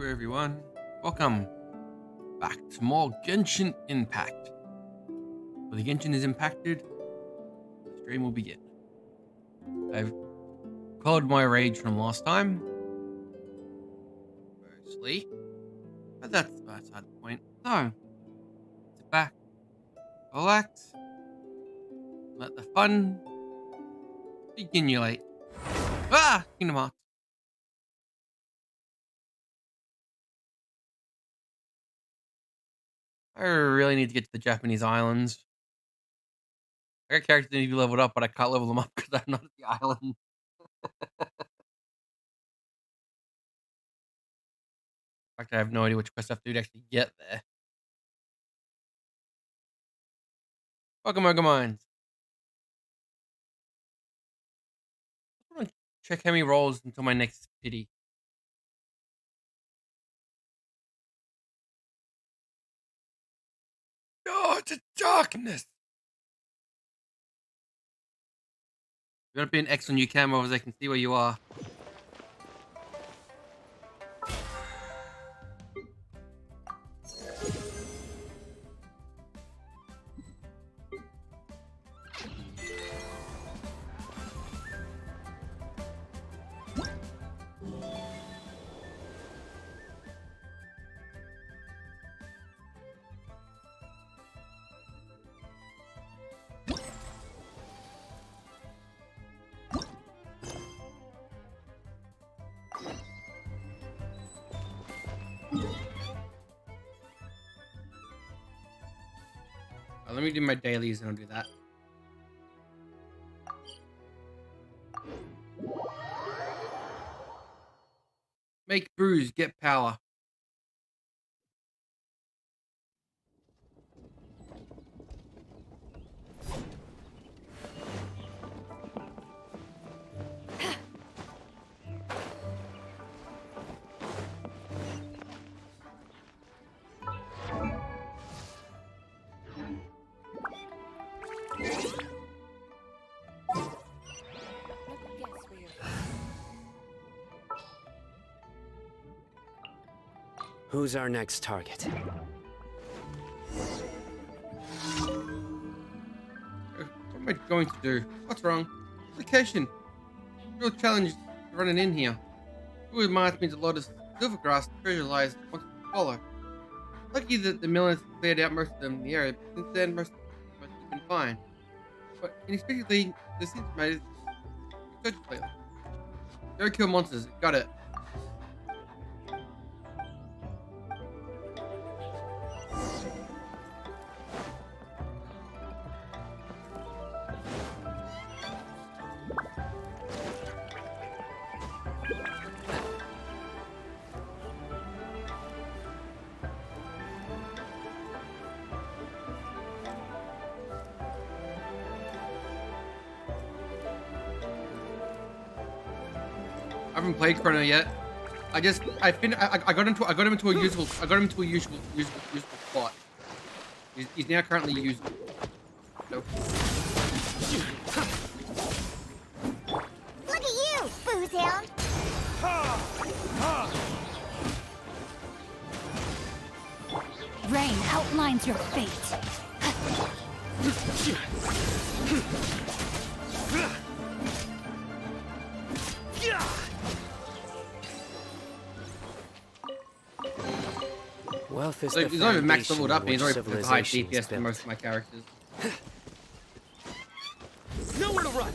everyone. Welcome back to more Genshin Impact. When the Genshin is impacted, the stream will begin. I've called my rage from last time. Mostly. But that's beside the point. So, sit back, relax, let the fun begin. Kingdom Hearts. I really need to get to the Japanese islands. I got characters that need to be leveled up, but I can't level them up because I'm not at the island. In fact, I have no idea which quest I have to do to actually get there. Welcome, Mines. I want to check how many rolls until my next pity. Oh, it's a darkness. You gotta be an X on your camera so they can see where you are. Let me do my dailies and I'll do that. Make brews, get power. Who's our next target? What am I going to do? What's wrong? Location. Real challenge running in here. It reminds me of a lot of silvergrass treasure lies once to follow. Lucky that the millers cleared out most of them in the area, but since then most have been fine. But unexpectedly, the seems made search lately. Go kill monsters. Got it. I haven't played Chrono yet. I got him into a useful spot. He's now currently usable. So. Look at you, booze hound. Rain outlines your fate. Wealth is He's not even max leveled up, and he's already put high DPS than most of my characters. Nowhere to run.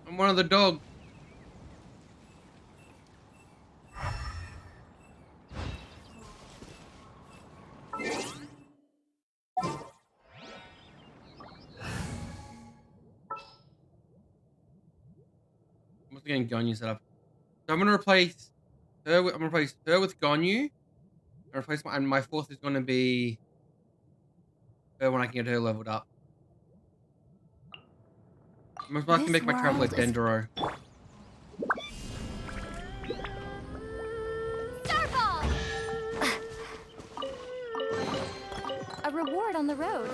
I'm one of the dogs. I'm also getting Gonyu set up. So I'm gonna replace her. I'm gonna replace her with Gonyu. And my fourth is gonna be her when I can get her leveled up. Most likely make my traveler Dendro. Starball! A reward on the road.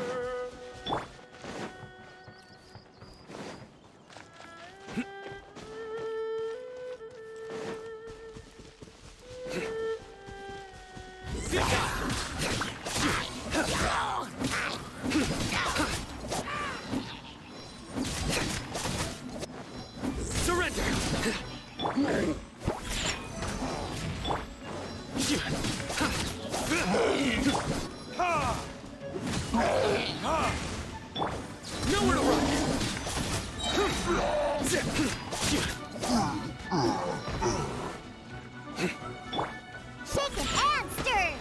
Nowhere to run. Shaken and stirred.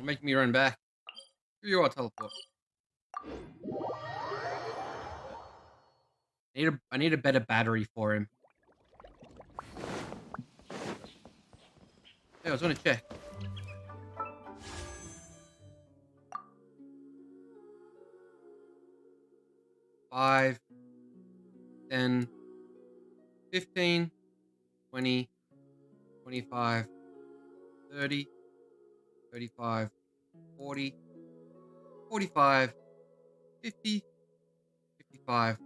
Making me run back. Here you are, teleport. I need a better battery for him. Hey, I was gonna check. 5, 10, 15, 20, 25, 30, 35, 40, 45, 50, 55,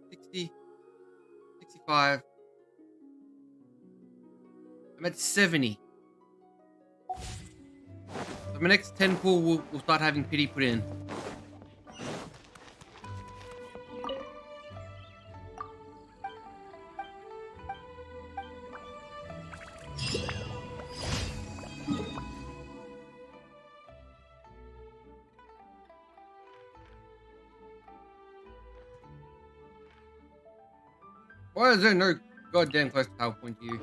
60, 65. I'm at 70. So my next 10 pool will start having pity put in. Why is there no goddamn close power point to you?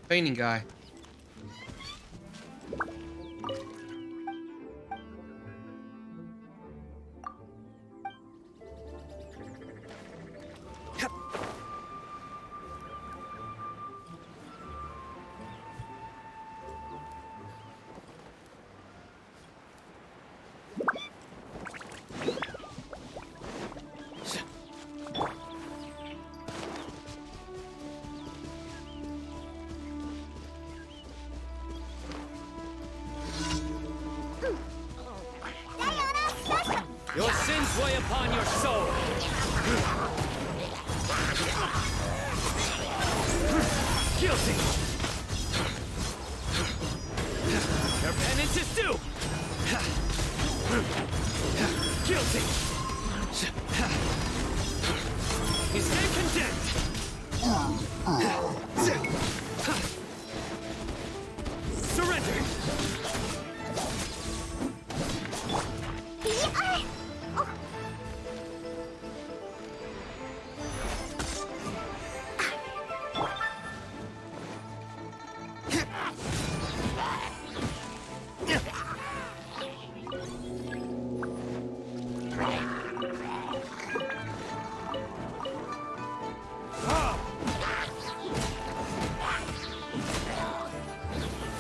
Painting guy. Your sins weigh upon your soul. Guilty. Your penance is due. Guilty. You stand condemned. Surrender.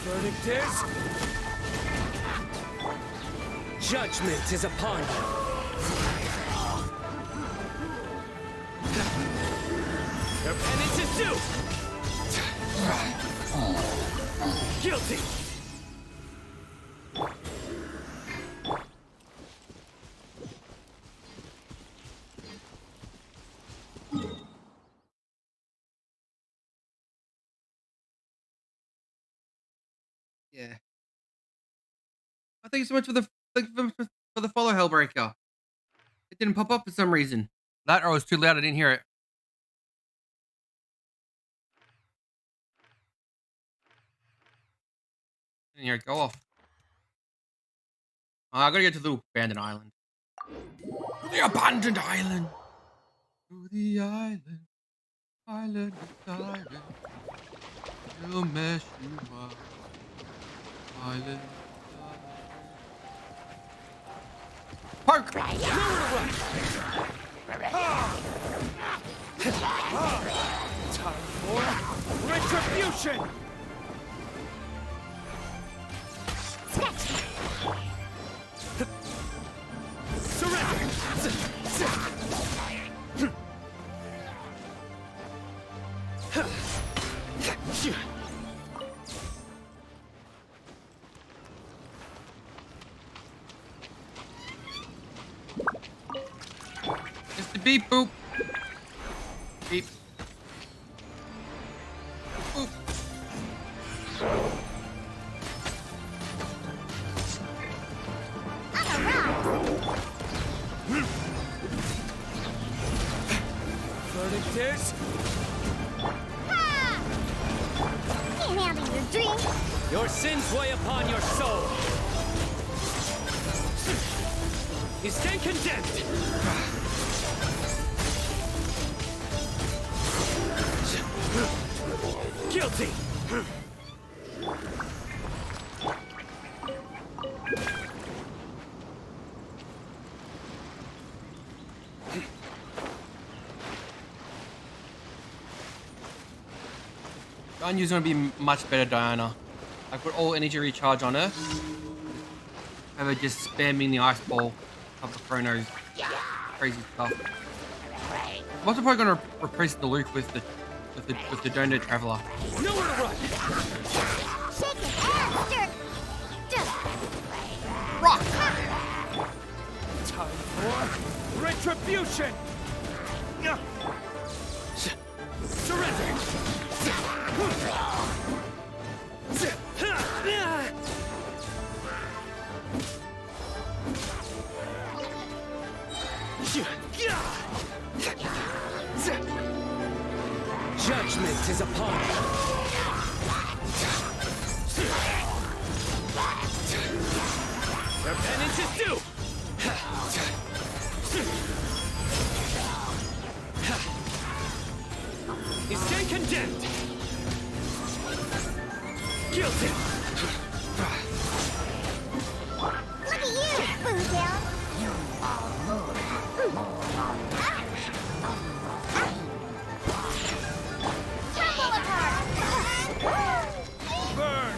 Verdict is... Judgment is upon you. Your penance is due! Guilty! Yeah. Thank you so much for the follow, Hellbreaker. It didn't pop up for some reason. That or it was too loud. I didn't hear it. Didn't hear it go off. I gotta get to the abandoned island. The abandoned island. To the island. Island is island. You'll mess you up. Island. Park! Nowhere to run! Time for retribution! Scratch. Mr. Beep Boop. Beep. Boop. I'm a rock. Verdict is Ha! Can't handle your drink. your sins weigh upon your soul. You stand condemned. Guilty. Diana's gonna be much better, Diana. I put all energy recharge on her. Have her just spamming the ice ball of the chronos. Crazy stuff. I'm also probably gonna replace the Luke with the Donut Traveler. Nowhere to run. Shake it and stir. Rock! Time for retribution. Surrender. Judgment is upon you. Your penance is due. You stand condemned. Guilty. Look at you, Bootown. Tumble apart. Burn.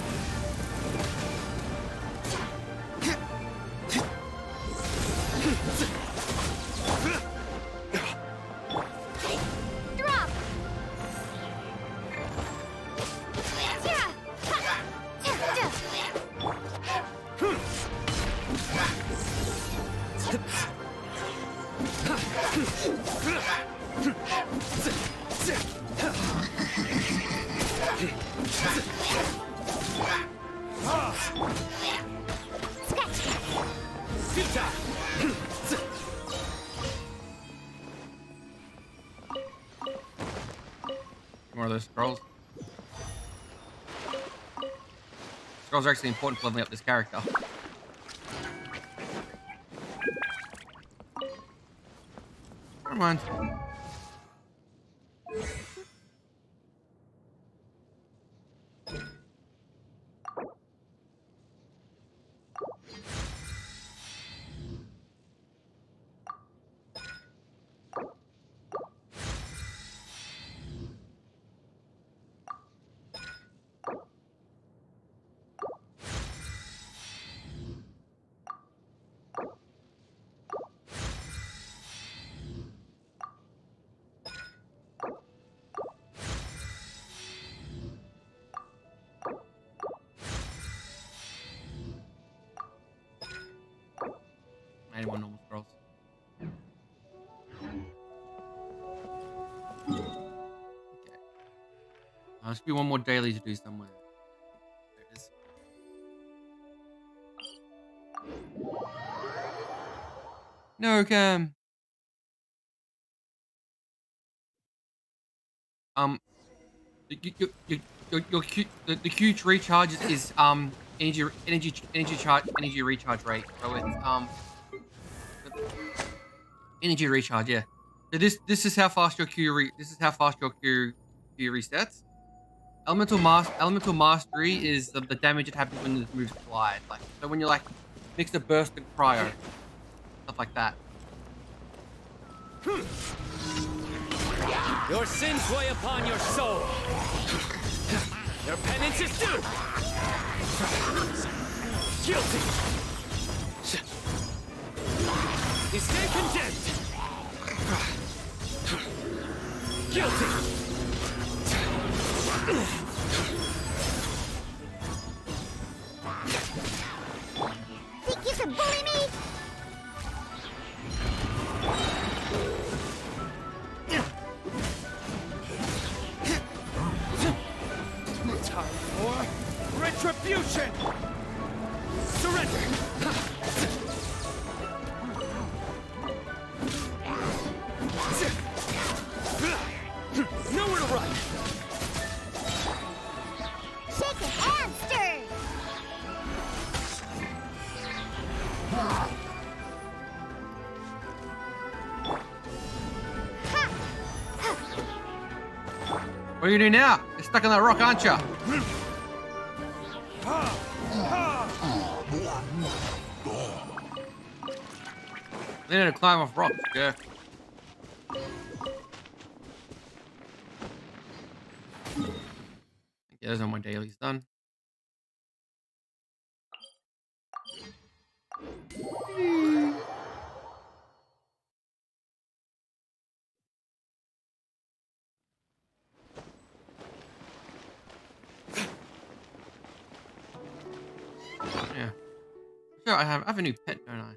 Drop. More of those scrolls. Scrolls are actually important for leveling up this character. Never mind. Anyone normal scrolls. Okay. There must be one more daily to do somewhere. There it is. No, Cam. Your the huge recharge is energy recharge rate. So it's energy recharge, yeah. So this is how fast your Q resets. Elemental mastery is the damage that happens when the moves glide. Like so when you like mix a burst and cryo, stuff like that. Your sins weigh upon your soul. Your penance is due. Guilty. Escape condemned! Guilty! Think you can bully me? Time for retribution! Surrender! Nowhere to run! Shaken and stirred. What are you doing now? You're stuck on that rock, aren't you? They need to climb off rocks, yeah. Yeah, those are my dailies done. Yeah. Sure, I have a new pet, don't I?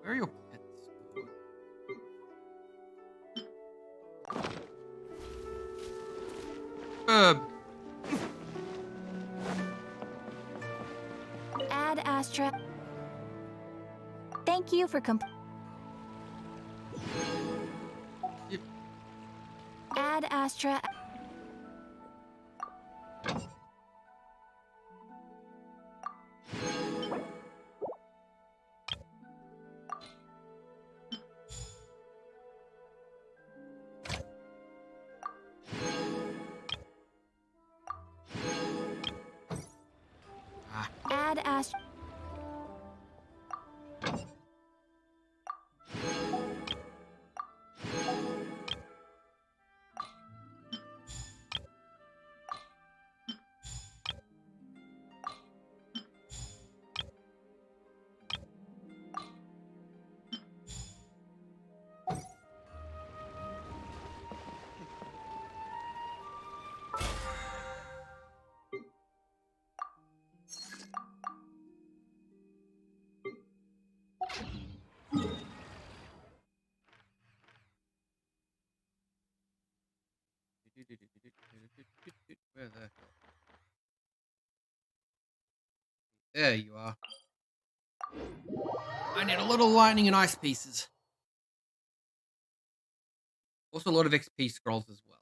Where are your pets? Herb. Ad Astra. Thank you for Yep. Ad Astra. Ad Astra. Where the hell? There you are. I need a little lightning and ice pieces. Also a lot of XP scrolls as well.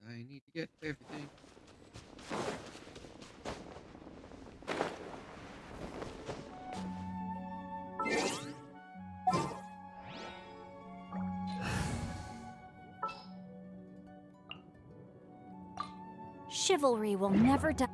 I need to get everything. Chivalry will never die.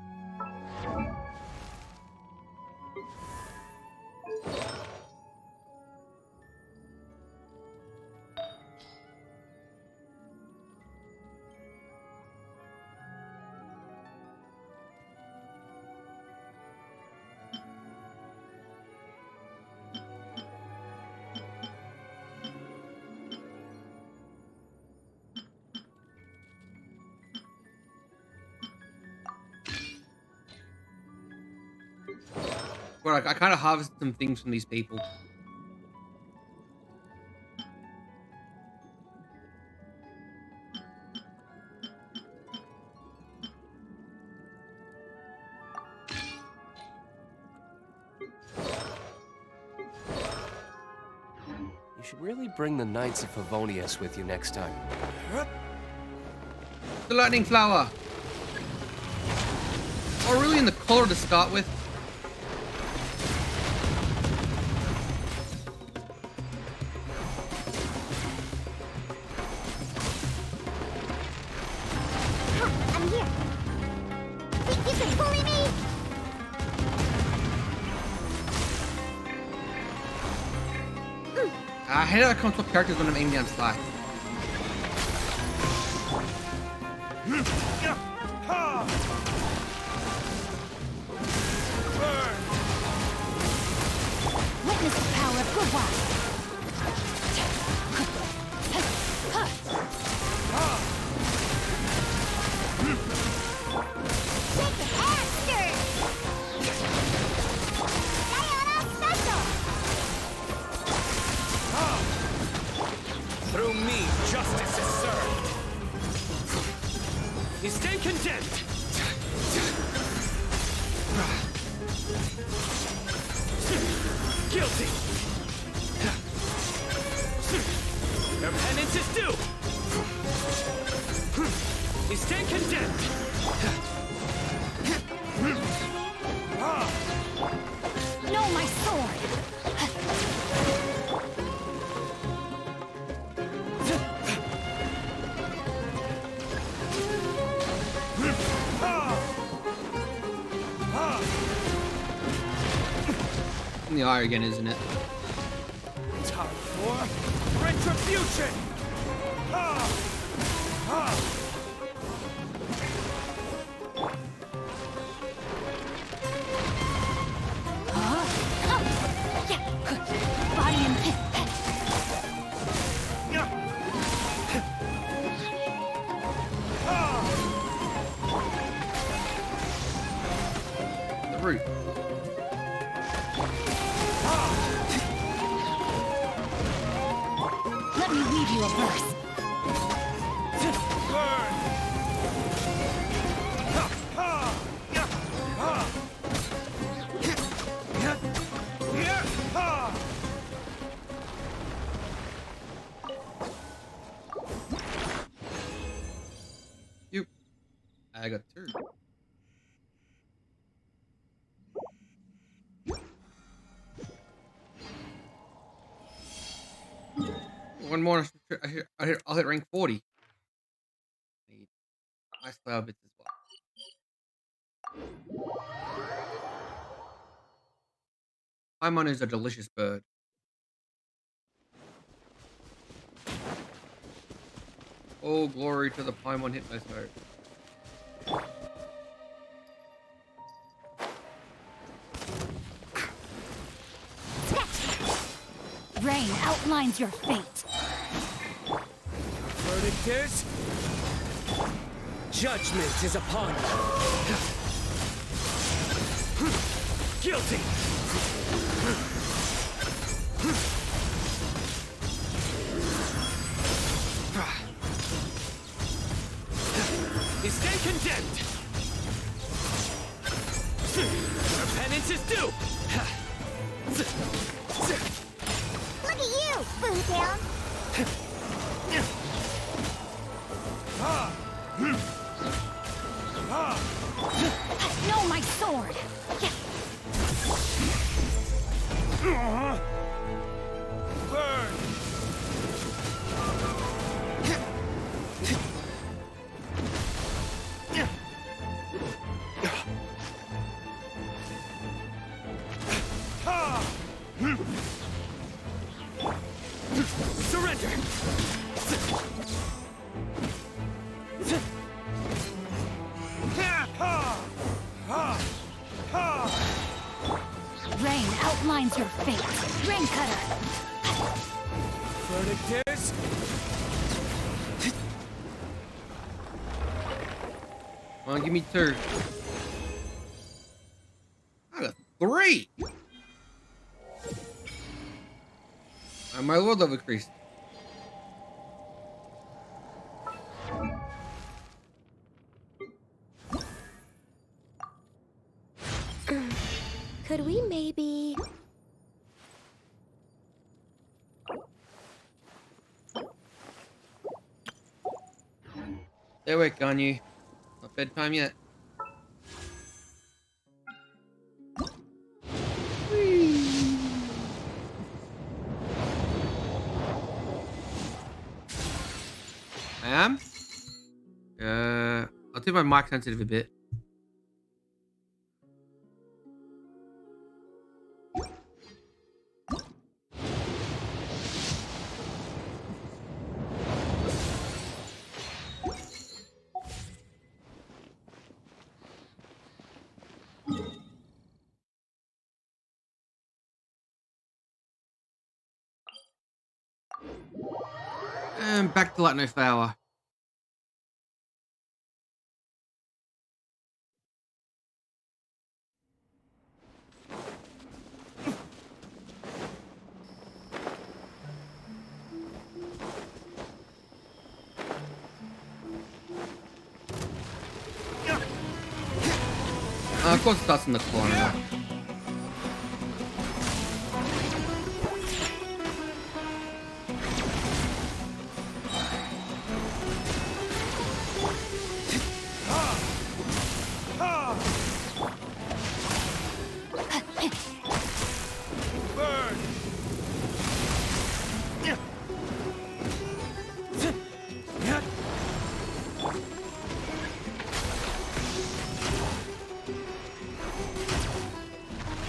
But I kind of harvested some things from these people. You should really bring the Knights of Favonius with you next time. The lightning flower. Oh, really in the collar to start with? I'm here. Think you can bully me? I hate how I can't top characters when I'm aiming down sight. Witness the power of good luck. Shake the bastard! Sayonara special! Through me, justice is served. You stay condemned. Guilty. Your penance is due. You stand condemned. No, my sword. In the eye again, isn't it? Time for retribution. Body and pit. The root. Let me weave you a verse. You. I got two. One more. I'll hit rank 40. Need ice cloud bits as well. Paimon is a delicious bird. Oh, glory to the Paimon Hypnosode. Rain outlines your fate. Verdict is... Judgment is upon you. Guilty. You stand condemned. Your penance is due. Look at you, Boomtown! No, my sword. Burn. Surrender. Rain outlines your fate. Rain cutter. Verdict is... Come on, give me two. I got three. My lord level increased. Could we maybe... Stay awake, on you. Not bedtime yet. I am? I'll do my mic sensitive a bit. And back to Latino Flower. Of course it starts in the corner.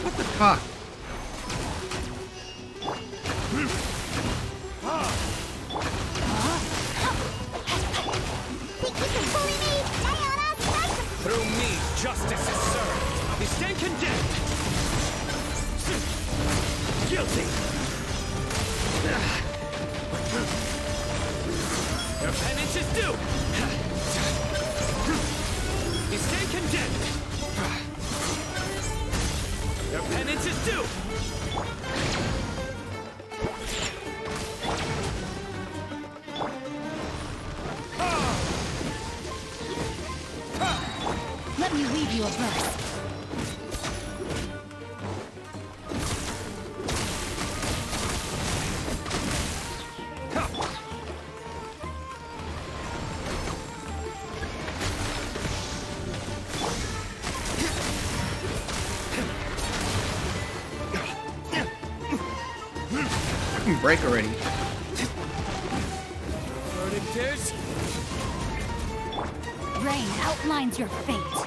What the fuck? Through me, justice is served. You stand condemned. Guilty. Your penance is due. You stand condemned. Your penance is due. Let me weave you a verse. Fucking break already. Verdict is Rain outlines your fate.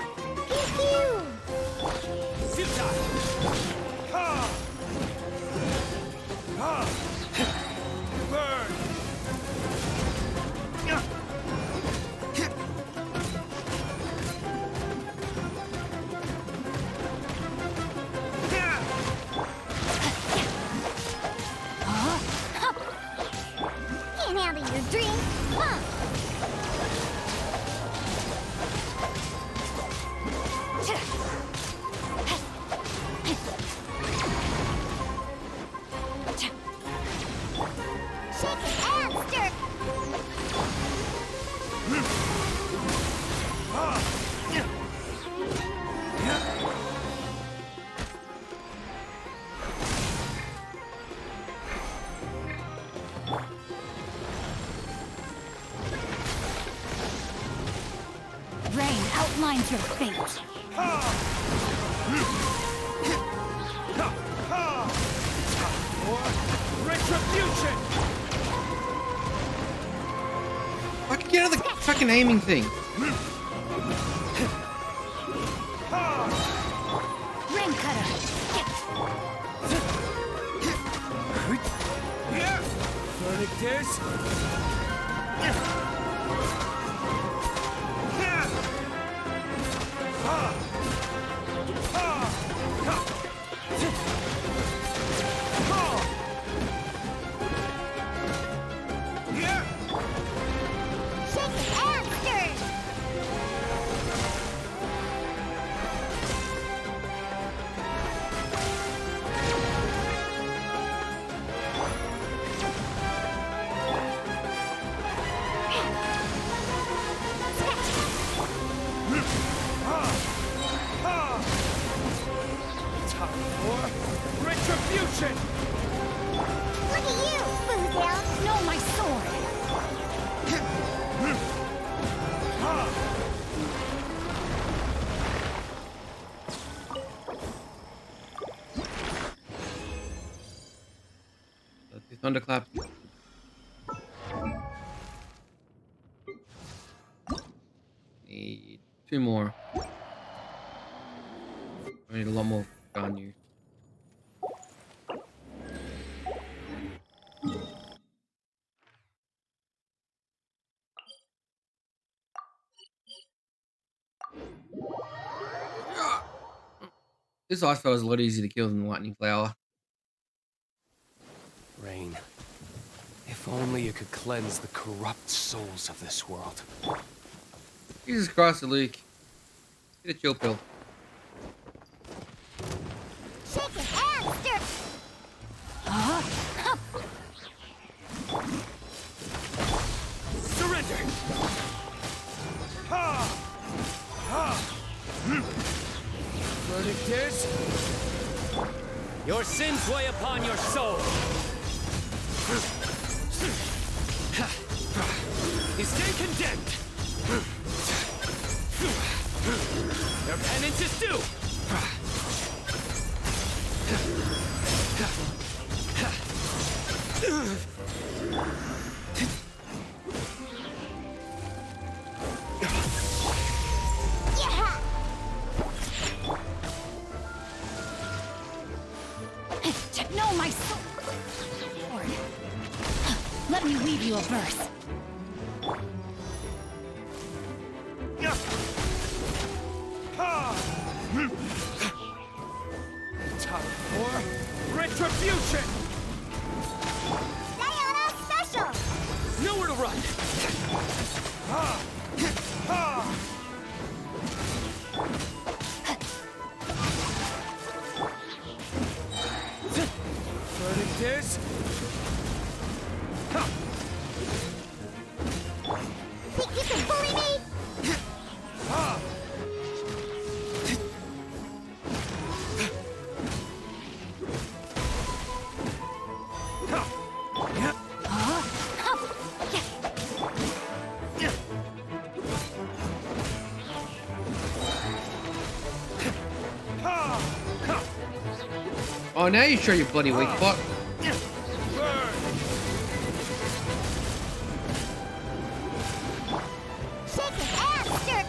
burn. Can't handle your dream. Huh? Shake it and stir. Rain outlines your fate. Retribution! Fucking get out of the fucking aiming thing. Rain cutter. Verdict is Shake it and stir. time for retribution! Look at you, Boozound. No, my sword. Let's do thunderclap. Need 2 more. I need a lot more Ganyu. This ice flower is a lot easier to kill than the lightning flower. Rain. If only you could cleanse the corrupt souls of this world. Jesus Christ, Luke. Get a chill pill. Shake it and stir. Surrender! Verdict is... your sins weigh upon your soul. You stay condemned. Your penance is due. Yeah. No, my soul. Lord. Let me weave you a verse. Time for retribution. Sayonara special. Nowhere to run. Verdict is... Think you can bully me? Oh, now you show your bloody weak spot. Shake it and stir.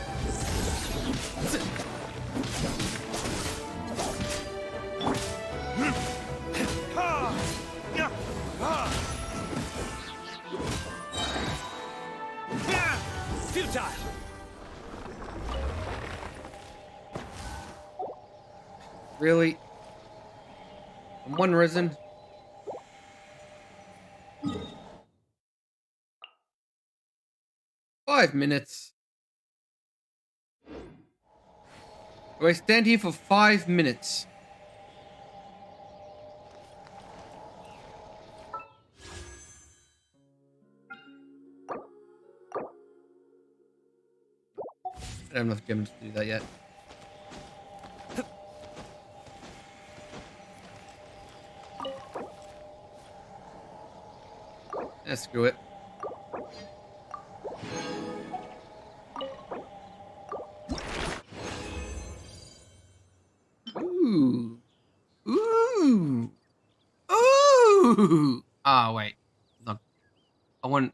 Futile. Really? I'm one risen. Five minutes. Do I stand here for 5 minutes? I don't have enough gems to do that yet. Screw it. Ooh. Ooh. Ooh. Ah, wait. No. I want...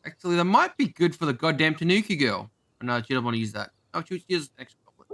Actually, that might be good for the goddamn Tanuki girl. Oh, no, she doesn't want to use that. Oh, she uses an extra goblet.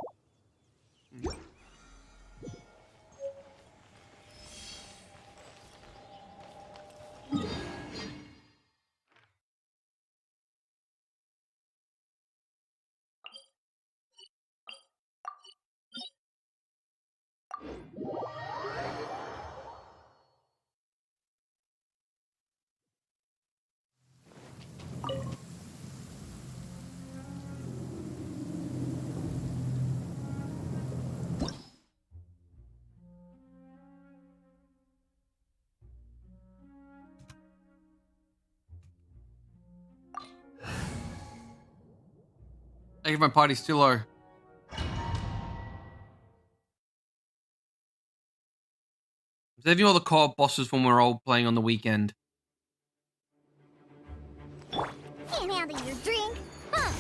I think my party's too low. I'm saving all the co-op bosses when we're all playing on the weekend. Can't handle your drink. Huh.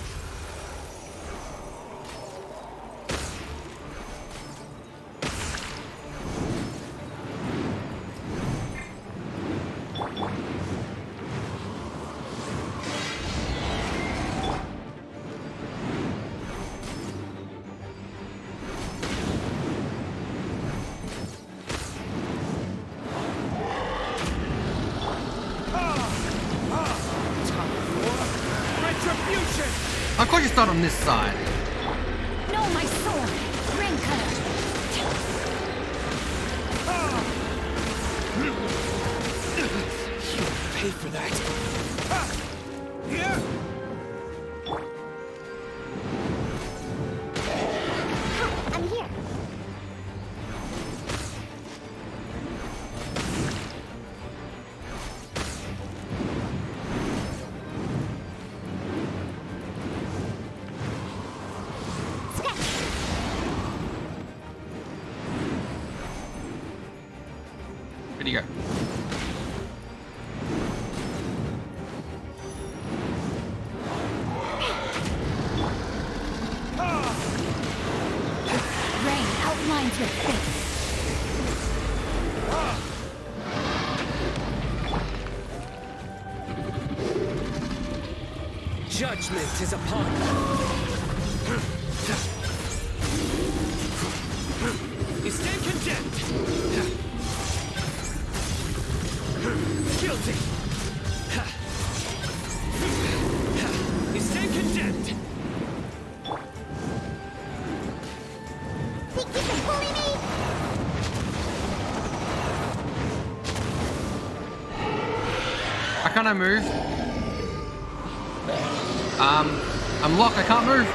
Of course you start on this side. No, my sword. Ring cutter. pay for that. Here! I'm here. Where'd you go? Rain outlines your fate. Judgment is upon you. You stand condemned. Guilty. You stand condemned. Think you can bully me? I can't move. I'm locked. I can't move.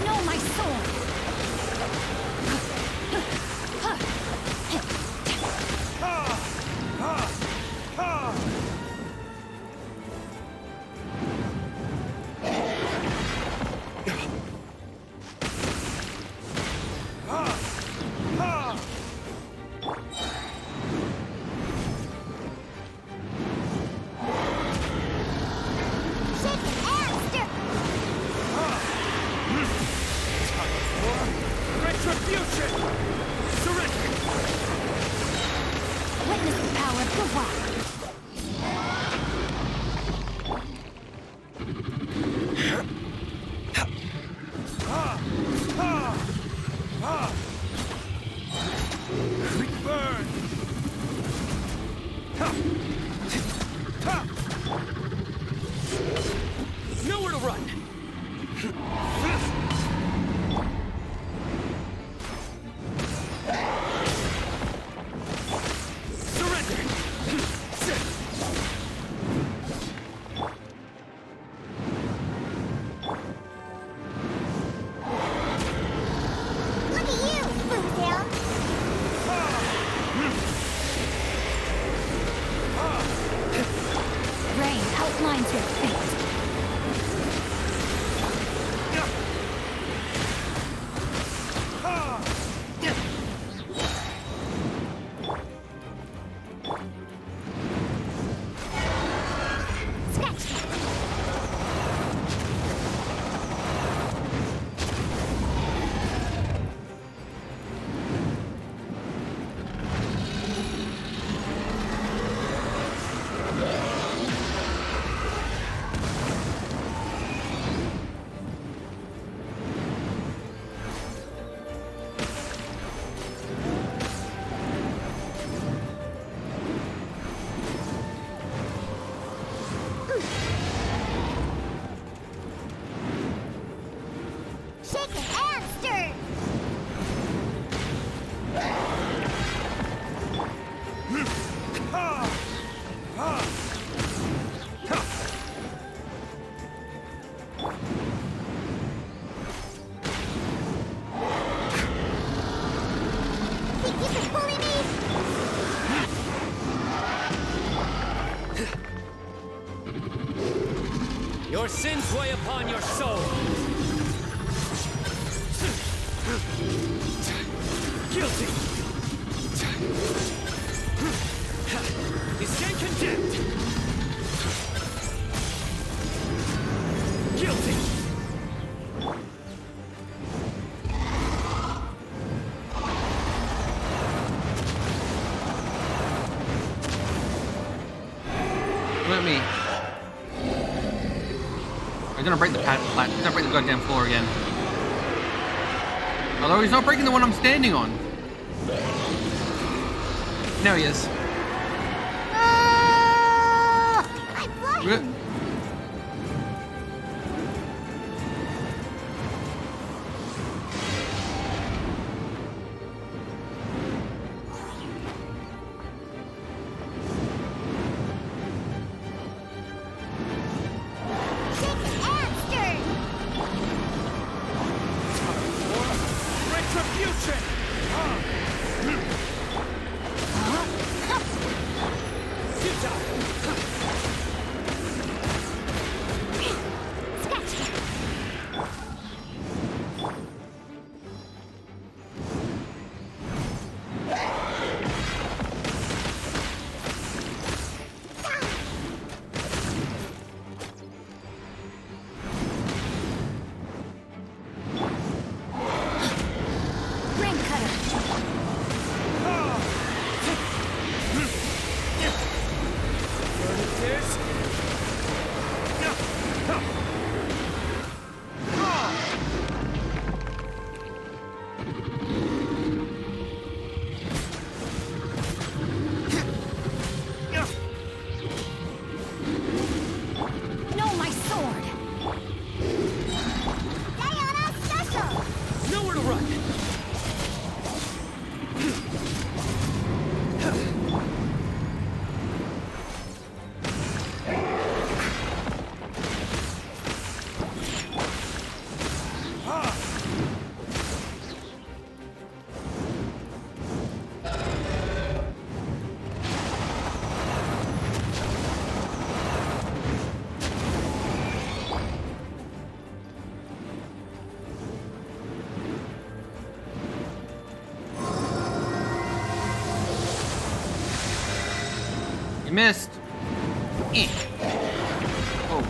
Know my sword. Shake it and stir. Retribution! Surrender! Witness the power of the wild. Burn! Nowhere to run! Surrender! Look at you, Boozle. Rain outlines your fate. Scratch that. Shake it and stir. Think you can bully me? Your sins weigh upon your soul. Guilty. You stand condemned. Guilty. He's gonna break the he's gonna break the goddamn floor again. Although he's not breaking the one I'm standing on. Now he is. I'm flying. You missed. Oh.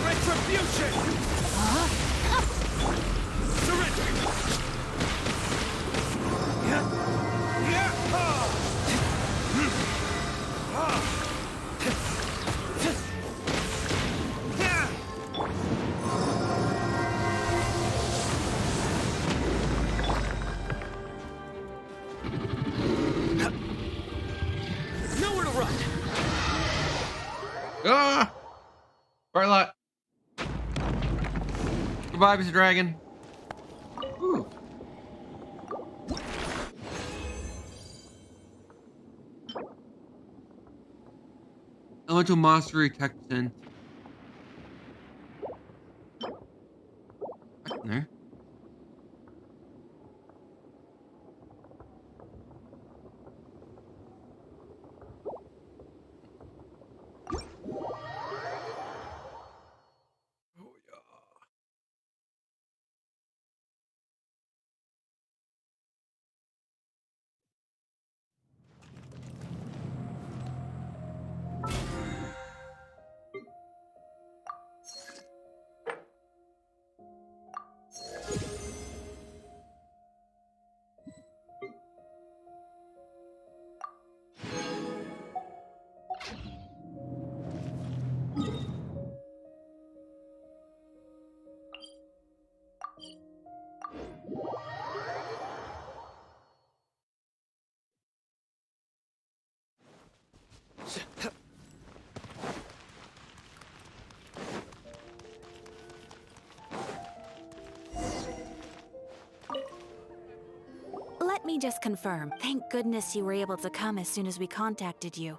Retribution! Surrender! Nowhere to run! Ah! Bright light. Goodbye, Mr. Dragon. Ooh. Elemental Mastery Tech Percent. What's in there? Oh, yeah. Let me just confirm. Thank goodness you were able to come as soon as we contacted you.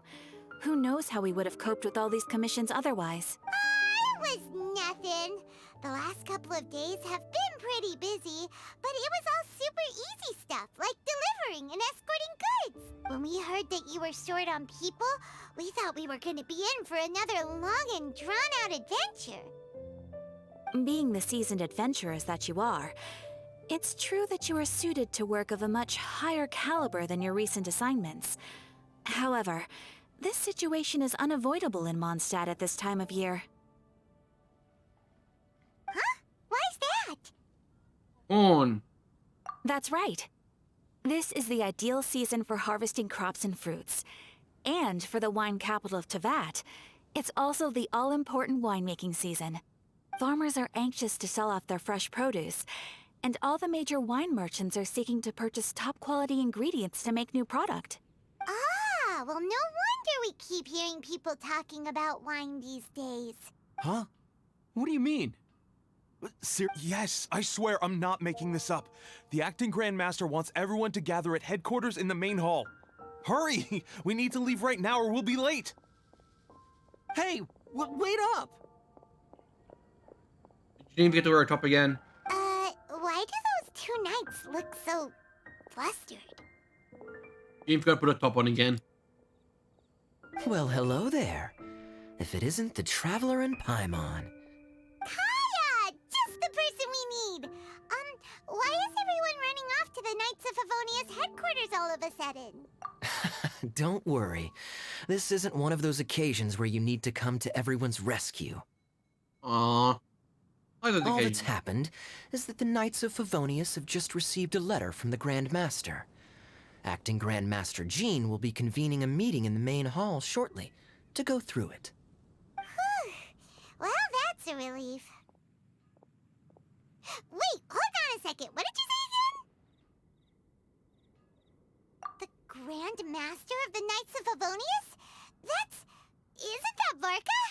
Who knows how we would have coped with all these commissions otherwise? It was nothing. The last couple of days have been pretty busy, but it was all super easy stuff, like delivering and escorting goods. When we heard that you were short on people, we thought we were going to be in for another long and drawn-out adventure. Being the seasoned adventurers that you are, it's true that you are suited to work of a much higher caliber than your recent assignments. However, this situation is unavoidable in Mondstadt at this time of year. on? That's right. This is the ideal season for harvesting crops and fruits. And for the wine capital of Teyvat, it's also the all-important winemaking season. Farmers are anxious to sell off their fresh produce, and all the major wine merchants are seeking to purchase top-quality ingredients to make new product. Ah, well, no wonder we keep hearing people talking about wine these days. Huh? What do you mean? Yes, I swear I'm not making this up. The acting Grand Master wants everyone to gather at headquarters in the main hall. Hurry! We need to leave right now or we'll be late! Hey, wait up! You didn't even get to wear a top again. Why do those two knights look so flustered? You even got to put a top on again. Well, hello there. If it isn't the Traveler and Paimon. Kaya! Just the person we need! Why is everyone running off to the Knights of Favonia's headquarters all of a sudden? Don't worry. This isn't one of those occasions where you need to come to everyone's rescue. Aww. All that's happened is that the Knights of Favonius have just received a letter from the Grand Master. Acting Grand Master Jean will be convening a meeting in the main hall shortly to go through it. Well, that's a relief. Wait, hold on a second. What did you say again? The Grand Master of the Knights of Favonius? Isn't that Varka?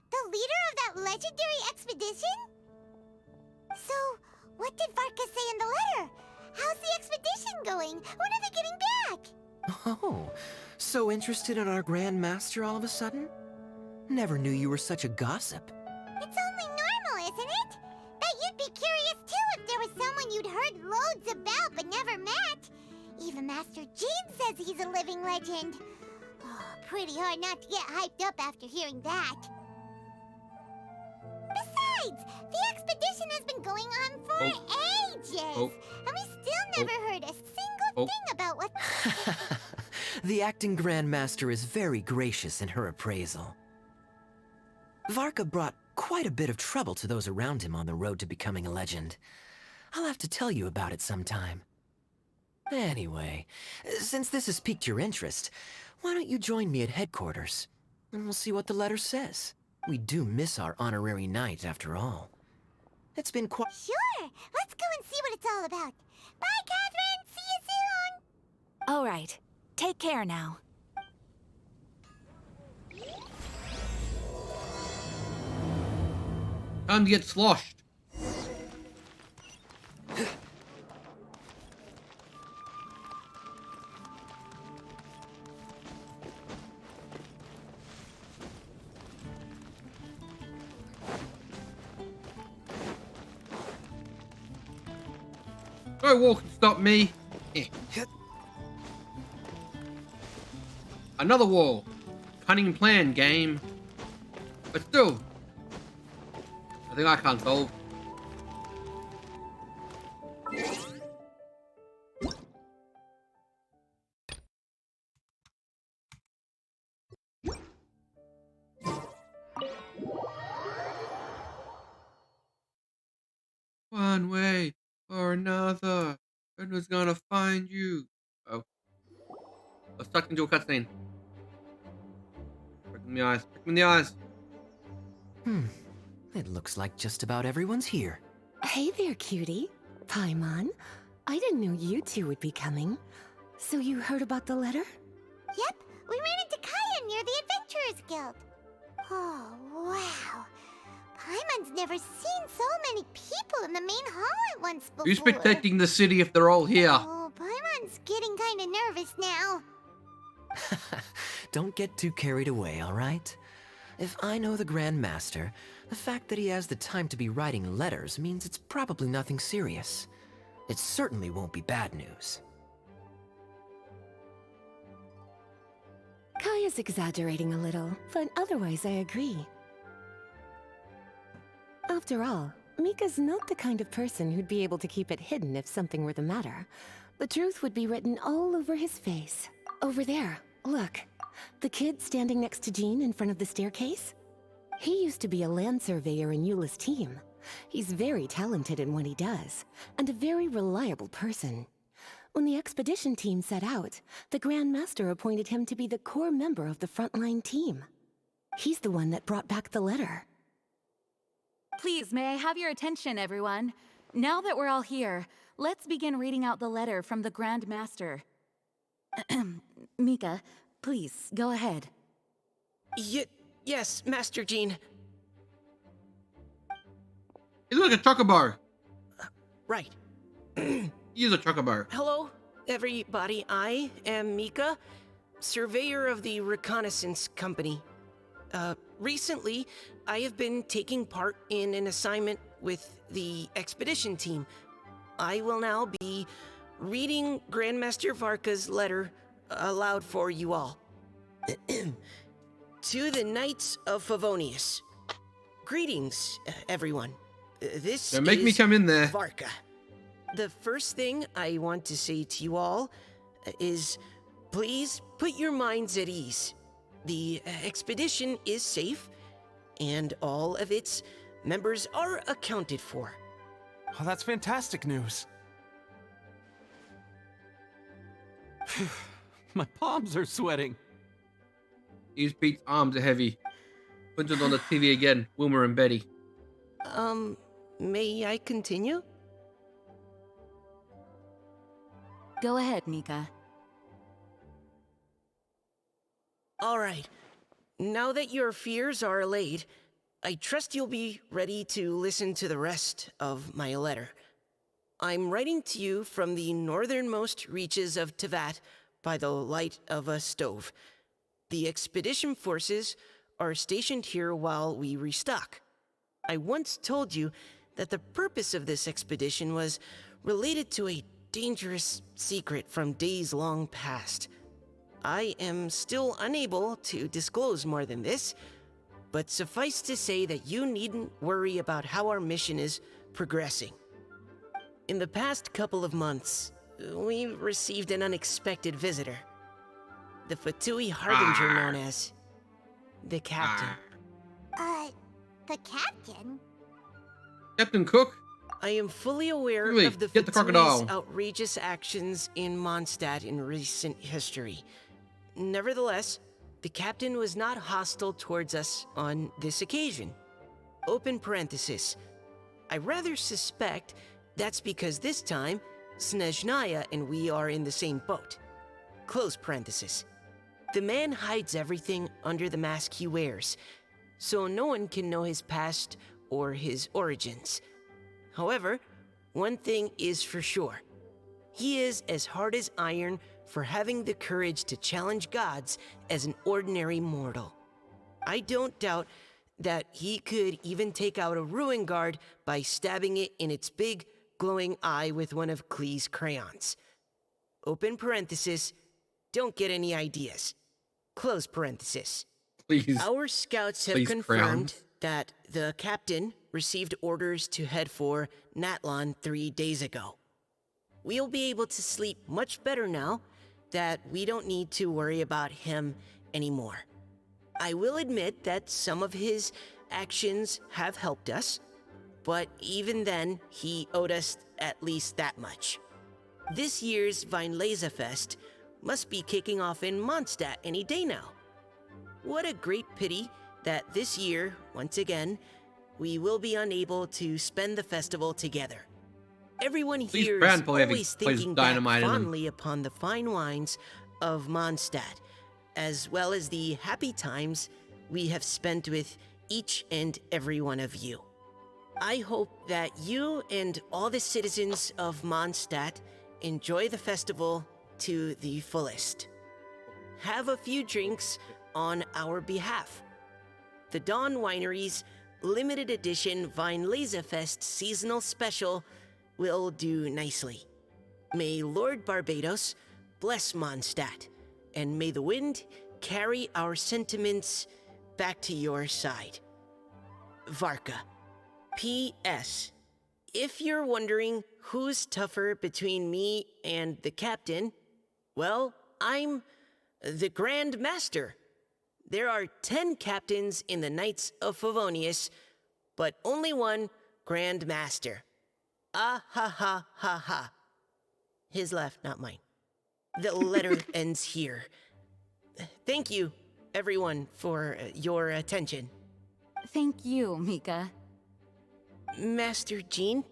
The leader of that legendary expedition? So, what did Varka say in the letter? How's the expedition going? When are they getting back? Oh, so interested in our Grand Master all of a sudden? Never knew you were such a gossip. It's only normal, isn't it? Bet you'd be curious too if there was someone you'd heard loads about but never met. Even Master Jean says he's a living legend. Oh, pretty hard not to get hyped up after hearing that. Besides, the expedition has been going on for ages, and we still never heard a single thing about what... The acting Grand Master is very gracious in her appraisal. Varka brought quite a bit of trouble to those around him on the road to becoming a legend. I'll have to tell you about it sometime. Anyway, since this has piqued your interest, why don't you join me at headquarters? And we'll see what the letter says. We do miss our honorary knight, after all. It's been quite... Sure, let's go and see what it's all about. Bye, Catherine! See you soon! All right. Take care now. Time to get sloshed. No wall can stop me. Another wall. Cunning plan, game. But still, I think I can't solve. One way or another, and who's gonna find you? Oh, I was stuck into a cutscene. Prick me in the eyes. Prick me in the eyes. It looks like just about everyone's here. Hey there, cutie. Paimon. I didn't know you two would be coming. So you heard about the letter? Yep, we ran into Kaya near the Adventurers Guild. Oh, wow. Paimon's never seen so many people in the main hall at once before. Who's protecting the city if they're all here? Oh, Paimon's getting kind of nervous now. Don't get too carried away, all right? If I know the Grand Master, the fact that he has the time to be writing letters means it's probably nothing serious. It certainly won't be bad news. Kaya's exaggerating a little, but otherwise I agree. After all, Mika's not the kind of person who'd be able to keep it hidden if something were the matter. The truth would be written all over his face. Over there, look. The kid standing next to Jean in front of the staircase? He used to be a land surveyor in Eula's team. He's very talented in what he does, and a very reliable person. When the expedition team set out, the Grand Master appointed him to be the core member of the frontline team. He's the one that brought back the letter. Please, may I have your attention, everyone? Now that we're all here, let's begin reading out the letter from the Grand Master. Mika, please, go ahead. Yes, Master Jean. You look like a chocobar. Right. He is a chocobar. Hello, everybody. I am Mika, surveyor of the Reconnaissance Company. Recently, I have been taking part in an assignment with the expedition team. I will now be reading Grandmaster Varka's letter aloud for you all. To the Knights of Favonius. Greetings, everyone. This Don't make is me come in there. Varka. The first thing I want to say to you all is please put your minds at ease. The expedition is safe, and all of its members are accounted for. Oh, that's fantastic news. My palms are sweating. These Pete's arms are heavy. Punch it on the TV again. Wilmer and Betty. May I continue? Go ahead, Mika. All right. Now that your fears are allayed, I trust you'll be ready to listen to the rest of my letter. I'm writing to you from the northernmost reaches of Tevat by the light of a stove. The expedition forces are stationed here while we restock. I once told you that the purpose of this expedition was related to a dangerous secret from days long past. I am still unable to disclose more than this, but suffice to say that you needn't worry about how our mission is progressing. In the past couple of months, we received an unexpected visitor. The Fatui Harbinger known as the Captain. The captain? Captain Cook? I am fully aware Really, of the get the crocodile. Fatui's outrageous actions in Mondstadt in recent history. Nevertheless, the captain was not hostile towards us on this occasion. Open parenthesis. I rather suspect that's because this time, Snezhnaya and we are in the same boat. Close parenthesis. The man hides everything under the mask he wears, so no one can know his past or his origins. However, one thing is for sure. He is as hard as iron for having the courage to challenge gods as an ordinary mortal. I don't doubt that he could even take out a ruin guard by stabbing it in its big, glowing eye with one of Klee's crayons. Open parenthesis, don't get any ideas. Close parenthesis. Please. Our scouts have Please, confirmed crayons. that the captain received orders to head for Natlon 3 days ago. We'll be able to sleep much better now that we don't need to worry about him anymore. I will admit that some of his actions have helped us, but even then, he owed us at least that much. This year's Weinlesefest must be kicking off in Mondstadt any day now. What a great pity that this year, once again, we will be unable to spend the festival together. Everyone here is always thinking back fondly upon the fine wines of Mondstadt, as well as the happy times we have spent with each and every one of you. I hope that you and all the citizens of Mondstadt enjoy the festival to the fullest. Have a few drinks on our behalf. The Dawn Winery's limited edition Weinlesefest seasonal special will do nicely. May Lord Barbados bless Mondstadt, and may the wind carry our sentiments back to your side. Varka. P.S. If you're wondering who's tougher between me and the captain, well, I'm the Grand Master. There are 10 captains in the Knights of Favonius, but only one Grand Master. Ah ha ha ha ha. His left, not mine. The letter ends here. Thank you, everyone, for your attention. Thank you, Mika. Master Jean,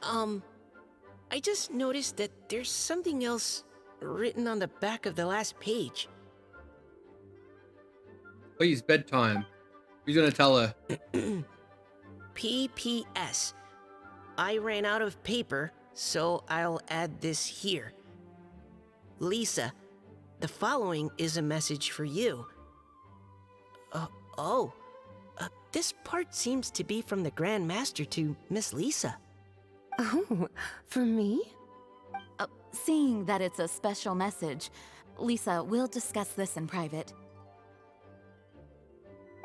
I just noticed that there's something else written on the back of the last page. Please, bedtime. Who's gonna tell her? PPS. I ran out of paper, so I'll add this here. Lisa, the following is a message for you. This part seems to be from the Grand Master to Miss Lisa. Oh, for me? Seeing that it's a special message, Lisa, we'll discuss this in private.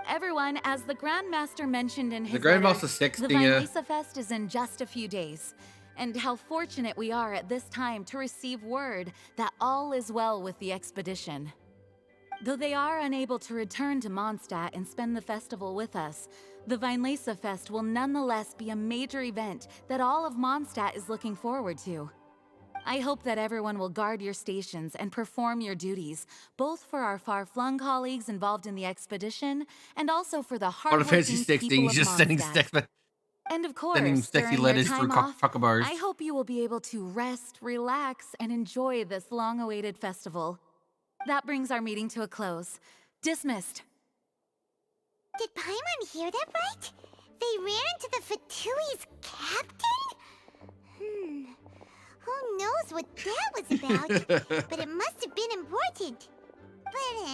Everyone, as the Grand Master mentioned in his The Grand letter, Master the sexting her. Vinlesa Fest is in just a few days. And how fortunate we are at this time to receive word that all is well with the expedition. Though they are unable to return to Mondstadt and spend the festival with us, the Vinlesa Fest will nonetheless be a major event that all of Mondstadt is looking forward to. I hope that everyone will guard your stations and perform your duties, both for our far-flung colleagues involved in the expedition, and also for the On a hardworking fancy sexting, people he's of just sending Mondstadt. And of course, sending sexy during letters your through time off, cockabars. I hope you will be able to rest, relax, and enjoy this long-awaited festival. That brings our meeting to a close. Dismissed. Did Paimon hear that right? They ran into the Fatui's captain? Who knows what that was about? But it must have been important. But,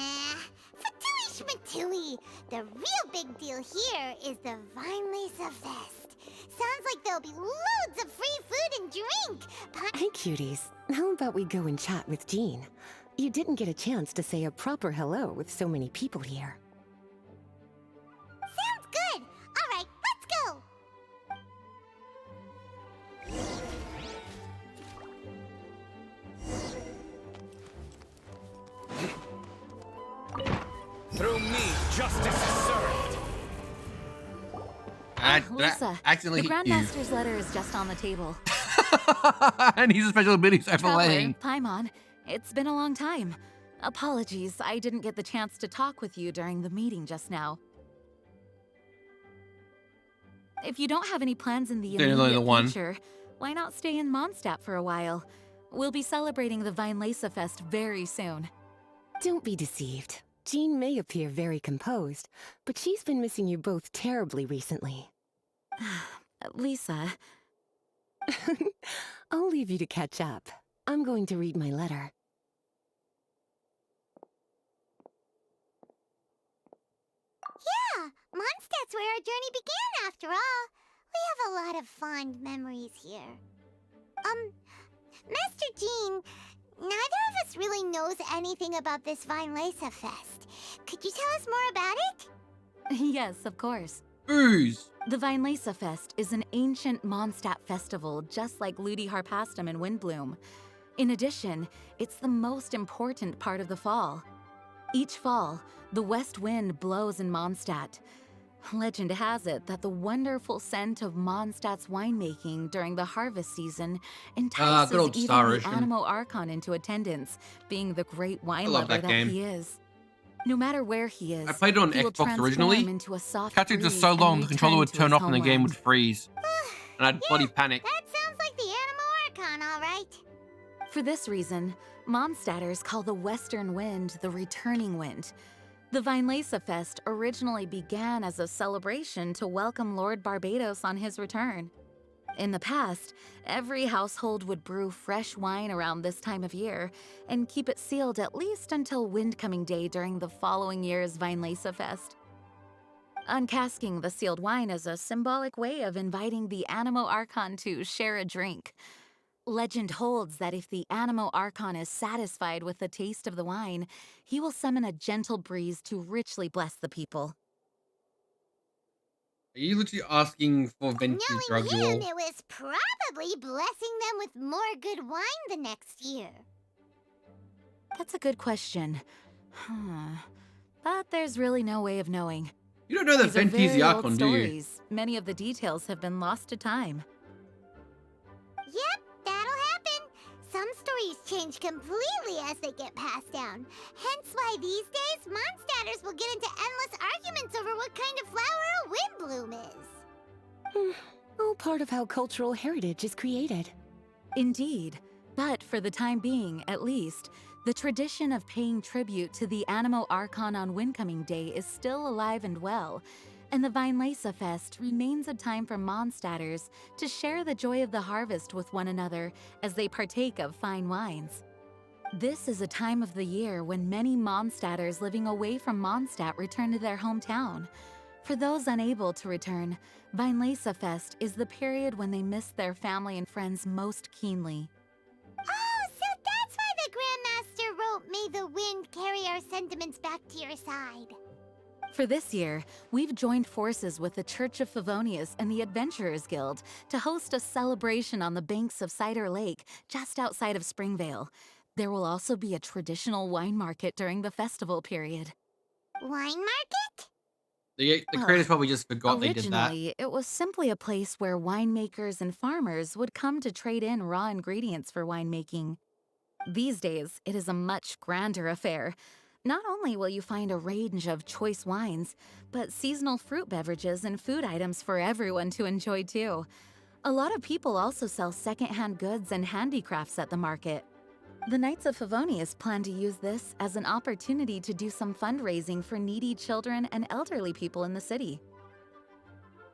Fatui Schmatui! The real big deal here is the Vinelesa Fest. Sounds like there'll be loads of free food and drink! Hey, cuties. How about we go and chat with Jean? You didn't get a chance to say a proper hello with so many people here. Sounds good! Alright, let's go! Through me, justice is served. Lisa, accidentally the hit you. Grandmaster's letter is just on the table. And he's a special ability for Traveler, laying. Paimon, it's been a long time. Apologies, I didn't get the chance to talk with you during the meeting just now. If you don't have any plans in the There's only the immediate one. future, why not stay in Mondstadt for a while? We'll be celebrating the Vinelesa Fest very soon. Don't be deceived. Jean may appear very composed, but she's been missing you both terribly recently. Lisa, I'll leave you to catch up. I'm going to read my letter. Yeah, Mondstadt's where our journey began after all. We have a lot of fond memories here. Master Jean, neither of us really knows anything about this Vinelesa Fest. Could you tell us more about it? yes, of course. Booze. The Vinelesa Fest is an ancient Mondstadt festival just like Ludi Harpastum and Windbloom. In addition, it's the most important part of the fall. Each fall, the west wind blows in Mondstadt. Legend has it that the wonderful scent of Mondstadt's winemaking during the harvest season entices good old e- even Star the Ocean. Animo Archon into attendance, being the great wine love lover that game. he is. No matter where he is, I played it on he will Xbox originally. transform into a soft Catching for breeze so and long, the controller would return turn to off and his the game would homeland. freeze. And I'd bloody panic. That sounds like the Animo Archon, all right. For this reason, Mondstadters call the western wind the returning wind. The Vinelesa Fest originally began as a celebration to welcome Lord Barbados on his return. In the past, every household would brew fresh wine around this time of year and keep it sealed at least until Windcoming Day during the following year's Vinelesa Fest. Uncasking the sealed wine is a symbolic way of inviting the Animo Archon to share a drink. Legend holds that if the Animo Archon is satisfied with the taste of the wine, he will summon a gentle breeze to richly bless the people. Are you literally asking for Vent to drug Knowing you all? him, it was probably blessing them with more good wine the next year. That's a good question. But there's really no way of knowing. You don't know that These are Venti's the very old Archon, do you? stories. Many of the details have been lost to time. Yep, that'll happen. Some stories change completely as they get passed down. Hence why these days, Mondstadters will get into endless arguments over what kind of flower a windbloom is. All part of how cultural heritage is created. Indeed. But for the time being, at least, the tradition of paying tribute to the Animo Archon on Windcoming Day is still alive and well, and the Weinlese Fest remains a time for Mondstadters to share the joy of the harvest with one another as they partake of fine wines. This is a time of the year when many Mondstadters living away from Mondstadt return to their hometown. For those unable to return, Weinlese Fest is the period when they miss their family and friends most keenly. Oh, so that's why the Grandmaster wrote, "May the wind carry our sentiments back to your side." For this year, we've joined forces with the Church of Favonius and the Adventurers Guild to host a celebration on the banks of Cider Lake, just outside of Springvale. There will also be a traditional wine market during the festival period. Wine market? The Well, creators probably just forgot they did that. Originally, it was simply a place where winemakers and farmers would come to trade in raw ingredients for winemaking. These days, it is a much grander affair. Not only will you find a range of choice wines, but seasonal fruit beverages and food items for everyone to enjoy too. A lot of people also sell secondhand goods and handicrafts at the market. The Knights of Favonius plan to use this as an opportunity to do some fundraising for needy children and elderly people in the city.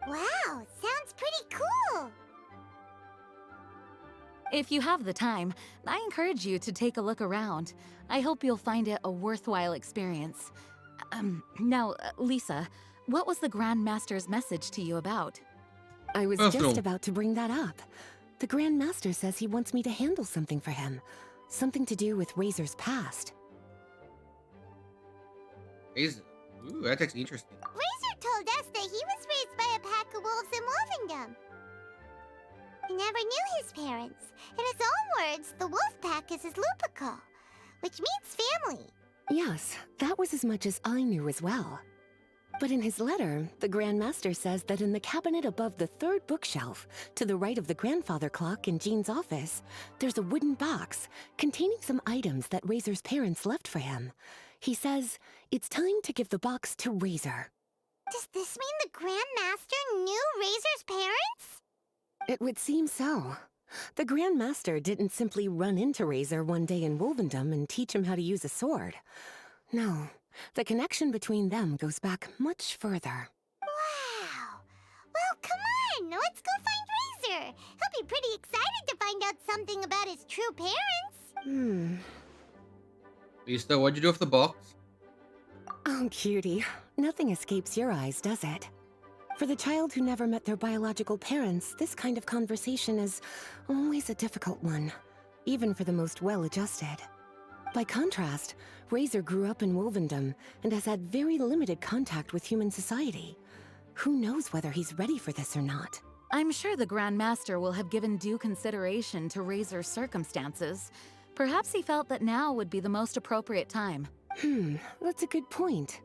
Wow, sounds pretty cool. If you have the time, I encourage you to take a look around. I hope you'll find it a worthwhile experience. Now, Lisa, what was the Grand Master's message to you about? I was Personal. just about to bring that up. The Grand Master says he wants me to handle something for him. Something to do with Razor's past. Ooh, that's actually interesting. Razor told us that he was raised by a pack of wolves in Wolvendom. He never knew his parents. In his own words, the wolf pack is his lupical, which means family. Yes, that was as much as I knew as well. But in his letter, the Grand Master says that in the cabinet above the third bookshelf, to the right of the grandfather clock in Jean's office, there's a wooden box containing some items that Razor's parents left for him. He says it's time to give the box to Razor. Does this mean the Grand Master knew Razor's parents? It would seem so. The Grand Master didn't simply run into Razor one day in Wolvendom and teach him how to use a sword. No, the connection between them goes back much further. Wow. Well, come on, let's go find Razor. He'll be pretty excited to find out something about his true parents. Lisa, what'd you do with the box? Oh, cutie. Nothing escapes your eyes, does it? For the child who never met their biological parents, this kind of conversation is always a difficult one, even for the most well-adjusted. By contrast, Razor grew up in Wolvendom and has had very limited contact with human society. Who knows whether he's ready for this or not? I'm sure the Grand Master will have given due consideration to Razor's circumstances. Perhaps he felt that now would be the most appropriate time. That's a good point.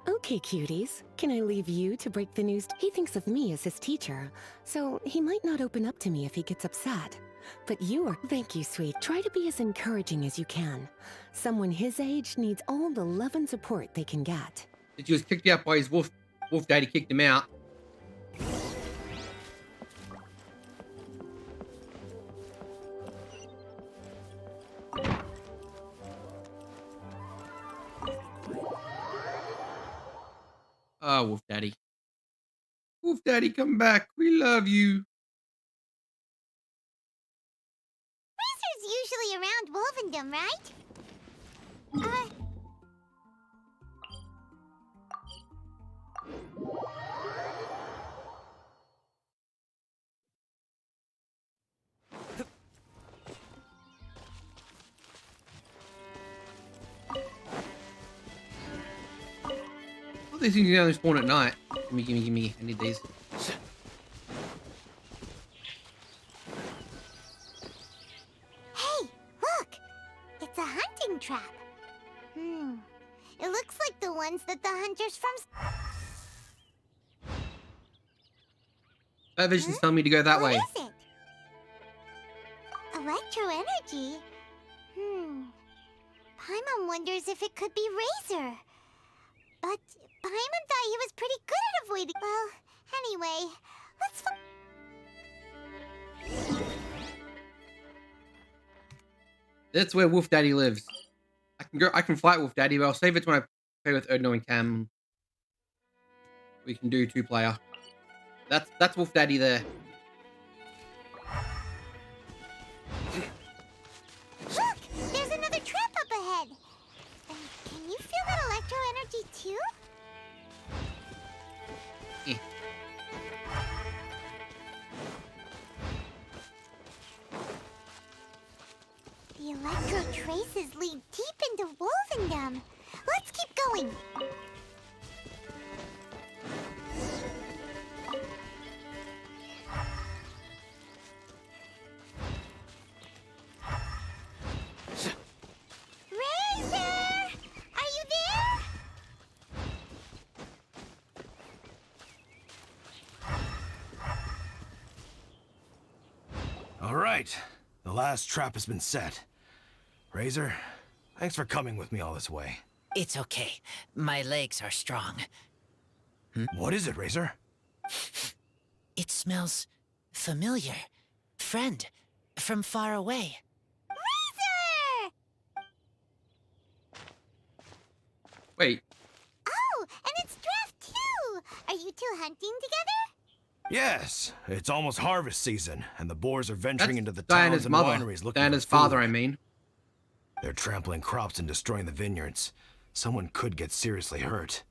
Okay, cuties, can I leave you to break the news? He thinks of me as his teacher, so he might not open up to me if he gets upset. But you are— Thank you, sweet. Try to be as encouraging as you can. Someone his age needs all the love and support they can get. He was kicked out by his wolf daddy, kicked him out. Ah, Wolf Daddy. Wolf Daddy, come back. We love you. Razor's usually around Wolvendom, right? All these things only spawn at night. Gimme. I need these. Hey, look! It's a hunting trap. It looks like the ones that the hunters from That vision's telling me to go that way. What is it? Electro energy? Paimon wonders if it could be Razor. But Paimon thought he was pretty good at avoiding. Well, anyway, let's. That's where Wolf Daddy lives. I can fight Wolf Daddy, but I'll save it when I play with Erdno and Cam. We can do 2-player. That's Wolf Daddy there. Look! There's another trap up ahead! And can you feel that electro energy too? Eh. The electro traces lead deep into Wolvendom. Let's keep going! Razor! Are you there? All right. The last trap has been set. Razor, thanks for coming with me all this way. It's okay. My legs are strong. What is it, Razor? It smells familiar. Friend, from far away. Razor! Wait, Oh, and it's Draft too! Are you two hunting together? Yes, it's almost harvest season, and the boars are venturing that's into the Diana's towns and mother. wineries looking Diana's for food. father, I mean. They're trampling crops and destroying the vineyards. Someone could get seriously hurt.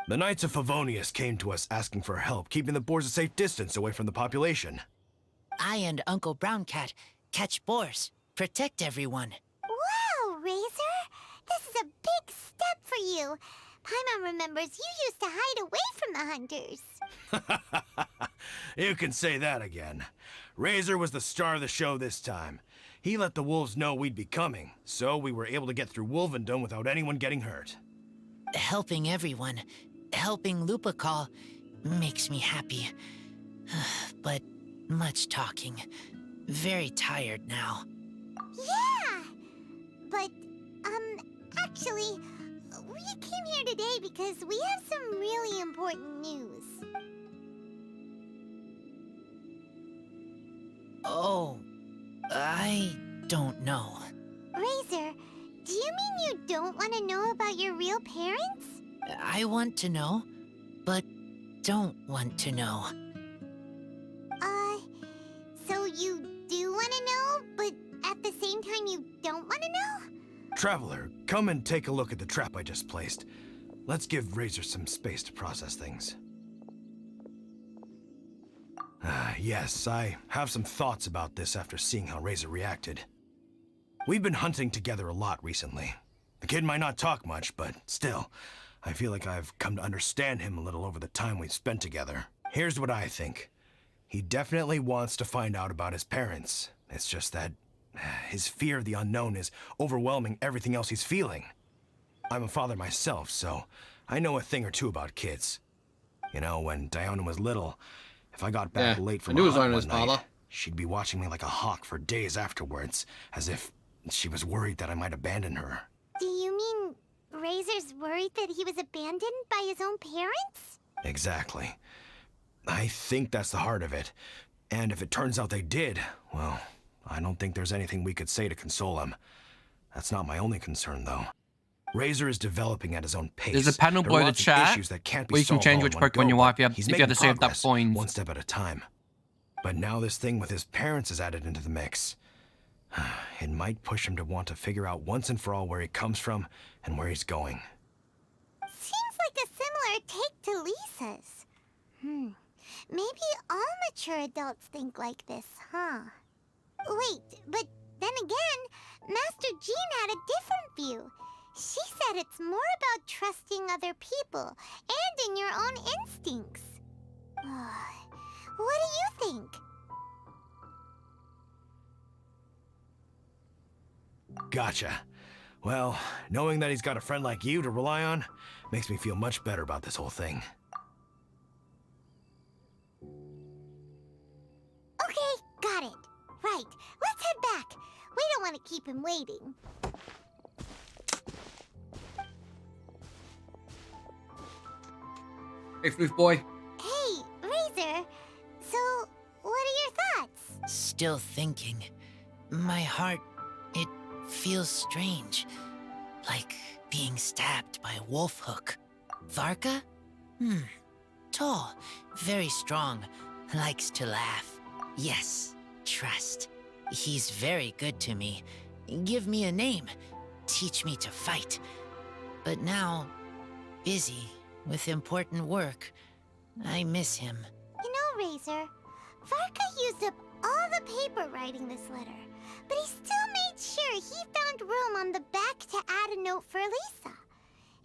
The Knights of Favonius came to us asking for help, keeping the boars a safe distance away from the population. I and Uncle Brown Cat catch boars, protect everyone. Wow, Razor! This is a big step for you. Paimon remembers you used to hide away from the hunters. You can say that again. Razor was the star of the show this time. He let the wolves know we'd be coming, so we were able to get through Wolvendom without anyone getting hurt. Helping everyone, helping Lupical, makes me happy. But much talking. Very tired now. Yeah! But, actually, we came here today because we have some really important news. Oh, I don't know. Razor, do you mean you don't want to know about your real parents? I want to know, but don't want to know. So you do want to know, but at the same time you don't want to know? Traveler, come and take a look at the trap I just placed. Let's give Razor some space to process things. Yes, I have some thoughts about this after seeing how Razor reacted. We've been hunting together a lot recently. The kid might not talk much, but still, I feel like I've come to understand him a little over the time we've spent together. Here's what I think. He definitely wants to find out about his parents. It's just that his fear of the unknown is overwhelming everything else he's feeling. I'm a father myself, so I know a thing or two about kids. You know, when Diona was little, if I got back late from a hunt one night, she'd be watching me like a hawk for days afterwards, as if she was worried that I might abandon her. Do you mean Razor's worried that he was abandoned by his own parents? Exactly. I think that's the heart of it. And if it turns out they did, well, I don't think there's anything we could say to console him. That's not my only concern, though. Razor is developing at his own pace. There's a panel There are below the lots of chat issues that can't be where you can solved change all which in one Pokemon you go, want but if he's you have to making save that progress, points. one step at a time. But now this thing with his parents is added into the mix. It might push him to want to figure out once and for all where he comes from and where he's going. Seems like a similar take to Lisa's. Maybe all mature adults think like this, huh? Wait, but then again, Master Jean had a different view. She said it's more about trusting other people and in your own instincts. What do you think? Gotcha. Well, knowing that he's got a friend like you to rely on makes me feel much better about this whole thing. right. Let's head back. We don't want to keep him waiting. Hey, Floof boy. Hey, Razor. So, what are your thoughts? Still thinking. My heart, it feels strange. Like being stabbed by a wolf hook. Varka? Tall, very strong, likes to laugh. Yes, trust. He's very good to me. Give me a name. Teach me to fight. But now, busy with important work. I miss him. You know, Razor, Varka used up all the paper writing this letter, but he still made sure he found room on the back to add a note for Lisa.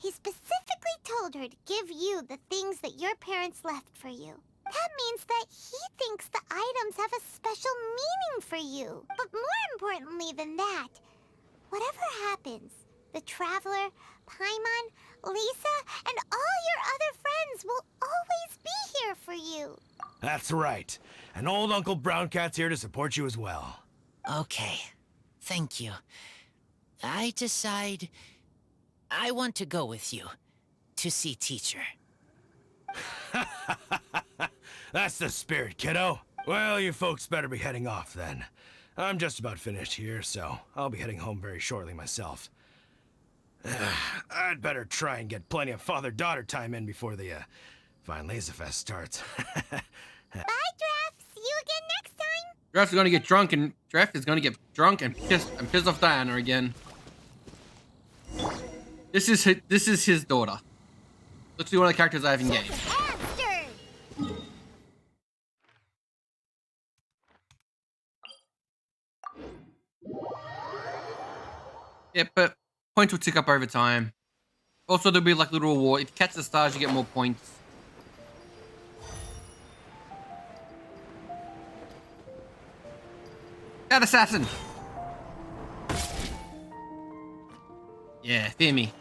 He specifically told her to give you the things that your parents left for you. That means that he thinks the items have a special meaning for you. But more importantly than that, whatever happens, the Traveler, Paimon, Lisa, and all your other friends will always be here for you. That's right. And old Uncle Brown Cat's here to support you as well. Okay, thank you. I decide I want to go with you to see teacher. That's the spirit, kiddo. Well, you folks better be heading off then. I'm just about finished here, so I'll be heading home very shortly myself. I'd better try and get plenty of father-daughter time in before the fine Laser Fest starts. Bye, Draft. See you again next time. Draft is gonna get drunk and piss off Diana again. This is his daughter. Looks like one of the characters I have in game. Bastard! Yeah, but points will tick up over time. Also, there'll be like little reward. If you catch the stars, you get more points. That assassin! Yeah, fear me.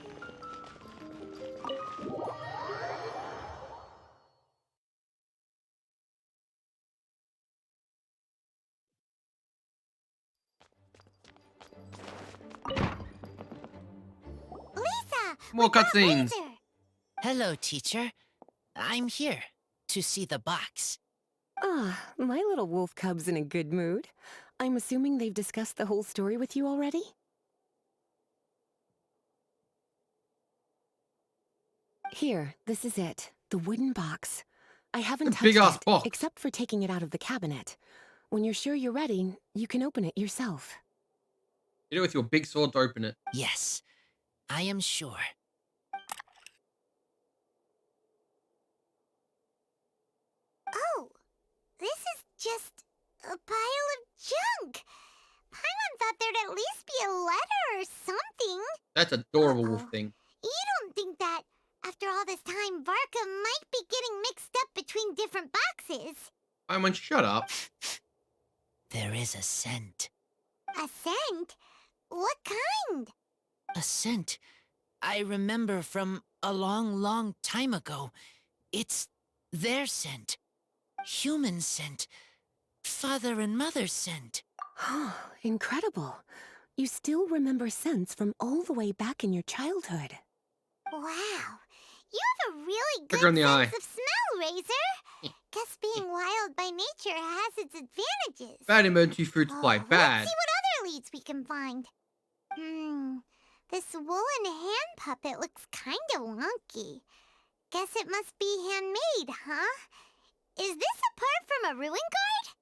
Lisa! More we got cutscenes. Razor. Hello, teacher. I'm here to see the box. Ah, my little wolf cub's in a good mood. I'm assuming they've discussed the whole story with you already? Here, this is it. The wooden box. I haven't touched big-ass it, box. except for taking it out of the cabinet. When you're sure you're ready, you can open it yourself. You do it with your big sword to open it. Yes, I am sure. Oh, this is just a pile of junk. Paimon thought there'd at least be a letter or something. That's adorable Uh-oh. wolf thing. You don't think that, after all this time, Varka might be getting mixed up between different boxes? Paimon, shut up. There is a scent. A scent? What kind? A scent I remember from a long, long time ago. It's their scent. Human scent. Father and mother scent. Incredible. You still remember scents from all the way back in your childhood. Wow. You have a really Look good her in the sense eye. of smell, Razor. Guess being wild by nature has its advantages. Bad emergency food supply. Bad. Let's see what other leads we can find. This woolen hand puppet looks kinda wonky. Guess it must be handmade, huh? Is this a part from a ruin guard?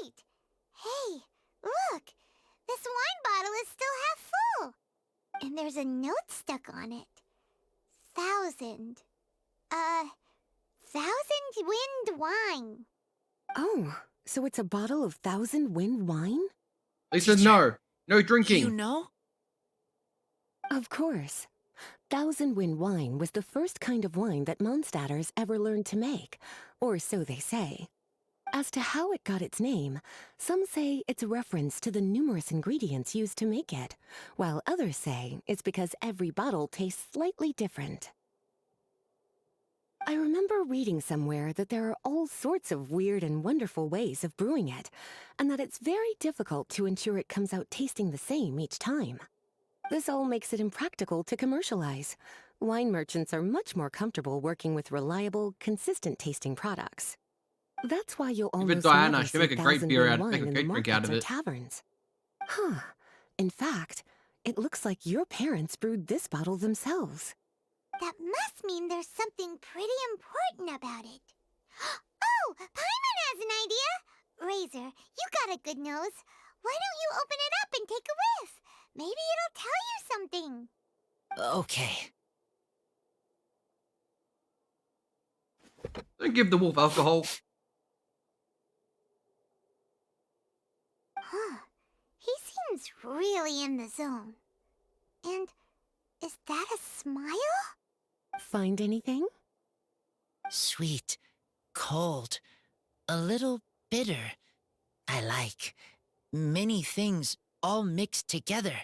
Wait. Hey, look. This wine bottle is still half full. And there's a note stuck on it. 1,000. 1,000 wind wine. Oh, so it's a bottle of 1,000 Wind wine? Lisa, no. No drinking. You know? Of course. 1,000 Wind wine was the first kind of wine that Mondstadters ever learned to make, or so they say. As to how it got its name, some say it's a reference to the numerous ingredients used to make it, while others say it's because every bottle tastes slightly different. I remember reading somewhere that there are all sorts of weird and wonderful ways of brewing it, and that it's very difficult to ensure it comes out tasting the same each time. This all makes it impractical to commercialize. Wine merchants are much more comfortable working with reliable, consistent tasting products. That's why you'll Give it almost Diana. never She see make a great Thousand beer Wind out, make wine a in the great drink out markets of or it. taverns. Huh. In fact, it looks like your parents brewed this bottle themselves. That must mean there's something pretty important about it. Oh, Paimon has an idea! Razor, you got a good nose. Why don't you open it up and take a whiff? Maybe it'll tell you something. Okay. Don't give the wolf alcohol. Huh. He seems really in the zone. And is that a smile? Find anything? Sweet, cold, a little bitter. I like many things all mixed together.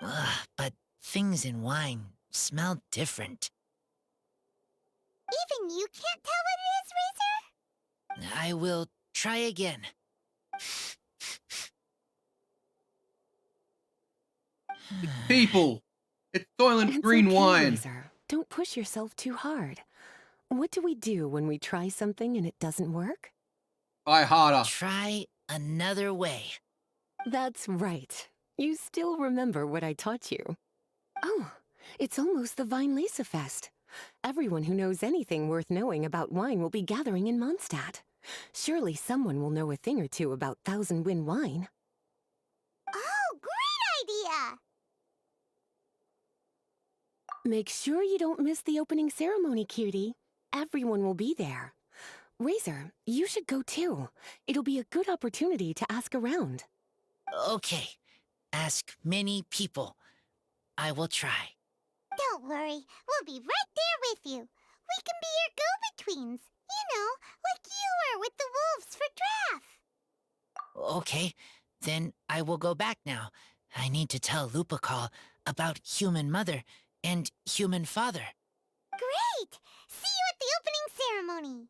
Ugh, but things in wine smell different. Even you can't tell what it is, Razor? I will try again. People, it's Soylent It's Green okay, wine. Razor. Don't push yourself too hard. What do we do when we try something and it doesn't work? Try harder. Try another way. That's right. You still remember what I taught you. Oh, it's almost the Weinlese Fest. Everyone who knows anything worth knowing about wine will be gathering in Mondstadt. Surely someone will know a thing or two about Thousand Wind wine. Oh, great idea! Make sure you don't miss the opening ceremony, cutie. Everyone will be there. Razor, you should go too. It'll be a good opportunity to ask around. Okay. Ask many people. I will try. Don't worry, we'll be right there with you. We can be your go-betweens. You know, like you were with the wolves for Draff. Okay, then I will go back now. I need to tell Lupacall about Human Mother and Human Father. Great! See you at the opening ceremony.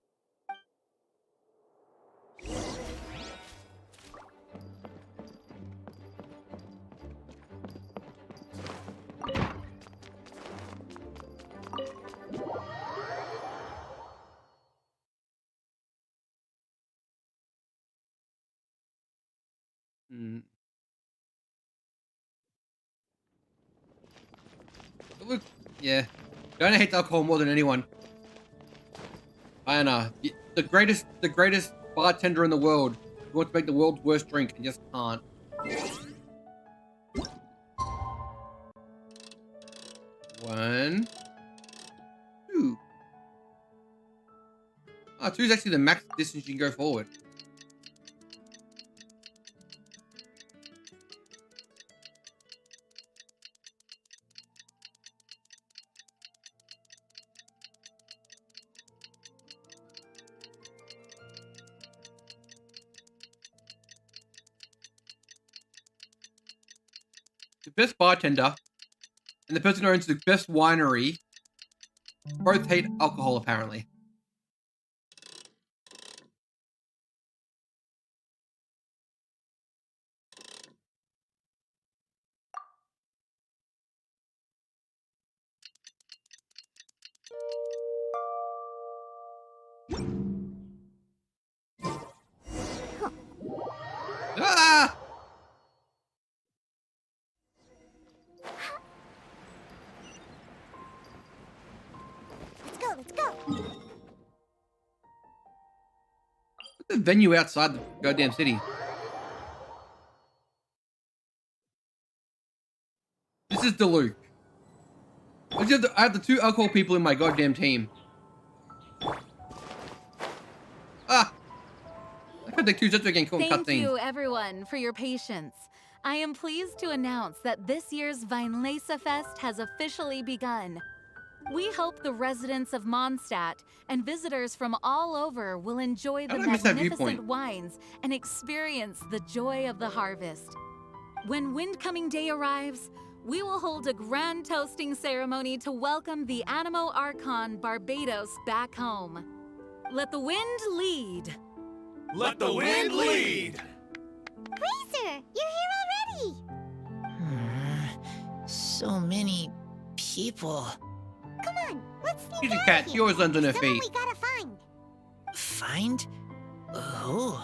Look, yeah. Diana hates alcohol more than anyone. Diana, the greatest bartender in the world, who wants to make the world's worst drink and just can't. One, two. Ah, two is actually the max distance you can go forward. The best bartender and the person who owns the best winery both hate alcohol, apparently. Ah! Let's go. Put the venue outside the goddamn city. This is Duluth. I have the two alcohol people in my goddamn team. Ah! I could take two shots again, cut Thank things. you, everyone, for your patience. I am pleased to announce that this year's Weinlese Fest has officially begun. We hope the residents of Mondstadt and visitors from all over will enjoy the How did I miss that magnificent viewpoint? wines and experience the joy of the harvest. When Windcoming Day arrives, we will hold a grand toasting ceremony to welcome the Animo Archon Barbados back home. Let the wind lead. Let the wind lead! Razor, you're here already! So many people. Come on, let's sneak Kitty out cat, of here. yours under her Someone feet. we gotta find. Find? Who?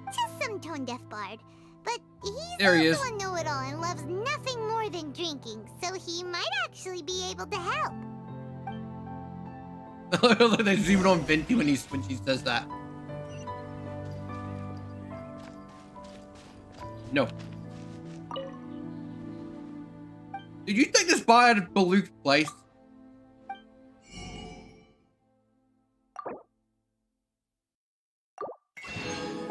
Just some tone-deaf bard. But he's There he also a know-it-all and loves nothing more than drinking, so he might actually be able to help. They zoom in on Venti when she says that. No. Did you take this by at Baluch's place?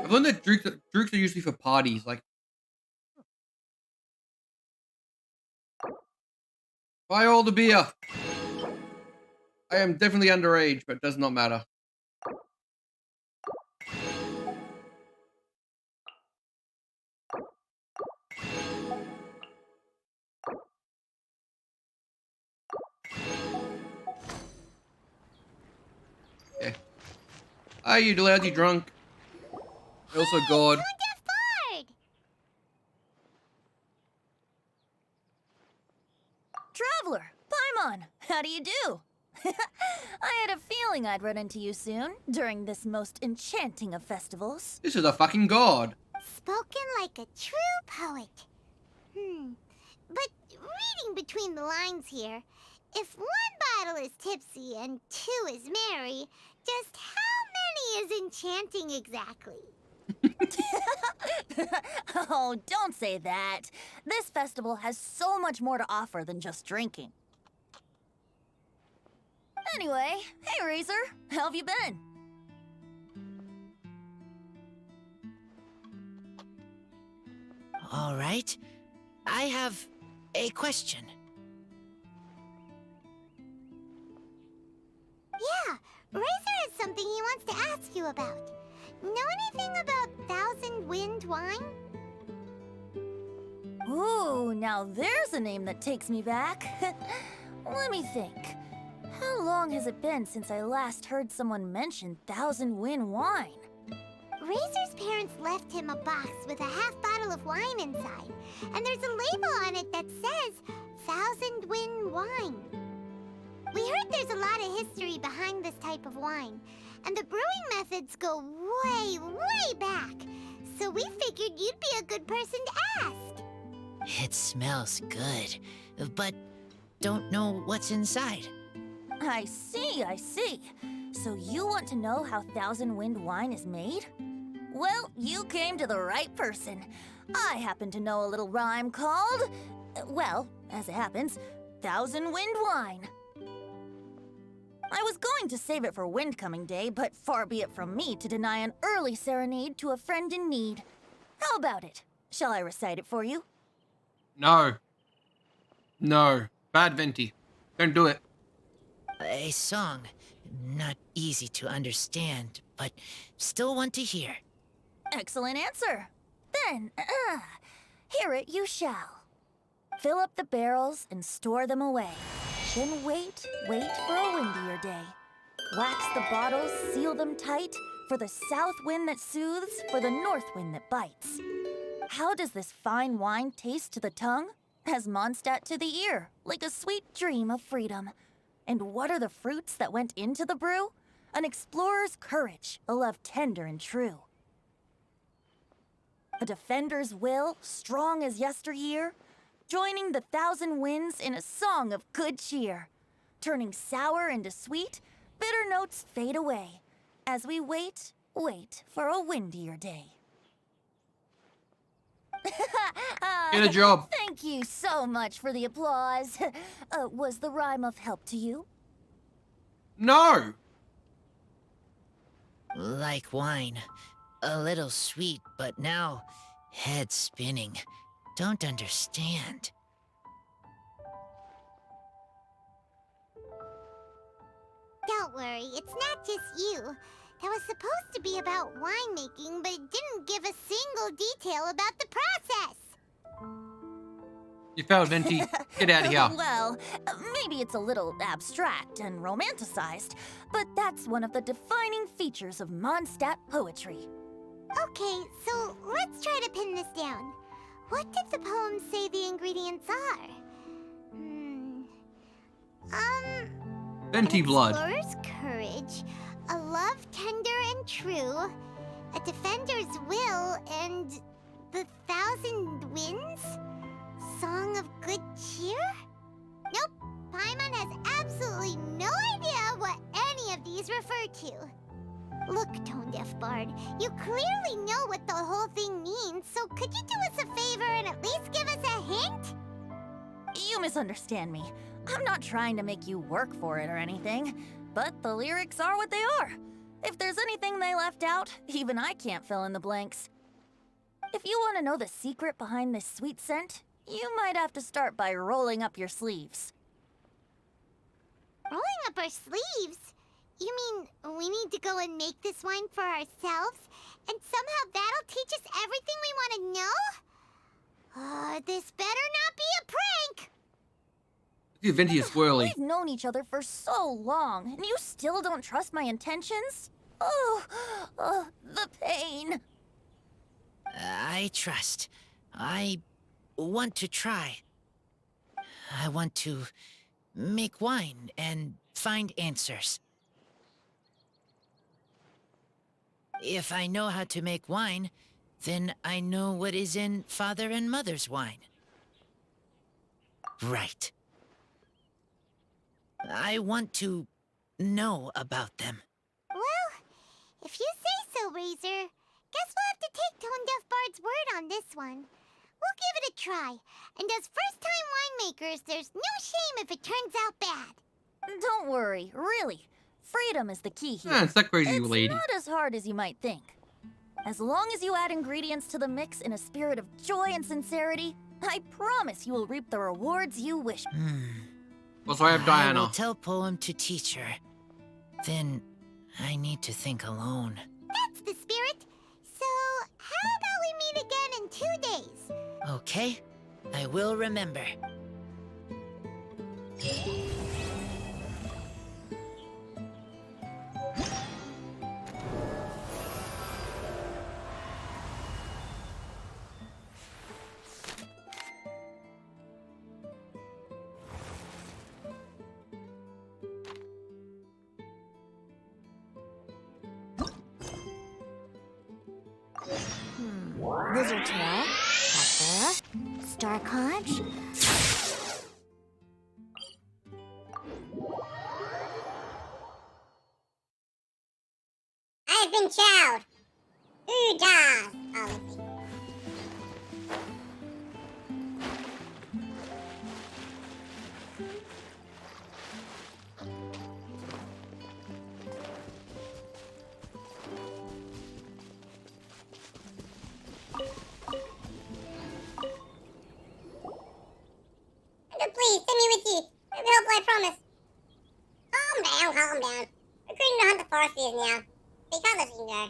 I've learned that drinks are usually for parties, like. Buy all the beer. I am definitely underage, but it does not matter. Okay. Are you lousy drunk? Also God. Tone-deaf bard! Traveler, Paimon, how do you do? I had a feeling I'd run into you soon, during this most enchanting of festivals. This is a fucking god. Spoken like a true poet. But reading between the lines here, if one bottle is tipsy and two is merry, just how many is enchanting exactly? Oh, don't say that. This festival has so much more to offer than just drinking. Anyway, hey Razor, how have you been? All right. I have a question. Yeah, Razor has something he wants to ask you about. Know anything about Thousand Wind wine? Ooh, now there's a name that takes me back. Let me think. How long has it been since I last heard someone mention Thousand Wind wine? Razor's parents left him a box with a half bottle of wine inside, and there's a label on it that says Thousand Wind wine. We heard there's a lot of history behind this type of wine, and the brewing methods go way, way back. So we figured you'd be a good person to ask. It smells good, but don't know what's inside. I see, I see. So you want to know how Thousand Wind wine is made? Well, you came to the right person. I happen to know a little rhyme called, well, as it happens, Thousand Wind wine. I was going to save it for Windcoming Day, but far be it from me to deny an early serenade to a friend in need. How about it? Shall I recite it for you? No. No. Bad Venti. Don't do it. A song. Not easy to understand, but still want to hear. Excellent answer. Then, hear it you shall. Fill up the barrels and store them away. Then wait for a windier day. Wax the bottles, seal them tight, for the south wind that soothes, for the north wind that bites. How does this fine wine taste to the tongue? As Mondstadt to the ear, like a sweet dream of freedom. And what are the fruits that went into the brew? An explorer's courage, a love tender and true. A defender's will, strong as yesteryear, joining the thousand winds in a song of good cheer. Turning sour into sweet, bitter notes fade away, as we wait for a windier day. Get a job. Thank you so much for the applause. Was the rhyme of help to you? No. Like wine. A little sweet, but now head spinning. Don't understand. Don't worry, it's not just you. That was supposed to be about winemaking, but it didn't give a single detail about the process. You failed, Venti. Get out of here. Well, maybe it's a little abstract and romanticized, but that's one of the defining features of Mondstadt poetry. Okay, so let's try to pin this down. What did the poem say the ingredients are? Venti An blood. explorer's courage, a love tender and true, a defender's will, and the 1,000 winds? Song of good cheer? Nope, Paimon has absolutely no idea what any of these refer to. Look, Tone Deaf Bard, you clearly know what the whole thing means, so could you do us a favor and at least give us a hint? You misunderstand me. I'm not trying to make you work for it or anything, but the lyrics are what they are. If there's anything they left out, even I can't fill in the blanks. If you want to know the secret behind this sweet scent, you might have to start by rolling up your sleeves. Rolling up our sleeves? You mean we need to go and make this wine for ourselves? And somehow that'll teach us everything we want to know? This better not be a prank! Dude, Venti is swirly. We've known each other for so long, and you still don't trust my intentions? Oh, the pain. I trust. I want to try. I want to make wine and find answers. If I know how to make wine, then I know what is in Father and Mother's wine. Right. I want to know about them. Well, if you say so, Razor, guess we'll have to take Tone Deaf Bard's word on this one. We'll give it a try, and as first-time winemakers, there's no shame if it turns out bad. Don't worry, really. Freedom is the key here. Ah, it's that crazy lady. It's not as hard as you might think. As long as you add ingredients to the mix in a spirit of joy and sincerity, I promise you will reap the rewards you wish. Also, I have I Diana. will tell Poem to teach her. Then I need to think alone. That's the spirit. So, how about we meet again in 2 days? Okay, I will remember. Wizard Tail, Pepper, Star Conch. I've been chowed. Who does? Oh, let's see. Please, send me with you. I will help, I promise. Calm down, calm down. Recruiting to hunt the forest is now. So you can't let you go.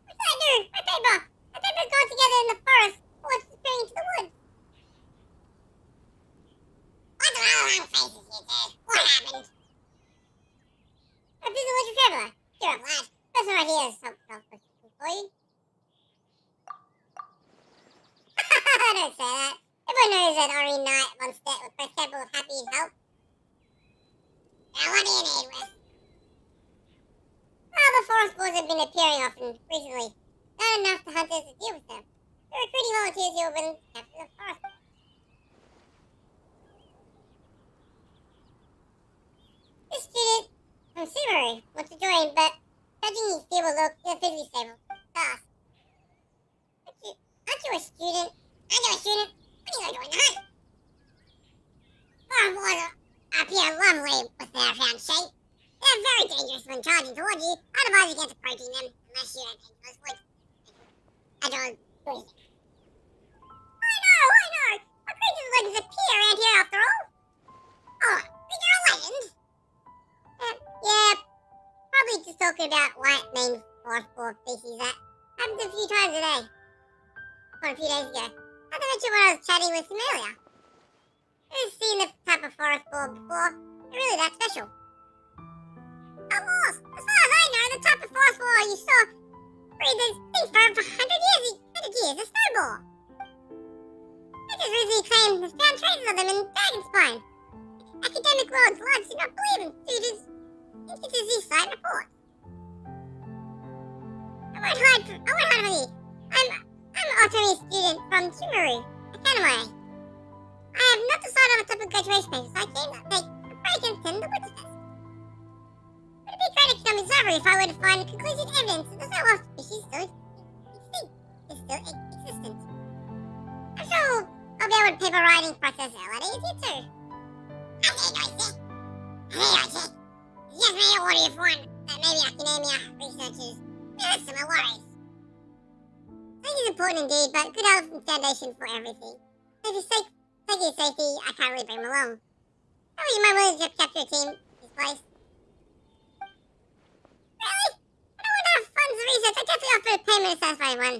What did I do? My paper! My paper's gone together in the forest. What's disappearing to the woods? What the hell wrong faces you did? What happened? I'm busy with your traveler. Cheer up, lad. Person right here is helpful for you. Don't say that. Everyone knows that Ori Knight wants that with both capable of happy and help. Now what do you need, Wes? Oh, the forest boars have been appearing often recently. Not enough to hunters to deal with them. They're recruiting volunteers who are willing to capture the forest. This student from Subaru wants to join, but judging his feeble look, he's physically stable. Task. Aren't you a student? Aren't you a student? What are you doing, huh? Forest boars appear lovely with their found shape. They're very dangerous when charging towards you. I'd advise against approaching them unless you don't take those woods. I don't do anything. I know. A creature's legends appear around here after all. Oh, think you're a legend? Yeah, probably just talking about what main forest boar species that happens a few times a day. Or a few days ago. Not to mention when I was chatting with him earlier. I've seen the type of forest boar before. They're really that special. Of course, as far as I know, the type of forest boar you saw breed these things for 100 years, a snow boar. I just recently claimed the found traces of them in Dragonspine. Academic world's large do not believe him due to inconsistency side reports. I won't hide from you. I'm an autonomy student from Sumeru Academy. I have not decided on a type of graduation paper, so I came to take a break and attend the witness test. Would it be great economic discovery if I were to find conclusive evidence that the snow species still existent? I'm sure I'll be able to paper writing process a lot easier too. I think it's just made a order of one that maybe academia researchers may have some worries. Safety is important indeed, but good health and foundation for everything. If you safety, I can't really bring him along. How are you might willing to capture a team this place? Really? I don't want to have funds to research. I definitely offer a payment to satisfy one.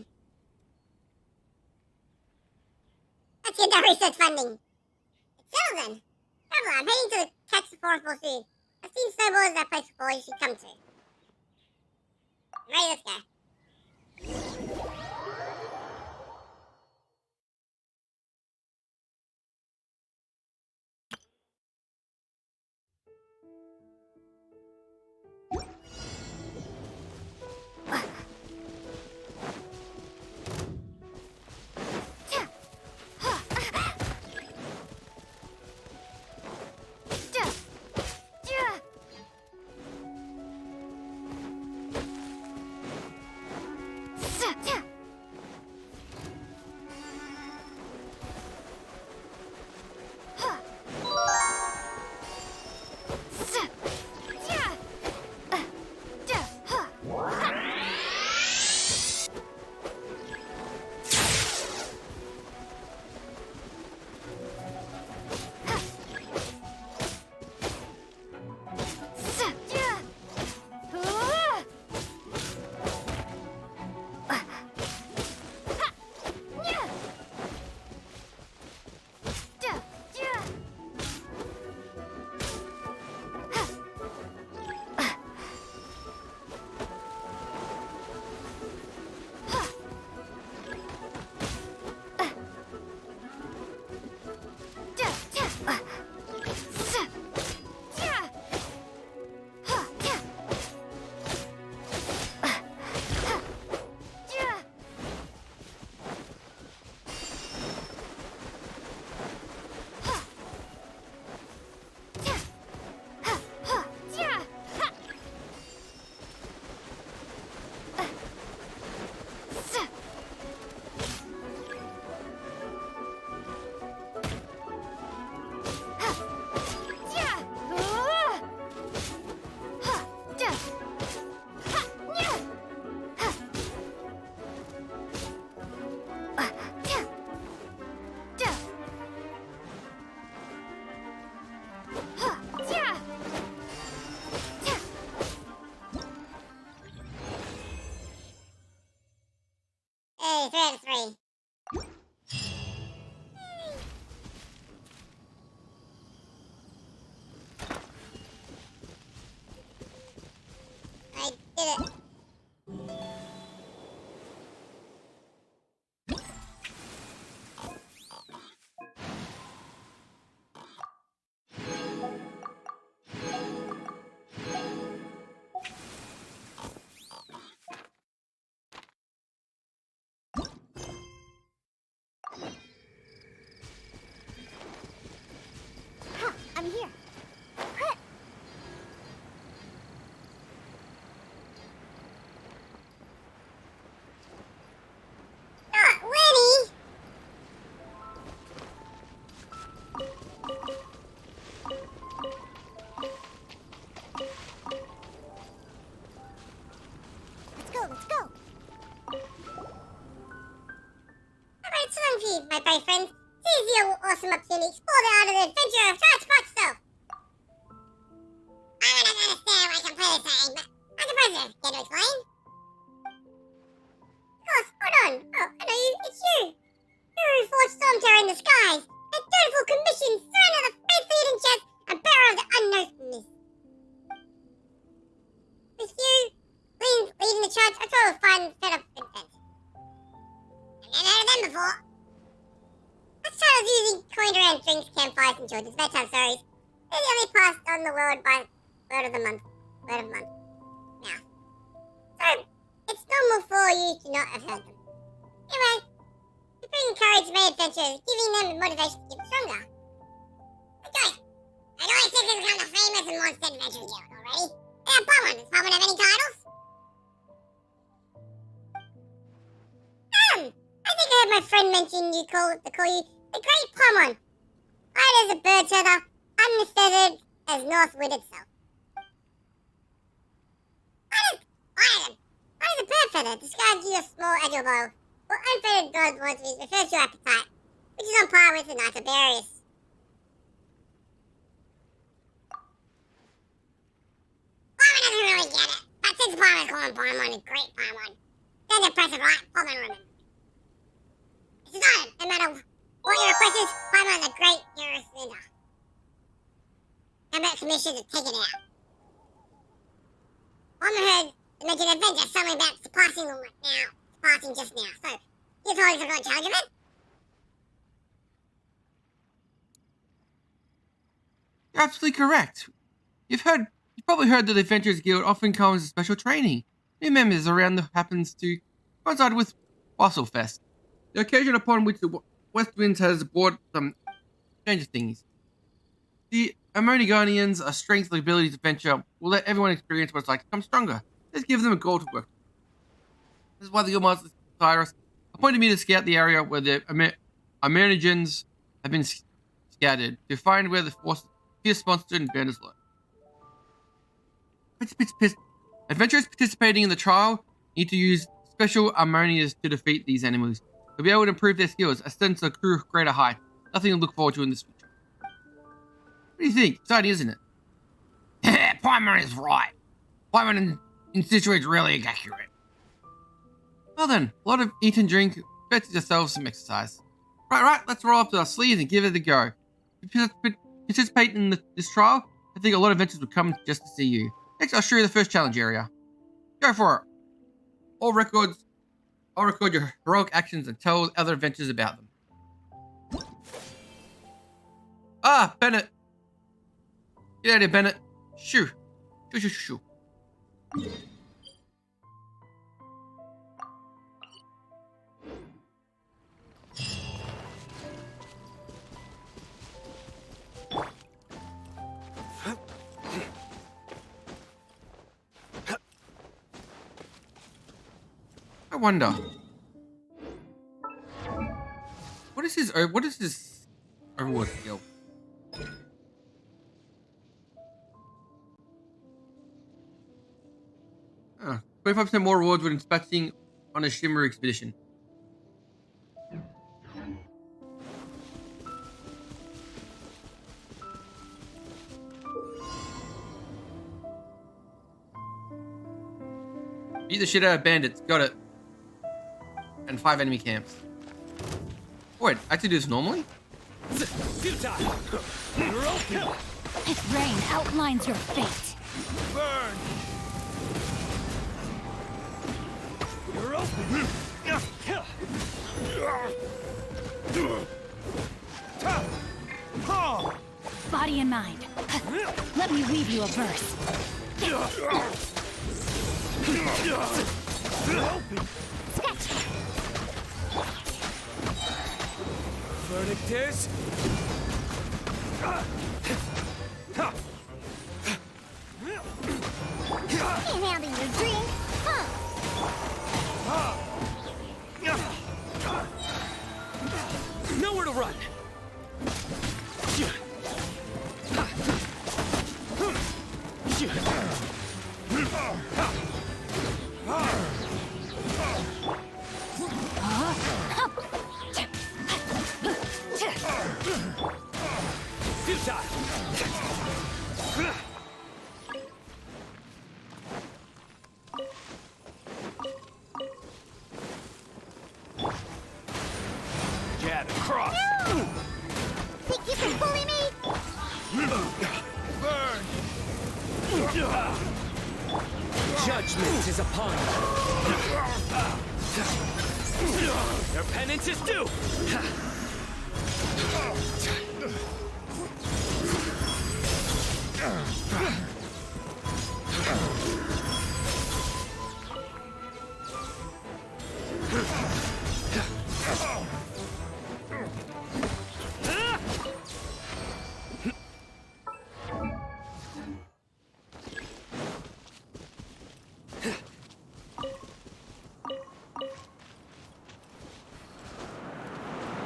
Let's get that research funding. Settle then. Traveler, I'm heading to the catch the forest bull soon. I've seen snowballs at that place before. You should come to. Ready, let's go. Hey, 3 out of 3. I did it. I'm here. Winnie! Let's go. Alright, so long to you, my brave friend. Seize the awesome opportunity, explore the art of the adventure of trying to spot stuff. I don't understand why I can play this game, but I'm the president. Can you explain? Of course, hold on. Oh, I know you. It's you. You're fun setup Vincent. I've never heard of them before. Let's try using coined around drinks, campfires, and children's bedtime stories. They're the only passed on the world by word of the month. Word of the month. Now. So, it's normal for you to not have heard them. Anyway, to bring courage to my adventures, giving them the motivation to get stronger. Okay. I know I think it's kind of famous in Monster Adventures Guild already. Yeah, Palmer. Does Palmer have any titles? I think I heard my friend mention you call you the Great Palmer. Right as a bird feather, unfeathered as Northwood itself. Why does a bird feather describe you a small, agile bow, while unfeathered dog monsters refers to your appetite, which is on par with the Nitoberius. Palmer doesn't really get it, but since Palmer's calling Palmer a great Palmer, then the press of right, Palmer remembers. It's not, no matter what your request is, Palmer the great Eurocenter. How about commission to take it out? Palmer heard the mention adventure, something about surpassing just now, so you're totally got charge of it? You're absolutely correct. You've probably heard that the Adventurers Guild often comes with special training. New members around happens to coincide with Wasselfest, the occasion upon which the West Winds has brought some strange things. The Ammoniganians, a strength and ability to venture, will let everyone experience what it's like to become stronger. Let's give them a goal to work. This is why the Guildmaster Cyrus appointed me to scout the area where the Ammoniganians have been scattered, to find where the fierce monster and bandits lurk. Adventurers participating in the trial need to use special ammonias to defeat these enemies. They'll be able to improve their skills, ascend to greater height. Nothing to look forward to in this future. What do you think? Exciting, isn't it? Palmer is right. Palmer in situation really accurate. Well then, a lot of eat and drink. Bet yourselves some exercise. Right, let's roll up to our sleeves and give it a go. If you participate in this trial, I think a lot of adventurers would come just to see you. Next, I'll show you the first challenge area. Go for it. I'll record your heroic actions and tell other adventurers about them. Ah, Bennett. Get out of here, Bennett. Shoo. Shoo. I wonder. What is his reward skill? 25% more rewards when dispatching on a Shimmer expedition. Beat the shit out of bandits. Got it. And 5 enemy camps. Wait, I have to do this normally? Its rain outlines your fate. Burn! You're open! Body and mind. Let me weave you a verse. Sketch. Verdict is... Can't handle your drink, huh? Nowhere to run! Jab across! Think you can bully me? Burn! Judgment is upon you! penance is due!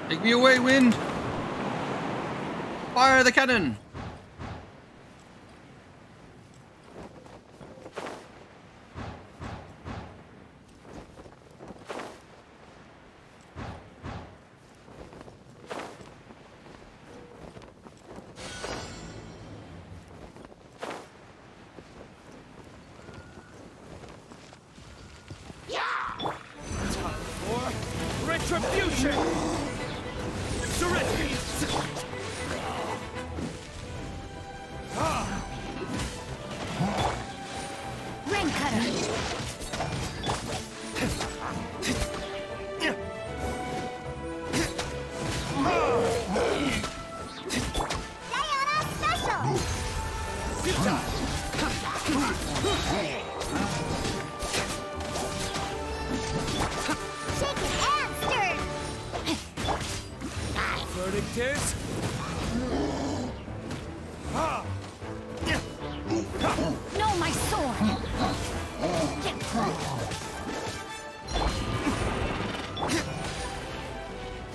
Take me away, wind! Fire the cannon! Retribution! Surrender! Rain cutter. Diana Special! Shaken and stirred! Verdict is... No, my sword.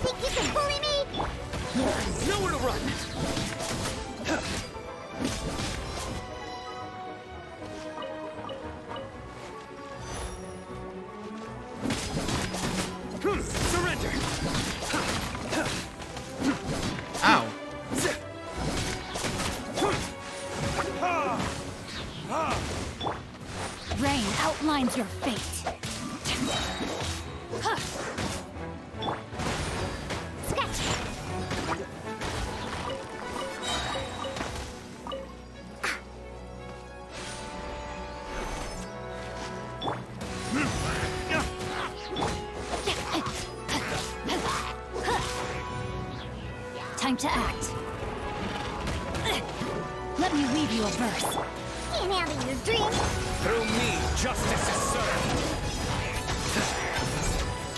Think you can bully me? Nowhere to run! Surrender! Ow. Rain outlines your fate. Huh. Sketch. Time to act. Let me weave you a verse. Can't handle your dreams. Through me, justice is served!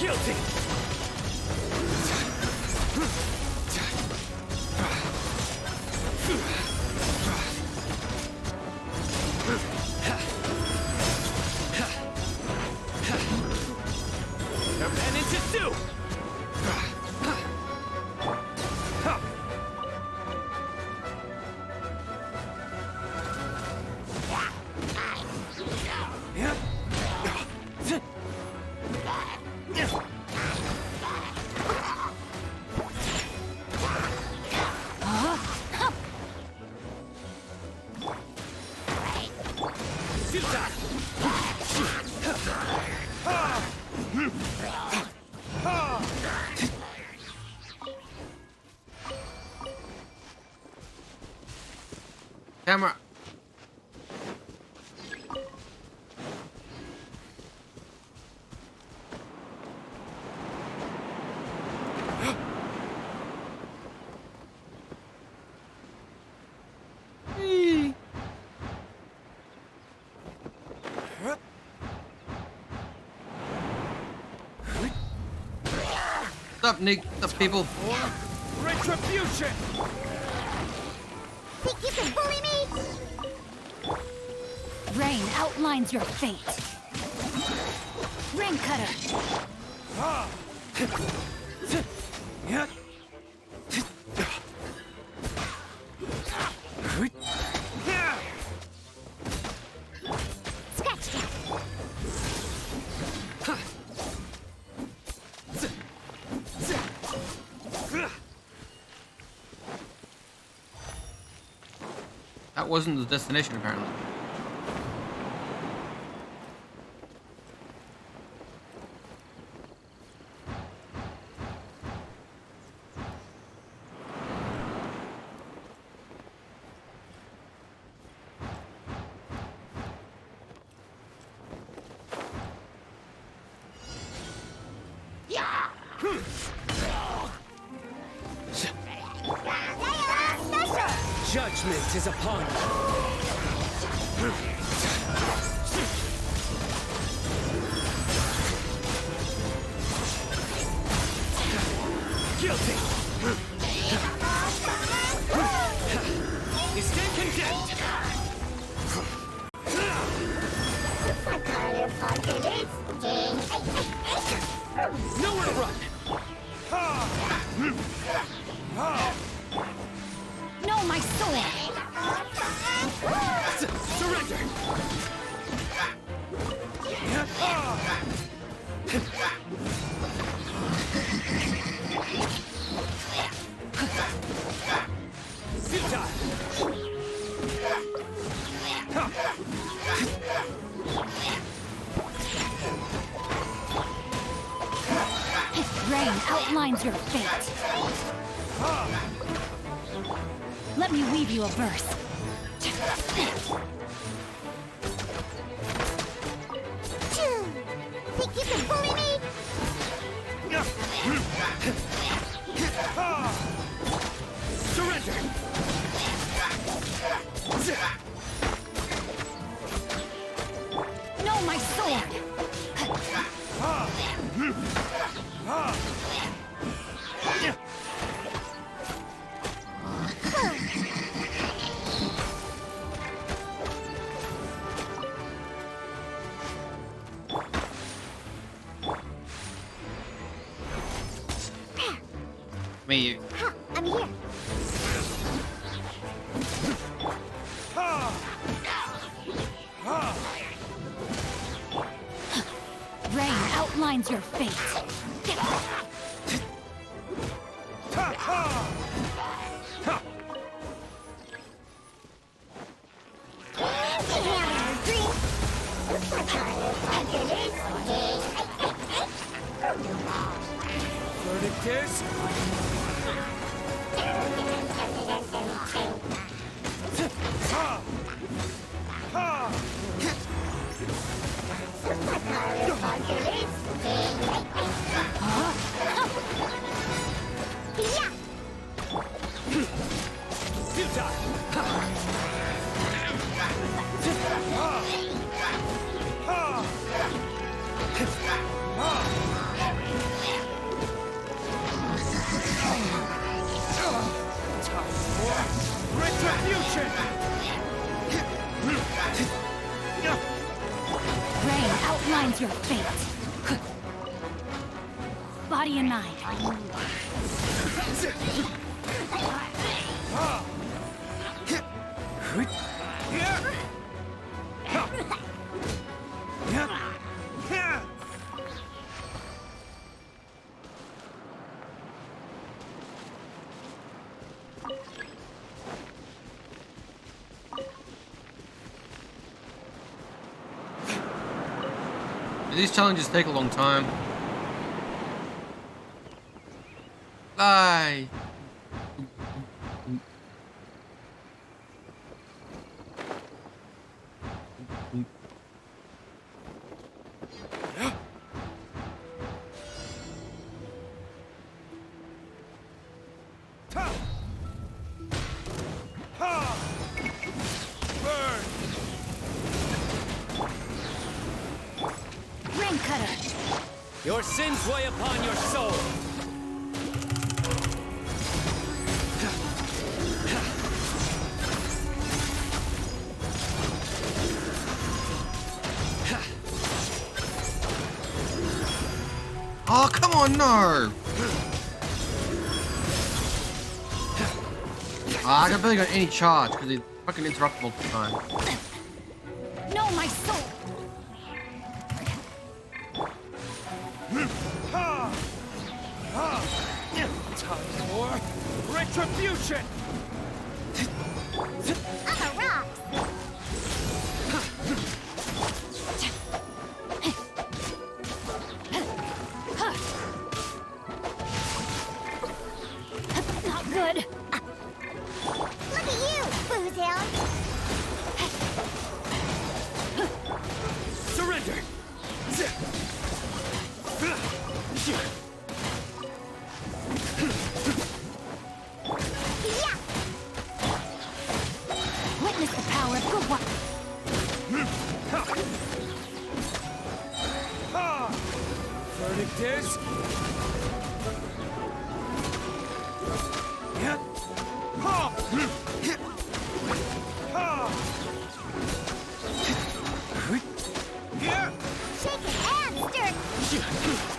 Guilty! Their penance is due! Camera. What's up, Nick? What's up, people? Retribution! Think you can bully me? Rain outlines your fate. Rain cutter. Scratch that. That wasn't the destination, apparently. Judgment is upon you. Guilty. You stand condemned. Nowhere to run. No, my sword! Surrender. Rain outlines your fate. Let me weave you a verse. Think you can bully me? Surrender. No, my sword! Me. Huh, I'm here. Rain outlines your fate. Verdict is... Retribution! Rain outlines your fate. Body and mind. These challenges take a long time. Bye. Rain cutter. Your sins weigh upon your soul. Oh, come on, no! I don't really got any charge because they fucking interrupt multiple times. No, my soul! Time for retribution! I'm a rock. Not good. Look at you, Boozhound. Surrender! Verdict is... Shake it and stir.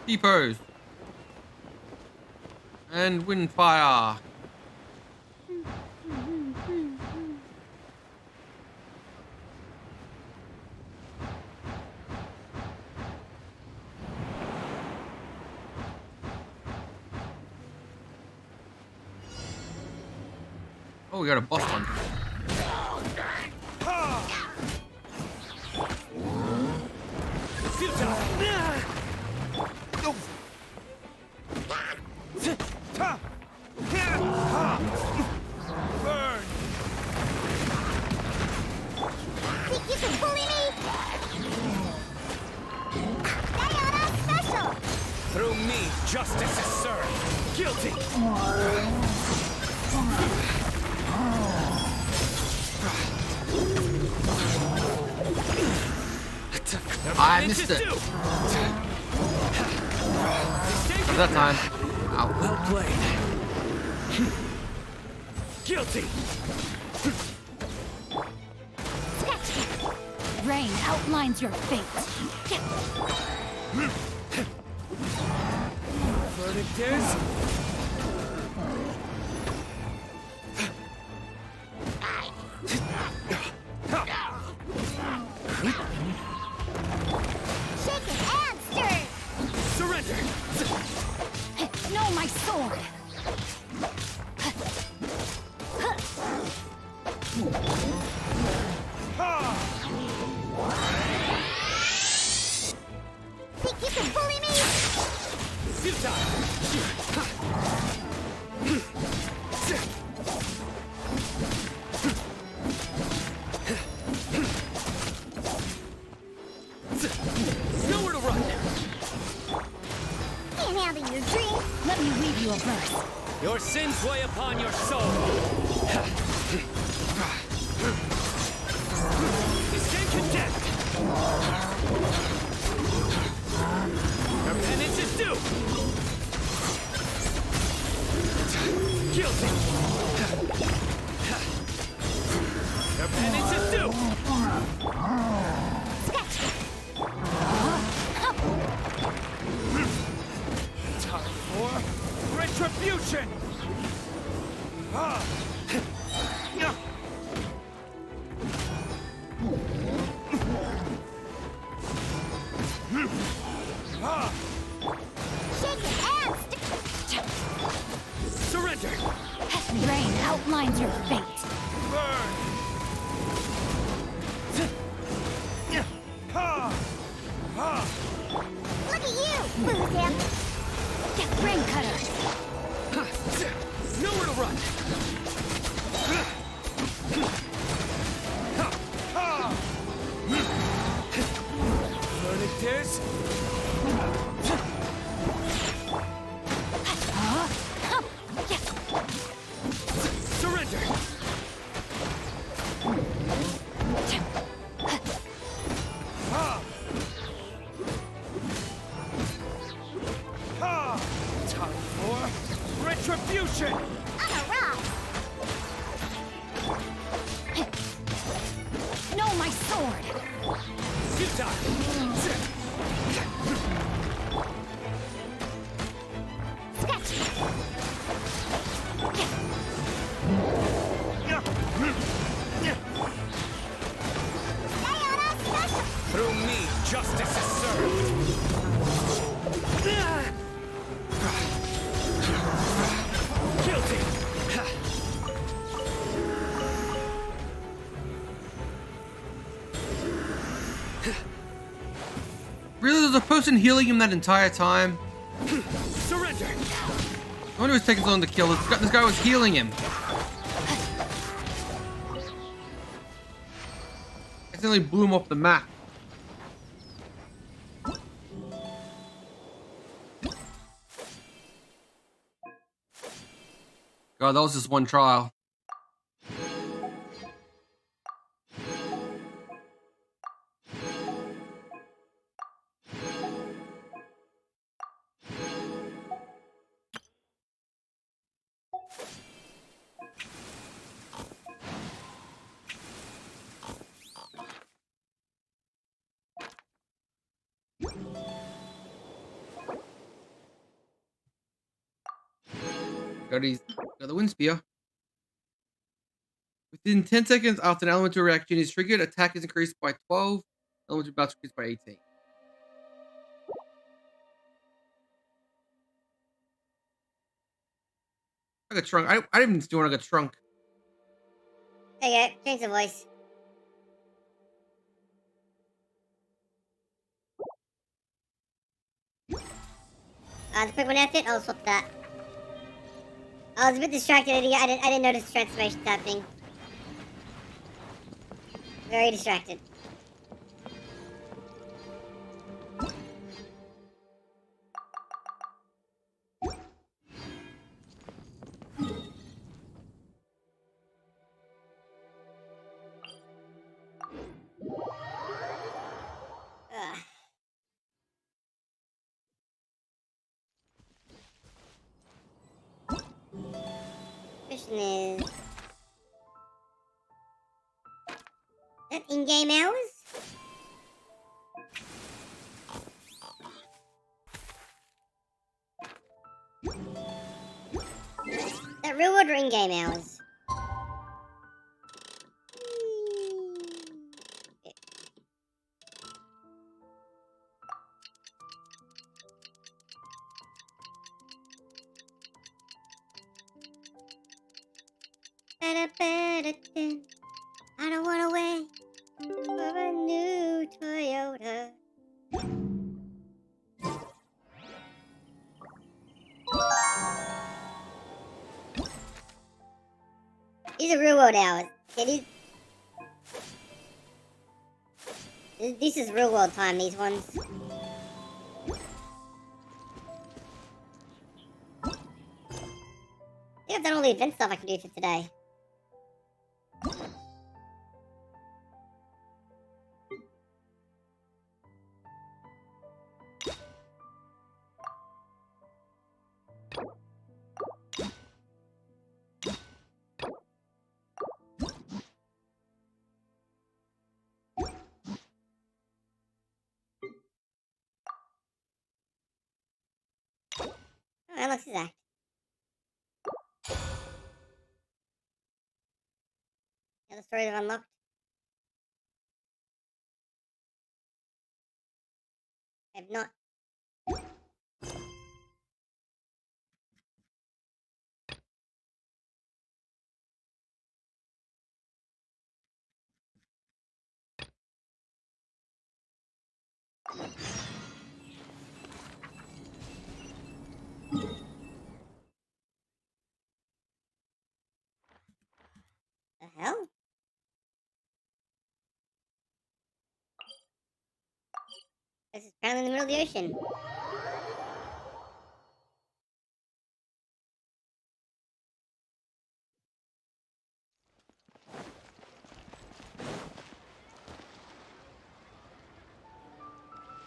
Depots. And Windfire. Oh, we got a boss one. Think you can bully me? Diana special! Through me, justice is served. Guilty! I missed it. That time. Ow. Well played. Guilty! Rain outlines your fate. Verdict is... Shake it and stir. Surrender! No, my sword! Think you can bully me? Nowhere to run! Can't handle your dream. Let me weave you a verse. Your sins weigh upon your soul. Escape condemned. Your penance is due. Guilty. Your penance is due. Time for retribution. Shake it and stir. Surrender. Rain outlines your fate. Burn. Look at you, Boo Him. Rain cutter. Nowhere to run. Verdict is... Surrender. Time for retribution. On a rock. No, my sword! Futile. Scratch. Diana special. Through me, justice is served. Guilty. wasn't healing him that entire time. Surrender. I wonder who's taking so long to kill. This guy was healing him. Accidentally blew him off the map. God, that was just one trial. Got the wind spear. Within 10 seconds after an elemental reaction is triggered, attack is increased by 12, elemental bounce increased by 18. I got trunk. I didn't even do when I got trunk. There you go. Change the voice. The quick one after it, I'll swap that. I was a bit distracted. I didn't notice the transformation happening. Very distracted. Ugh. Mission is that in-game hours? That real world or in-game hours? I don't wanna wait for a new Toyota. These are real world hours. Okay, this is real world time, these ones. I think I've done all the event stuff I can do for today. Oh, that looks exact. Yeah, the stories are unlocked. I have not. The hell? This is apparently in the middle of the ocean.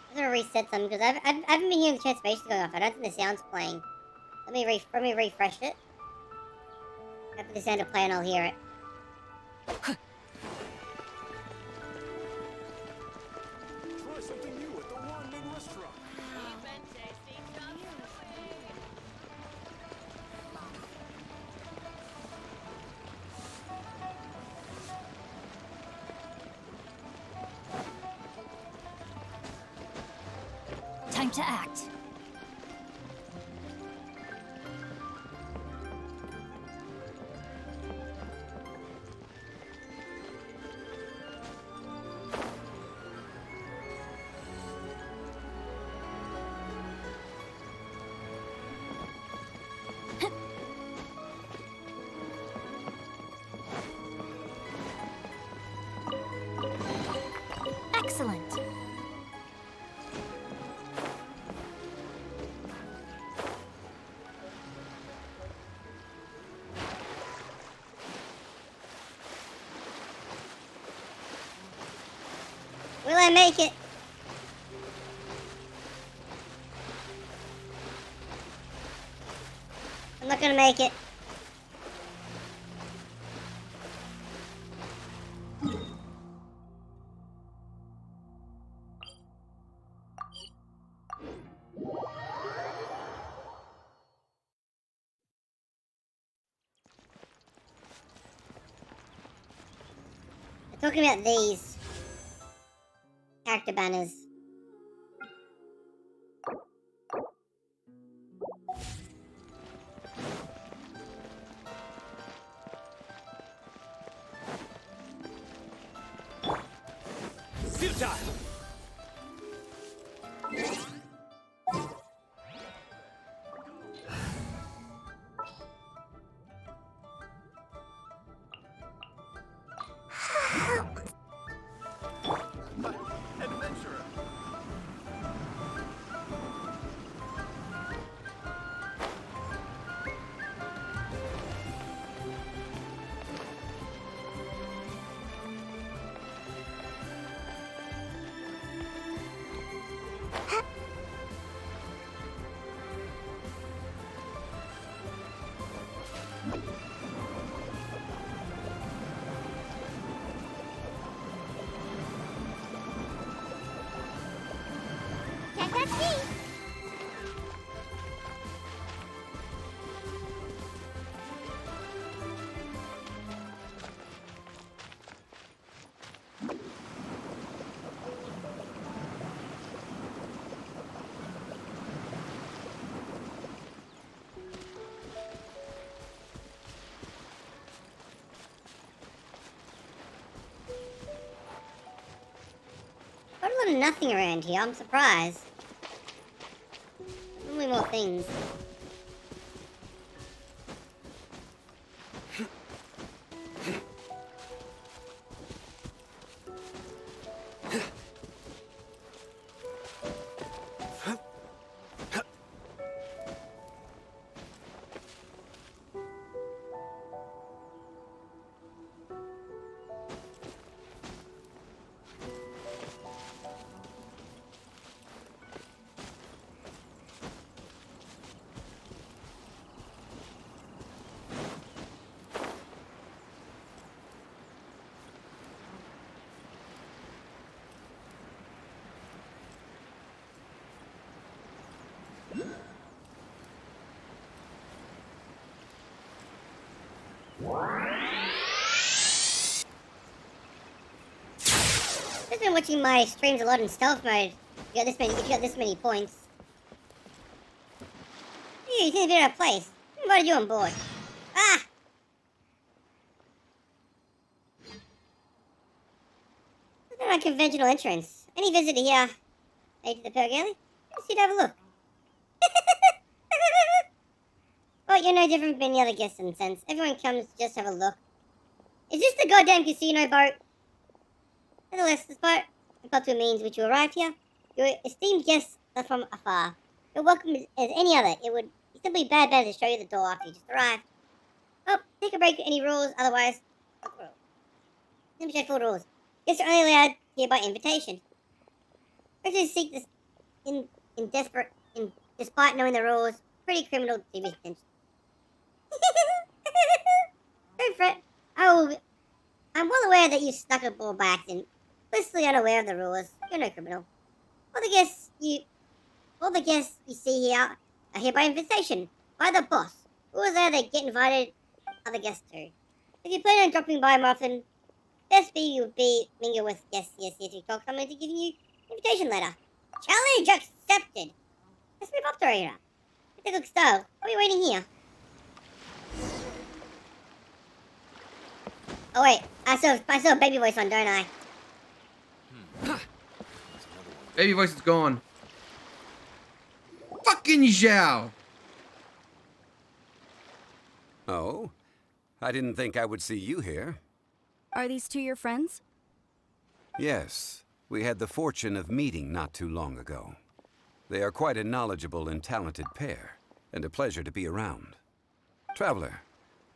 I'm gonna reset some because I haven't been hearing the transformation going off. I don't think the sound's playing. Let me refresh it. After the sound to play and I'll hear it. Try something new at the Wanming restaurant. Time to act. Will I make it? I'm not gonna make it. They're talking about these character banners. Futile! Can't touch me. Got a lot of nothing around here. I'm surprised. Only more things. I've been watching my streams a lot in stealth mode. You got this many. If you got this many points, yeah, you seem to be out of place. Who invited you on board? Ah! This is an unconventional entrance. Any visitor here, made to the Pearl Galley? Let's see to have a look. Well, you're no different from any other guest in a sense. Everyone comes to just have a look. Is this the goddamn casino boat? Nevertheless, despite the cultural means which you arrived here, your esteemed guests are from afar. You're welcome as any other. It would be simply bad to show you the door after you just arrived. Oh, take a break for any rules, otherwise... Simple straightforward rules. Guests are only allowed here by invitation. Persons seek this despite knowing the rules. Pretty criminal to be attention. Don't fret. I'm well aware that you snuck aboard by accident. Blissfully unaware of the rules. You're no criminal. All the guests you see here are here by invitation. By the boss. Rules are they get invited other guests too. If you plan on dropping by more often, best be you would be mingle with guests here to talk someone to giving you an invitation letter. Challenge accepted. Let's move up to here. It's a good style. What are you waiting here? Oh wait, I saw baby voice on, don't I? Baby voice is gone. Fucking Zhao! Oh? I didn't think I would see you here. Are these two your friends? Yes. We had the fortune of meeting not too long ago. They are quite a knowledgeable and talented pair, and a pleasure to be around. Traveler,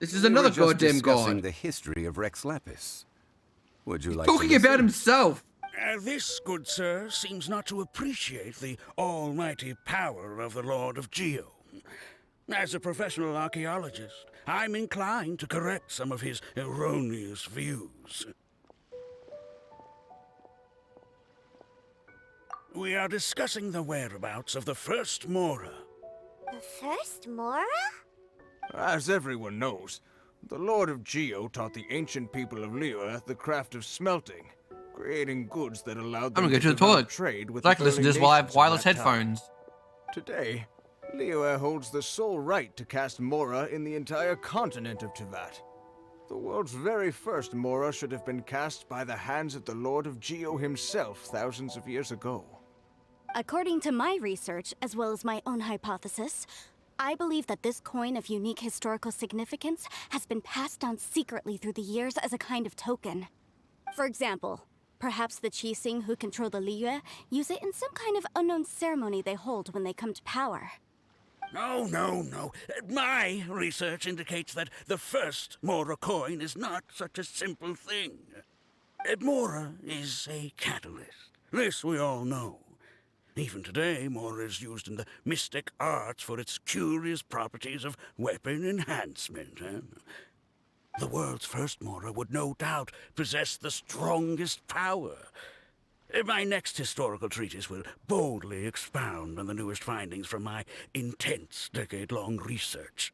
this is another goddamn discussing god. the history of Rex Lapis. Would you He's like talking to about listen? himself. This, good sir, seems not to appreciate the almighty power of the Lord of Geo. As a professional archaeologist, I'm inclined to correct some of his erroneous views. We are discussing the whereabouts of the first Mora. The first Mora? As everyone knows, the Lord of Geo taught the ancient people of Liyue the craft of smelting, creating goods that allowed them I'm gonna go to the develop toilet. trade with I'd like the to listen to early this while I have nations of wireless that time. headphones. Today, Liyue holds the sole right to cast Mora in the entire continent of Tevat. The world's very first Mora should have been cast by the hands of the Lord of Geo himself thousands of years ago. According to my research, as well as my own hypothesis, I believe that this coin of unique historical significance has been passed down secretly through the years as a kind of token. For example, perhaps the Qixing who control the Liyue use it in some kind of unknown ceremony they hold when they come to power. No, no, no. My research indicates that the first Mora coin is not such a simple thing. Mora is a catalyst. This we all know. Even today, Mora is used in the mystic arts for its curious properties of weapon enhancement. The world's first Mora would no doubt possess the strongest power. My next historical treatise will boldly expound on the newest findings from my intense decade-long research.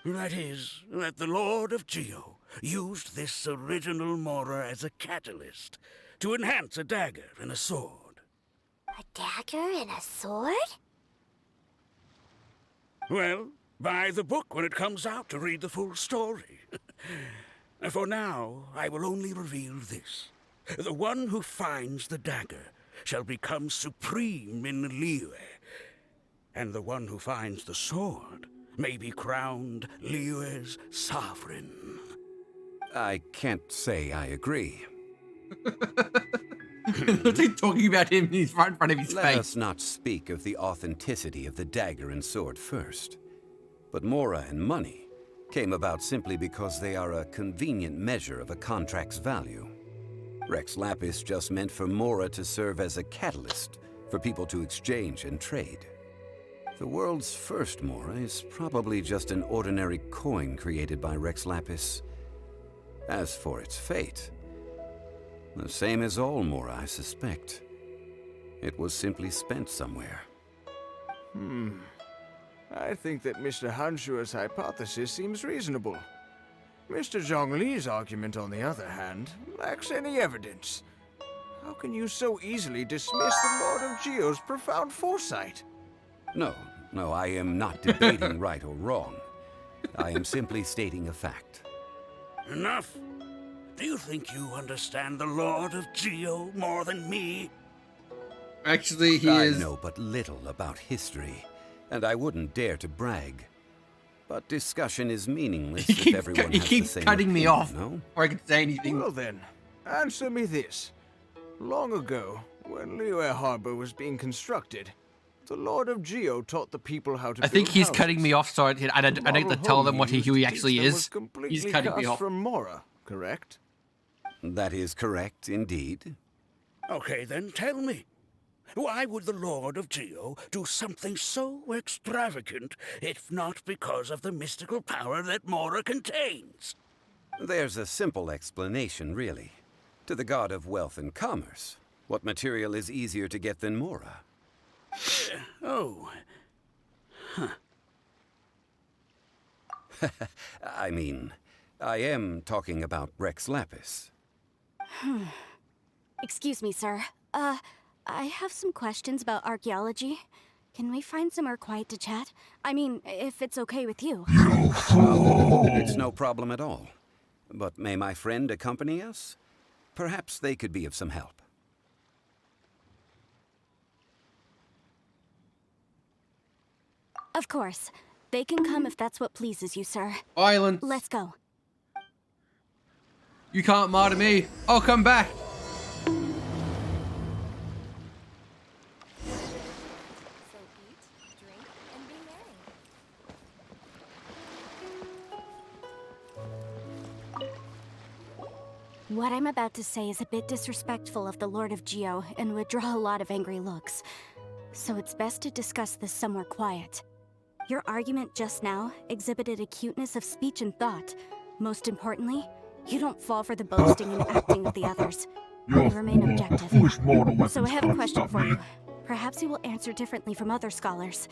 That is, that the Lord of Geo used this original Mora as a catalyst to enhance a dagger and a sword. A dagger and a sword? Well, buy the book when it comes out to read the full story. For now, I will only reveal this. The one who finds the dagger shall become supreme in Liyue, and the one who finds the sword may be crowned Liyue's sovereign. I can't say I agree. They're talking about him, he's right in front of his Let face. us not speak of the authenticity of the dagger and sword first. But Mora and money came about simply because they are a convenient measure of a contract's value. Rex Lapis just meant for Mora to serve as a catalyst for people to exchange and trade. The world's first Mora is probably just an ordinary coin created by Rex Lapis. As for its fate, the same as all Mora, I suspect. It was simply spent somewhere. I think that Mr. Hanshua's hypothesis seems reasonable. Mr. Zhongli's argument, on the other hand, lacks any evidence. How can you so easily dismiss the Lord of Geo's profound foresight? No, I am not debating right or wrong. I am simply stating a fact. Enough! Do you think you understand the Lord of Geo more than me? Actually, I know but little about history, and I wouldn't dare to brag. But discussion is meaningless if everyone has the same cutting me opinion, off no? before I could say anything. Well then, answer me this. Long ago, when Liyue Harbor was being constructed, the Lord of Geo taught the people how to I think build he's houses. cutting me off, so I don't get to tell them what who he actually is. He's cutting me off. From Mora, correct? That is correct, indeed. Okay, then tell me. Why would the Lord of Geo do something so extravagant if not because of the mystical power that Mora contains? There's a simple explanation, really. To the god of wealth and commerce, what material is easier to get than Mora? Oh. Huh. I mean, I am talking about Rex Lapis. Excuse me, sir. I have some questions about archaeology. Can we find somewhere quiet to chat? I mean, if it's okay with you. It's no problem at all. But may my friend accompany us? Perhaps they could be of some help. Of course. They can come if that's what pleases you, sir. Violence. Let's go. You can't martyr me. I'll come back. What I'm about to say is a bit disrespectful of the Lord of Geo and would draw a lot of angry looks. So it's best to discuss this somewhere quiet. Your argument just now exhibited acuteness of speech and thought. Most importantly, you don't fall for the boasting and acting of the others. You remain objective. So I have a question for you. Perhaps you will answer differently from other scholars.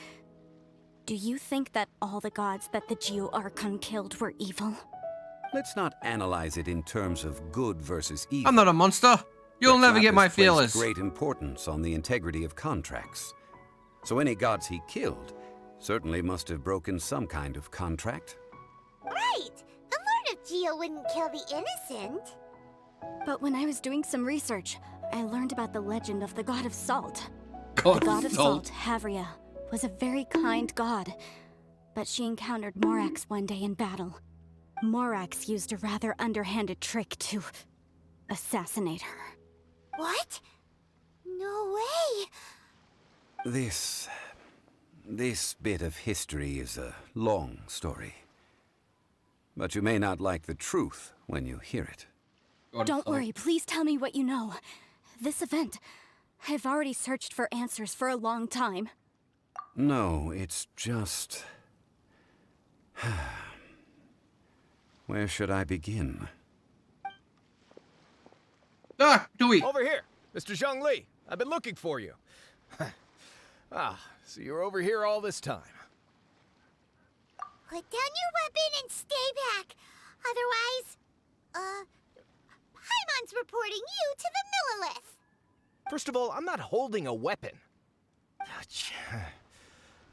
Do you think that all the gods that the Geo Archon killed were evil? Let's not analyze it in terms of good versus evil. I'm not a monster. You'll never get my Atlas placed feelers. great importance on the integrity of contracts. So any gods he killed certainly must have broken some kind of contract. Right! The Lord of Geo wouldn't kill the innocent. But when I was doing some research, I learned about the legend of the god of salt. God The god of of salt, Havria, was a very kind god. But she encountered Morax one day in battle. Morax used a rather underhanded trick to assassinate her. What? No way! This bit of history is a long story. But you may not like the truth when you hear it. Don't worry, please tell me what you know. This event, I've already searched for answers for a long time. No, it's just... Where should I begin? Ah, Dewey! Over here! Mr. Zhongli! I've been looking for you. So you're over here all this time. Put down your weapon and stay back. Otherwise, Paimon's reporting you to the Millilith. First of all, I'm not holding a weapon.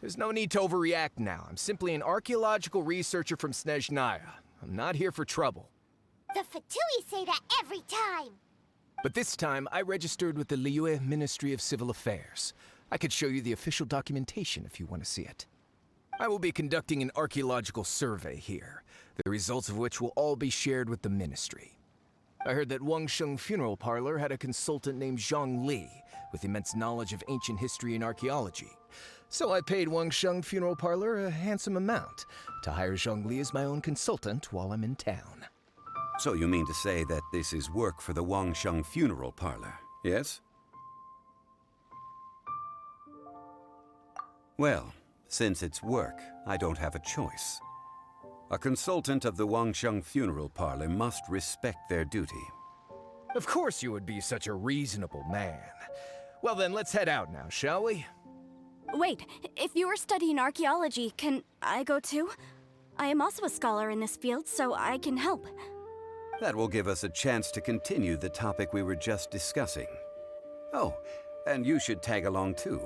There's no need to overreact now. I'm simply an archaeological researcher from Snezhnaya. I'm not here for trouble. The Fatui say that every time. But this time, I registered with the Liyue Ministry of Civil Affairs. I could show you the official documentation if you want to see it. I will be conducting an archaeological survey here, the results of which will all be shared with the ministry. I heard that Wangsheng Funeral Parlor had a consultant named Zhang Li, with immense knowledge of ancient history and archaeology. So I paid Wangsheng Funeral Parlor a handsome amount to hire Zhang Li as my own consultant while I'm in town. So you mean to say that this is work for the Wangsheng Funeral Parlor, yes? Well, since it's work, I don't have a choice. A consultant of the Wangsheng Funeral Parlor must respect their duty. Of course you would be such a reasonable man. Well then, let's head out now, shall we? Wait, if you are studying archaeology, can I go too? I am also a scholar in this field, so I can help. That will give us a chance to continue the topic we were just discussing. Oh, and you should tag along too.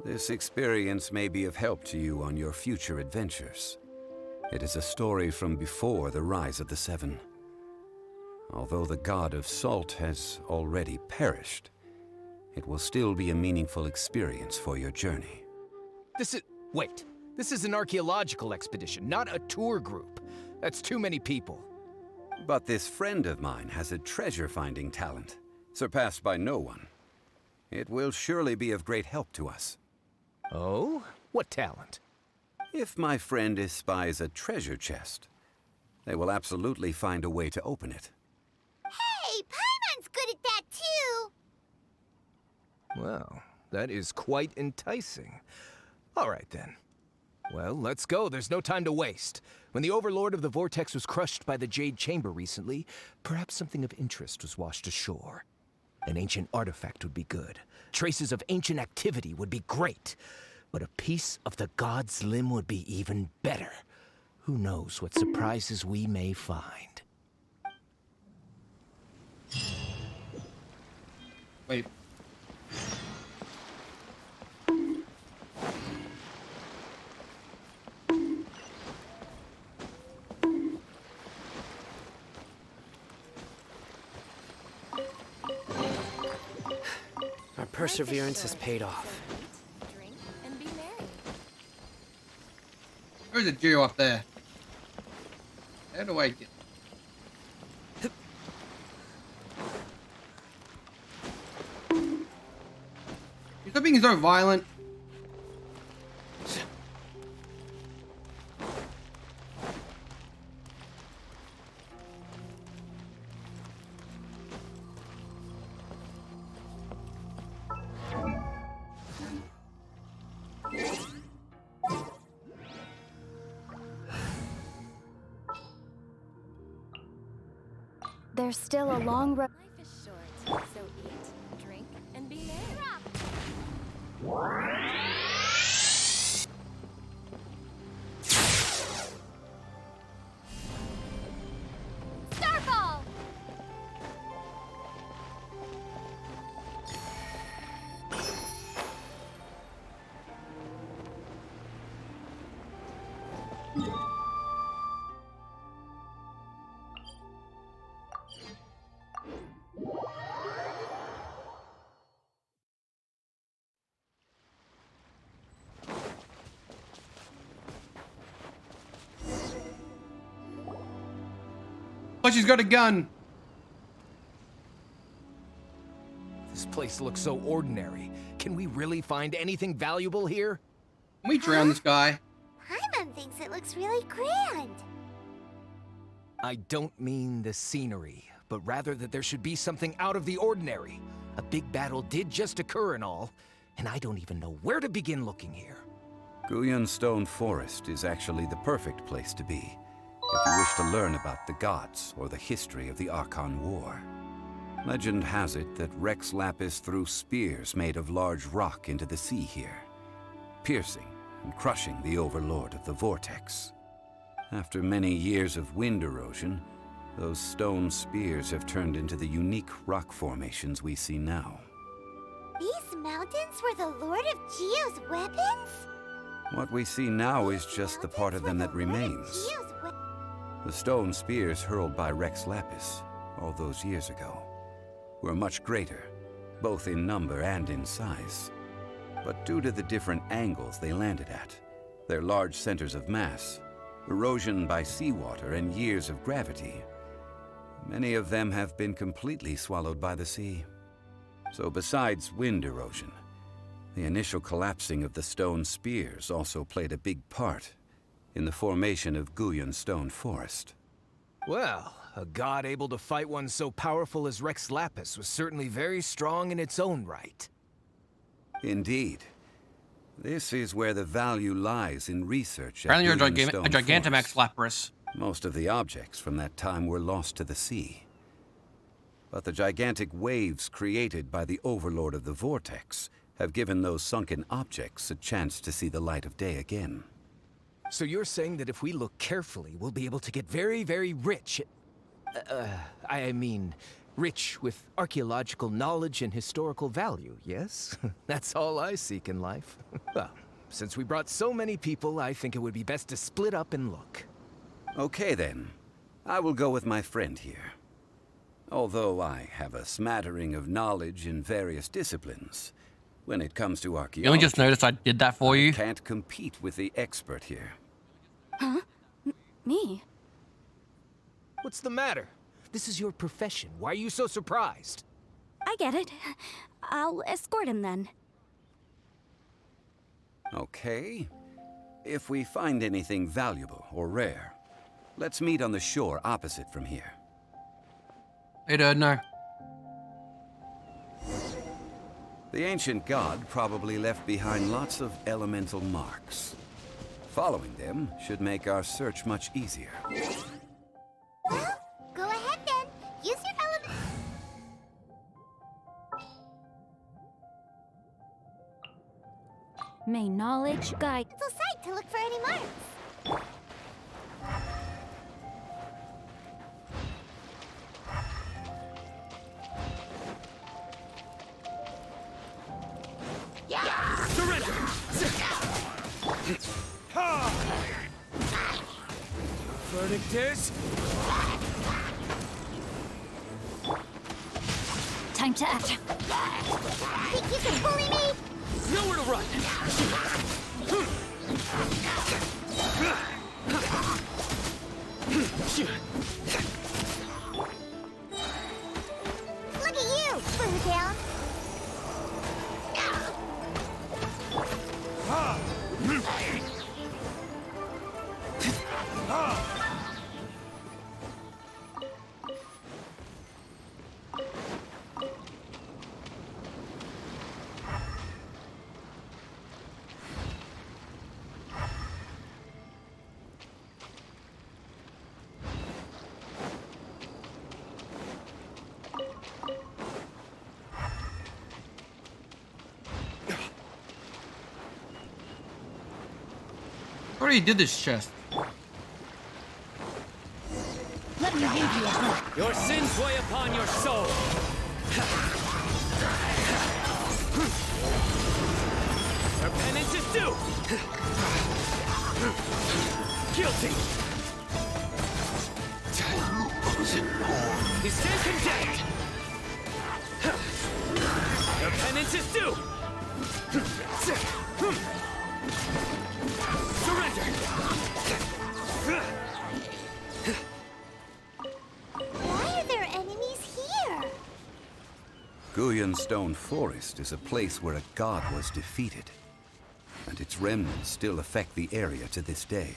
This experience may be of help to you on your future adventures. It is a story from before the rise of the Seven. Although the god of salt has already perished, it will still be a meaningful experience for your journey. Wait. This is an archaeological expedition, not a tour group. That's too many people. But this friend of mine has a treasure-finding talent, surpassed by no one. It will surely be of great help to us. Oh? What talent? If my friend espies a treasure chest, they will absolutely find a way to open it. Hey, Paimon's good at that too. Well, that is quite enticing. All right then. Well, let's go. There's no time to waste. When the Overlord of the Vortex was crushed by the Jade Chamber recently, perhaps something of interest was washed ashore. An ancient artifact would be good. Traces of ancient activity would be great. But a piece of the god's limb would be even better. Who knows what surprises we may find. Wait. Our perseverance has paid off. Drink and be merry. There's a Geo up there. How do I get... Stop being so violent. There's still a long road. Life is short, so eat, drink, and be merry. Starfall! Oh, she's got a gun. This place looks so ordinary. Can we really find anything valuable here? Can we drown this guy? Paimon thinks it looks really grand. I don't mean the scenery, but rather that there should be something out of the ordinary. A big battle did just occur and all, and I don't even know where to begin looking here. Guyun Stone Forest is actually the perfect place to be, if you wish to learn about the gods or the history of the Archon War. Legend has it that Rex Lapis threw spears made of large rock into the sea here, piercing and crushing the overlord of the vortex. After many years of wind erosion, those stone spears have turned into the unique rock formations we see now. These mountains were the Lord of Geo's weapons? What we see now is just the part of them that remains. The stone spears hurled by Rex Lapis all those years ago were much greater, both in number and in size. But due to the different angles they landed at, their large centers of mass, erosion by seawater, and years of gravity, many of them have been completely swallowed by the sea. So besides wind erosion, the initial collapsing of the stone spears also played a big part in the formation of Guyun Stone Forest. Well, a god able to fight one so powerful as Rex Lapis was certainly very strong in its own right. Indeed. This is where the value lies in research at Apparently you're Guyun a Stone Gigantamax Lapras. Most of the objects from that time were lost to the sea. But the gigantic waves created by the overlord of the vortex have given those sunken objects a chance to see the light of day again. So you're saying that if we look carefully, we'll be able to get very, very rich. I mean, rich with archaeological knowledge and historical value, yes? That's all I seek in life. Well, since we brought so many people, I think it would be best to split up and look. Okay then. I will go with my friend here. Although I have a smattering of knowledge in various disciplines, when it comes to archaeology, You only just noticed I did that for you. I can't compete with the expert here. Huh? Me? What's the matter? This is your profession. Why are you so surprised? I get it. I'll escort him then. Okay. If we find anything valuable or rare, let's meet on the shore opposite from here. Hey, dude, no. The ancient god probably left behind lots of elemental marks. Following them should make our search much easier. Well, go ahead then. Use your element. May knowledge guide. It's a sight to look for any marks. Surrender! Verdict is... Time to act. Think you can bully me? Nowhere to run! Look at you, Boomtown. already did this chest. Let me lead you a bit. Your sins weigh upon your soul. Your penance is due. Guilty. You stand condemned. Your penance is due. Surrender. Why are there enemies here? Guyan Stone Forest is a place where a god was defeated, and its remnants still affect the area to this day.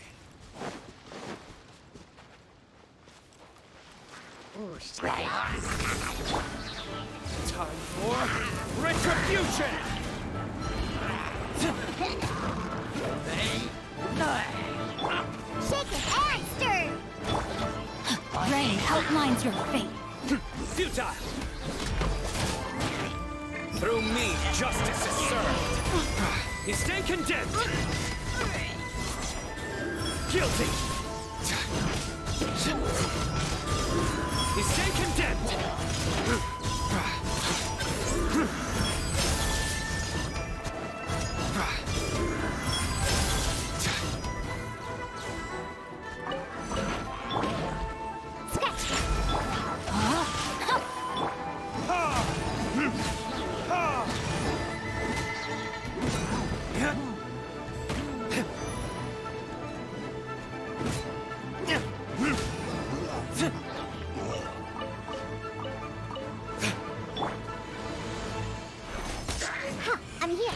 Time for retribution! Shaken and stirred! Rain outlines your fate. Futile! Through me, justice is served. You stand condemned! Guilty! You stand condemned! I'm here.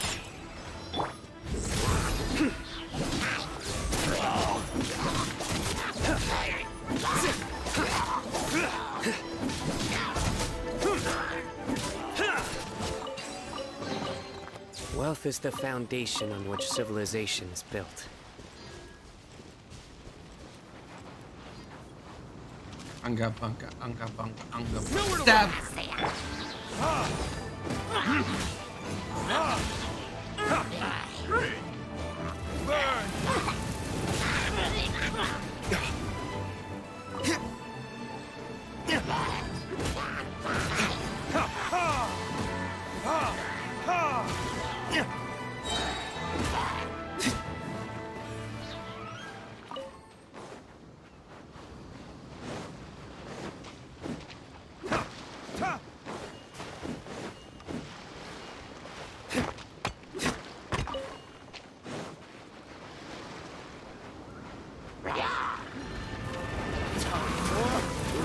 Wealth is the foundation on which civilization is built. Anga bunga, anga bunga, anga Nowhere to stab.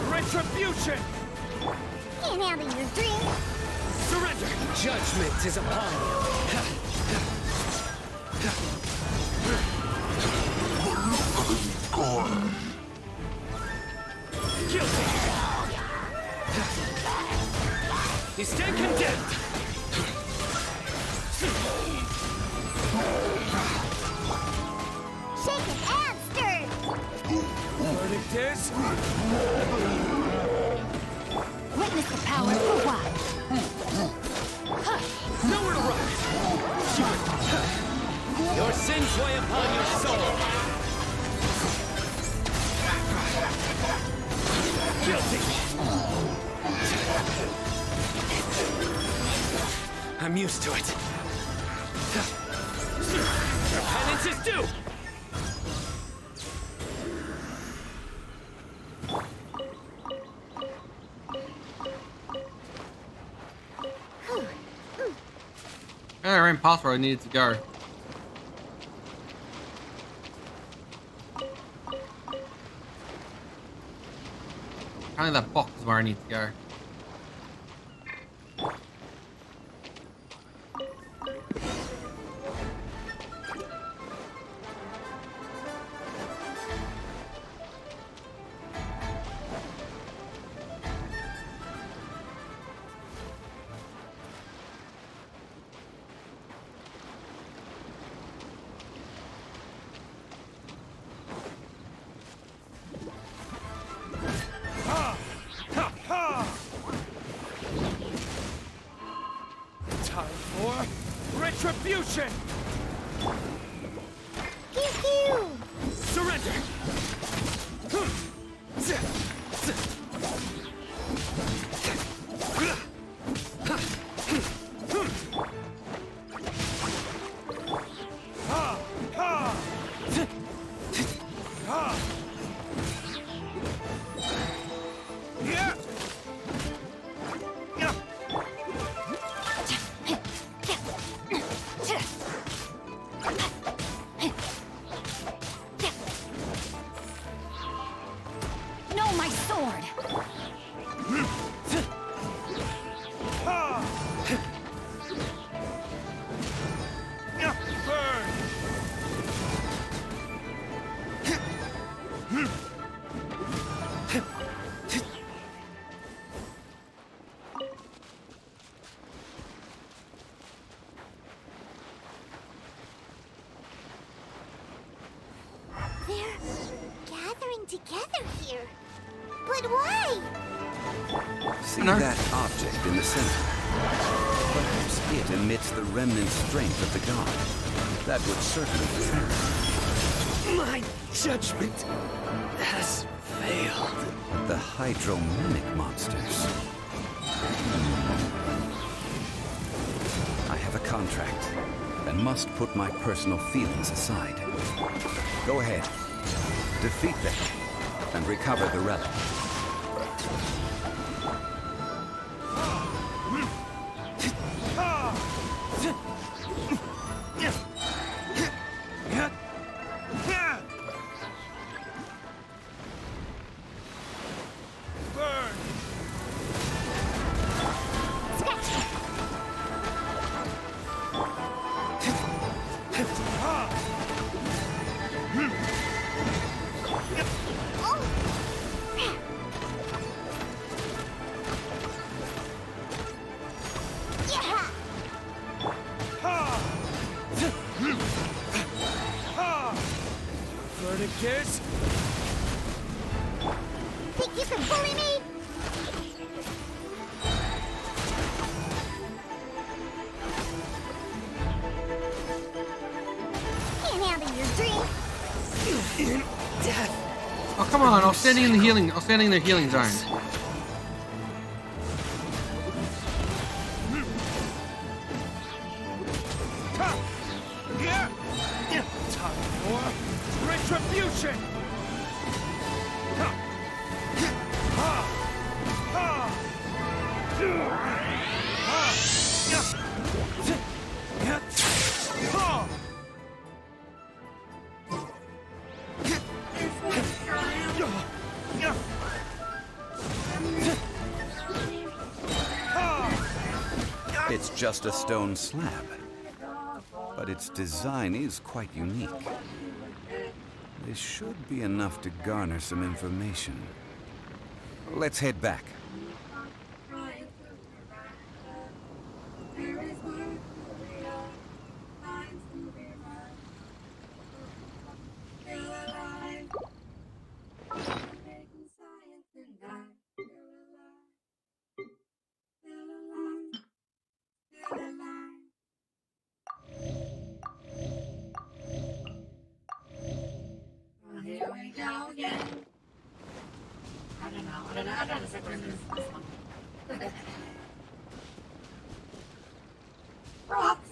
Retribution! Can't handle your drink. Surrender! Judgment is upon you. Guilty! You stand condemned! Shaken and stirred. Verdict is... Witness the power for what? Nowhere to run! Your sins weigh upon your soul! Guilty! I'm used to it. Your penance is due! I ran past where I needed to go. Apparently that box is where I need to go. Time for retribution! Pew pew! together here. But why? See that object in the center? Perhaps it emits the remnant strength of the god. That would certainly trap. My judgment has failed. The hydromimic monsters. I have a contract and must put my personal feelings aside. Go ahead. Defeat them and recover the relic. Verticus? Think you can bully me? Can't handle your drink. Oh, come on. I was standing in the healing. I was standing in the healing zone. Time for retribution! It's just a stone slab, but its design is quite unique. This should be enough to garner some information. Let's head back. Here we go again. I don't know. I don't know. Rocks.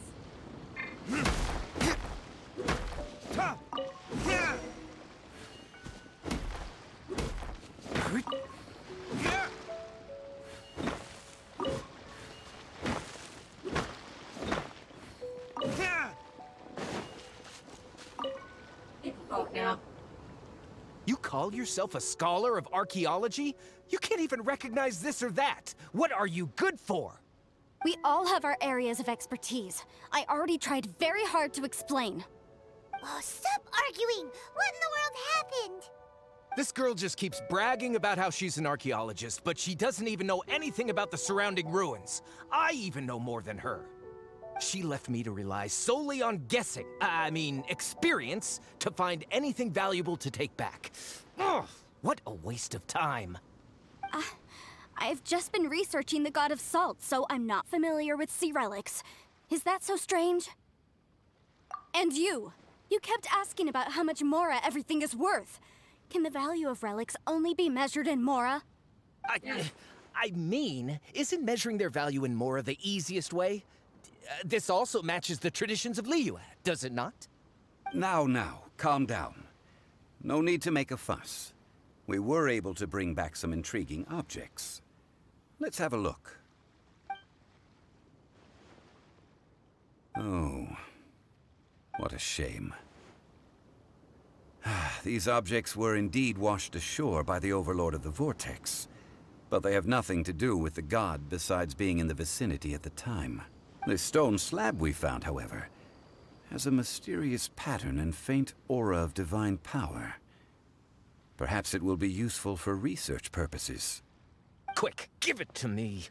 Now. You call yourself a scholar of archaeology? You can't even recognize this or that. What are you good for? We all have our areas of expertise. I already tried very hard to explain. Oh, stop arguing! What in the world happened? This girl just keeps bragging about how she's an archaeologist, but she doesn't even know anything about the surrounding ruins. I even know more than her. She left me to rely solely on guessing, experience, to find anything valuable to take back. Ugh, what a waste of time. I've just been researching the god of salt, so I'm not familiar with sea relics. Is that so strange? And you kept asking about how much Mora everything is worth. Can the value of relics only be measured in Mora? Isn't measuring their value in Mora the easiest way? This also matches the traditions of Liyue, does it not? Now, calm down. No need to make a fuss. We were able to bring back some intriguing objects. Let's have a look. Oh, what a shame. These objects were indeed washed ashore by the Overlord of the Vortex, but they have nothing to do with the god besides being in the vicinity at the time. The stone slab we found, however, has a mysterious pattern and faint aura of divine power. Perhaps it will be useful for research purposes. Quick, give it to me.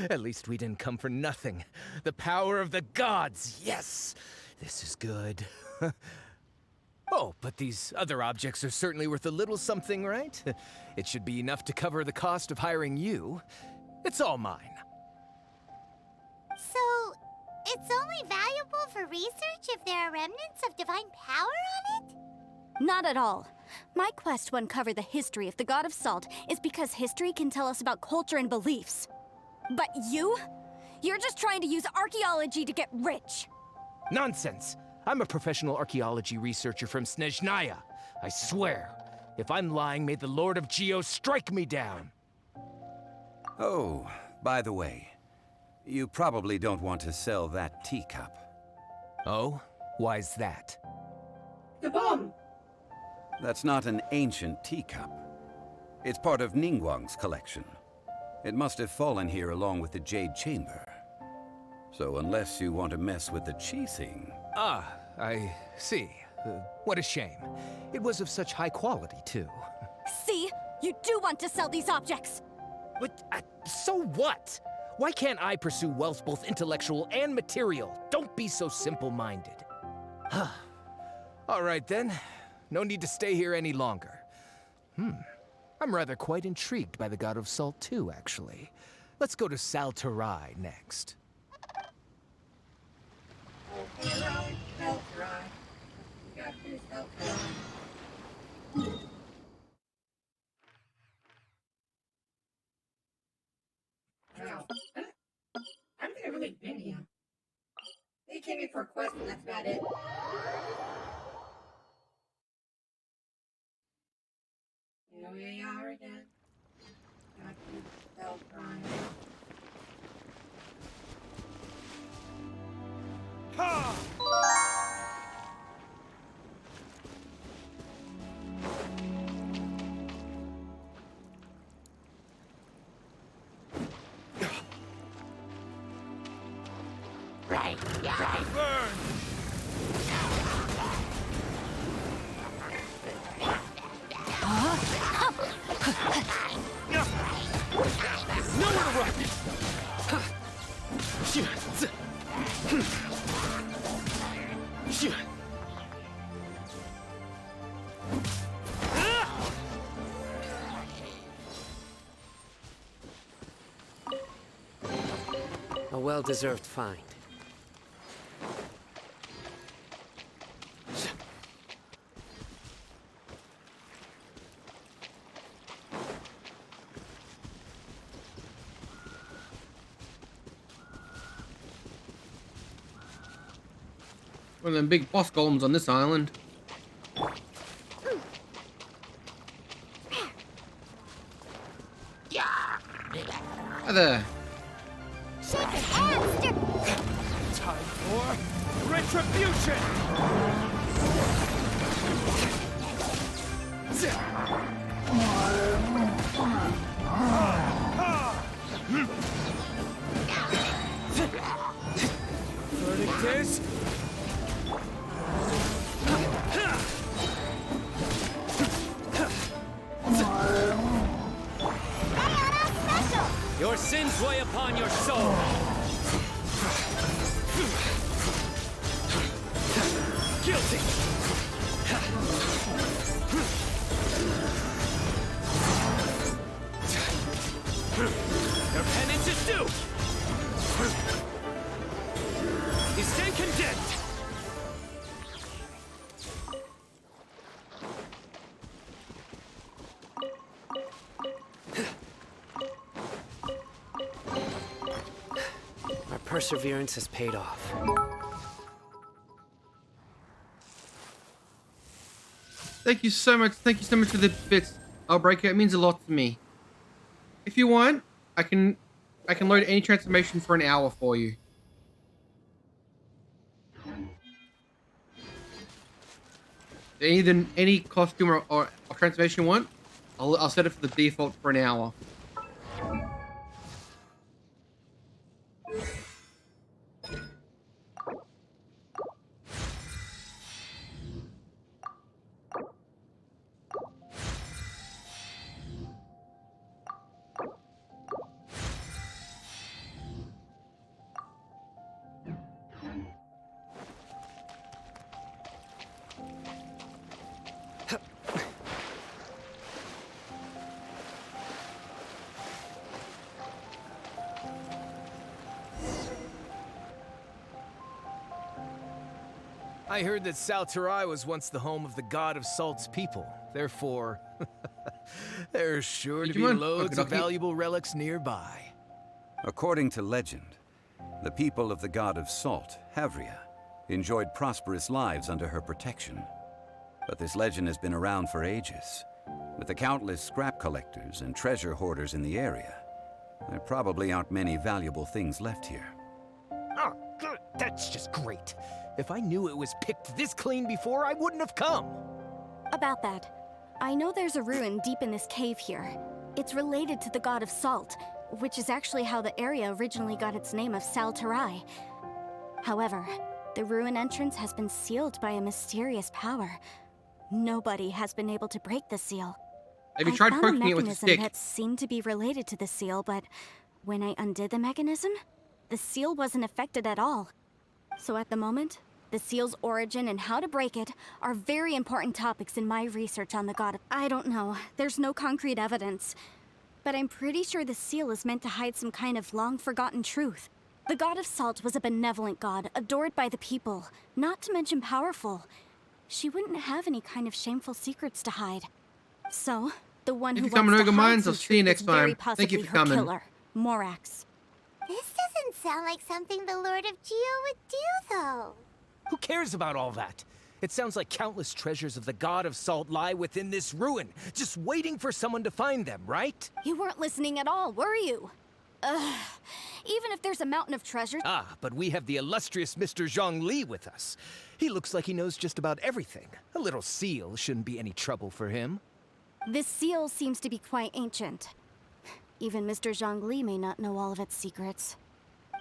At least we didn't come for nothing. The power of the gods, yes! This is good. Oh, but these other objects are certainly worth a little something, right? It should be enough to cover the cost of hiring you. It's all mine. So, it's only valuable for research if there are remnants of divine power on it? Not at all. My quest to uncover the history of the God of Salt is because history can tell us about culture and beliefs. But you? You're just trying to use archaeology to get rich. Nonsense! I'm a professional archaeology researcher from Snezhnaya. I swear, if I'm lying, may the Lord of Geo strike me down. Oh, by the way, you probably don't want to sell that teacup. Oh? Why's that? The bomb! That's not an ancient teacup. It's part of Ningguang's collection. It must have fallen here along with the Jade Chamber. So unless you want to mess with the Qixing... Ah, I see. What a shame. It was of such high quality, too. See? You do want to sell these objects! But, so what? Why can't I pursue wealth both intellectual and material? Don't be so simple-minded. All right, then. No need to stay here any longer. I'm rather quite intrigued by the God of Salt, too, actually. Let's go to Saltarai next. Wow. I've never really been here. They came in for a quest and that's about it. Here we are again. Got to help Ryan. Ha! Right. Burn! Nowhere to run! A well-deserved find. One of them big boss golems on this island. Hi there. Shake your hands, Time for retribution! Verdict is... Your sins weigh upon your soul. Guilty. Your penance is due. You stand condemned. Our perseverance has paid off. Thank you so much. Thank you so much for the bits, Outbreaker. It means a lot to me. If you want, I can load any transformation for an hour for you. Any costume or transformation you want, I'll set it for the default for an hour. I heard that Salterai was once the home of the god of Salt's people. Therefore, there's sure to be loads of valuable relics nearby. According to legend, the people of the god of Salt, Havria, enjoyed prosperous lives under her protection. But this legend has been around for ages. With the countless scrap collectors and treasure hoarders in the area, there probably aren't many valuable things left here. Oh, good. That's just great. If I knew it was picked this clean before, I wouldn't have come. About that, I know there's a ruin deep in this cave here. It's related to the god of Salt, which is actually how the area originally got its name of Salterai. However, the ruin entrance has been sealed by a mysterious power. Nobody has been able to break the seal. Have you tried I found poking it with a mechanism stick? that seemed to be related to the seal, but when I undid the mechanism, the seal wasn't affected at all. So at the moment, the seal's origin and how to break it are very important topics in my research on the god. I don't know, there's no concrete evidence. But I'm pretty sure the seal is meant to hide some kind of long-forgotten truth. The god of Salt was a benevolent god, adored by the people, not to mention powerful. She wouldn't have any kind of shameful secrets to hide. So, the one who wants to hide some truth is very possibly her killer, Morax. This doesn't sound like something the Lord of Geo would do, though. Who cares about all that? It sounds like countless treasures of the god of Salt lie within this ruin, just waiting for someone to find them, right? You weren't listening at all, were you? Ugh. Even if there's a mountain of treasure... Ah, but we have the illustrious Mr. Zhongli with us. He looks like he knows just about everything. A little seal shouldn't be any trouble for him. This seal seems to be quite ancient. Even Mr. Zhongli may not know all of its secrets.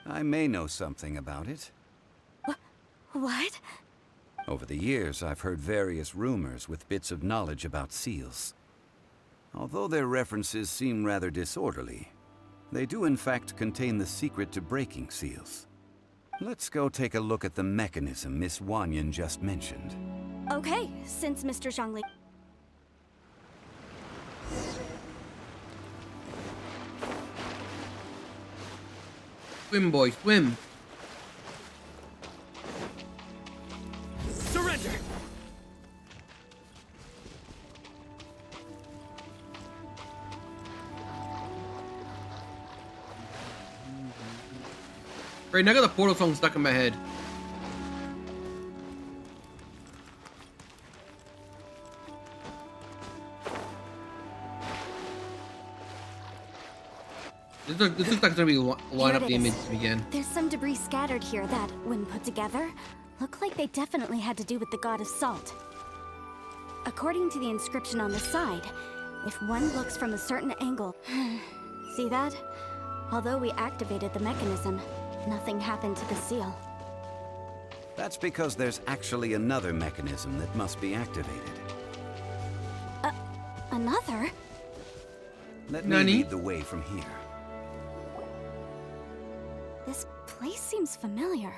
I may know something about it. What? Over the years, I've heard various rumors with bits of knowledge about seals. Although their references seem rather disorderly, they do in fact contain the secret to breaking seals. Let's go take a look at the mechanism Miss Wanyan just mentioned. Okay, since Mr. Zhongli... Swim, boy, swim. Surrender! Right, now I got the Portal song stuck in my head. This looks like it's gonna be line up the image to begin. There's some debris scattered here that, when put together, look like they definitely had to do with the god of Salt. According to the inscription on the side, if one looks from a certain angle... See that? Although we activated the mechanism, nothing happened to the seal. That's because there's actually another mechanism that must be activated. Another? Let me lead the way from here. This place seems familiar.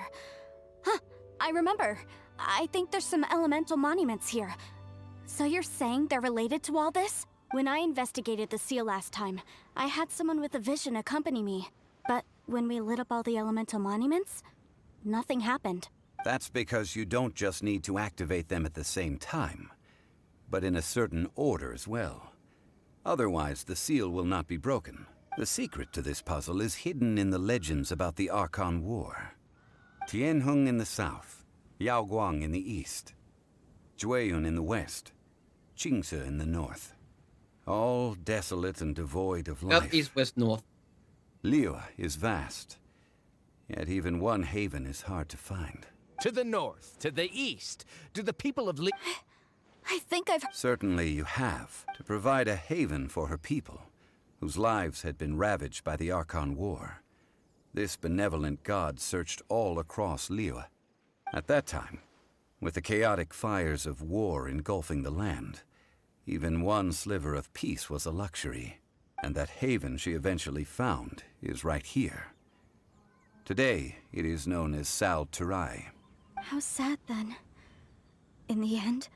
Huh, I remember. I think there's some elemental monuments here. So you're saying they're related to all this? When I investigated the seal last time, I had someone with a vision accompany me. But when we lit up all the elemental monuments, nothing happened. That's because you don't just need to activate them at the same time, but in a certain order as well. Otherwise, the seal will not be broken. The secret to this puzzle is hidden in the legends about the Archon War. Tianheng in the south, Yaoguang in the east, Jueyun in the west, Qingce in the north. All desolate and devoid of life. South, east, west, north. Liyue is vast, yet even one haven is hard to find. To the north, to the east, do the people of I think I've... Certainly you have, to provide a haven for her people, whose lives had been ravaged by the Archon War. This benevolent god searched all across Liyue. At that time, with the chaotic fires of war engulfing the land, even one sliver of peace was a luxury, and that haven she eventually found is right here. Today, it is known as Salterai. How sad, then. In the end,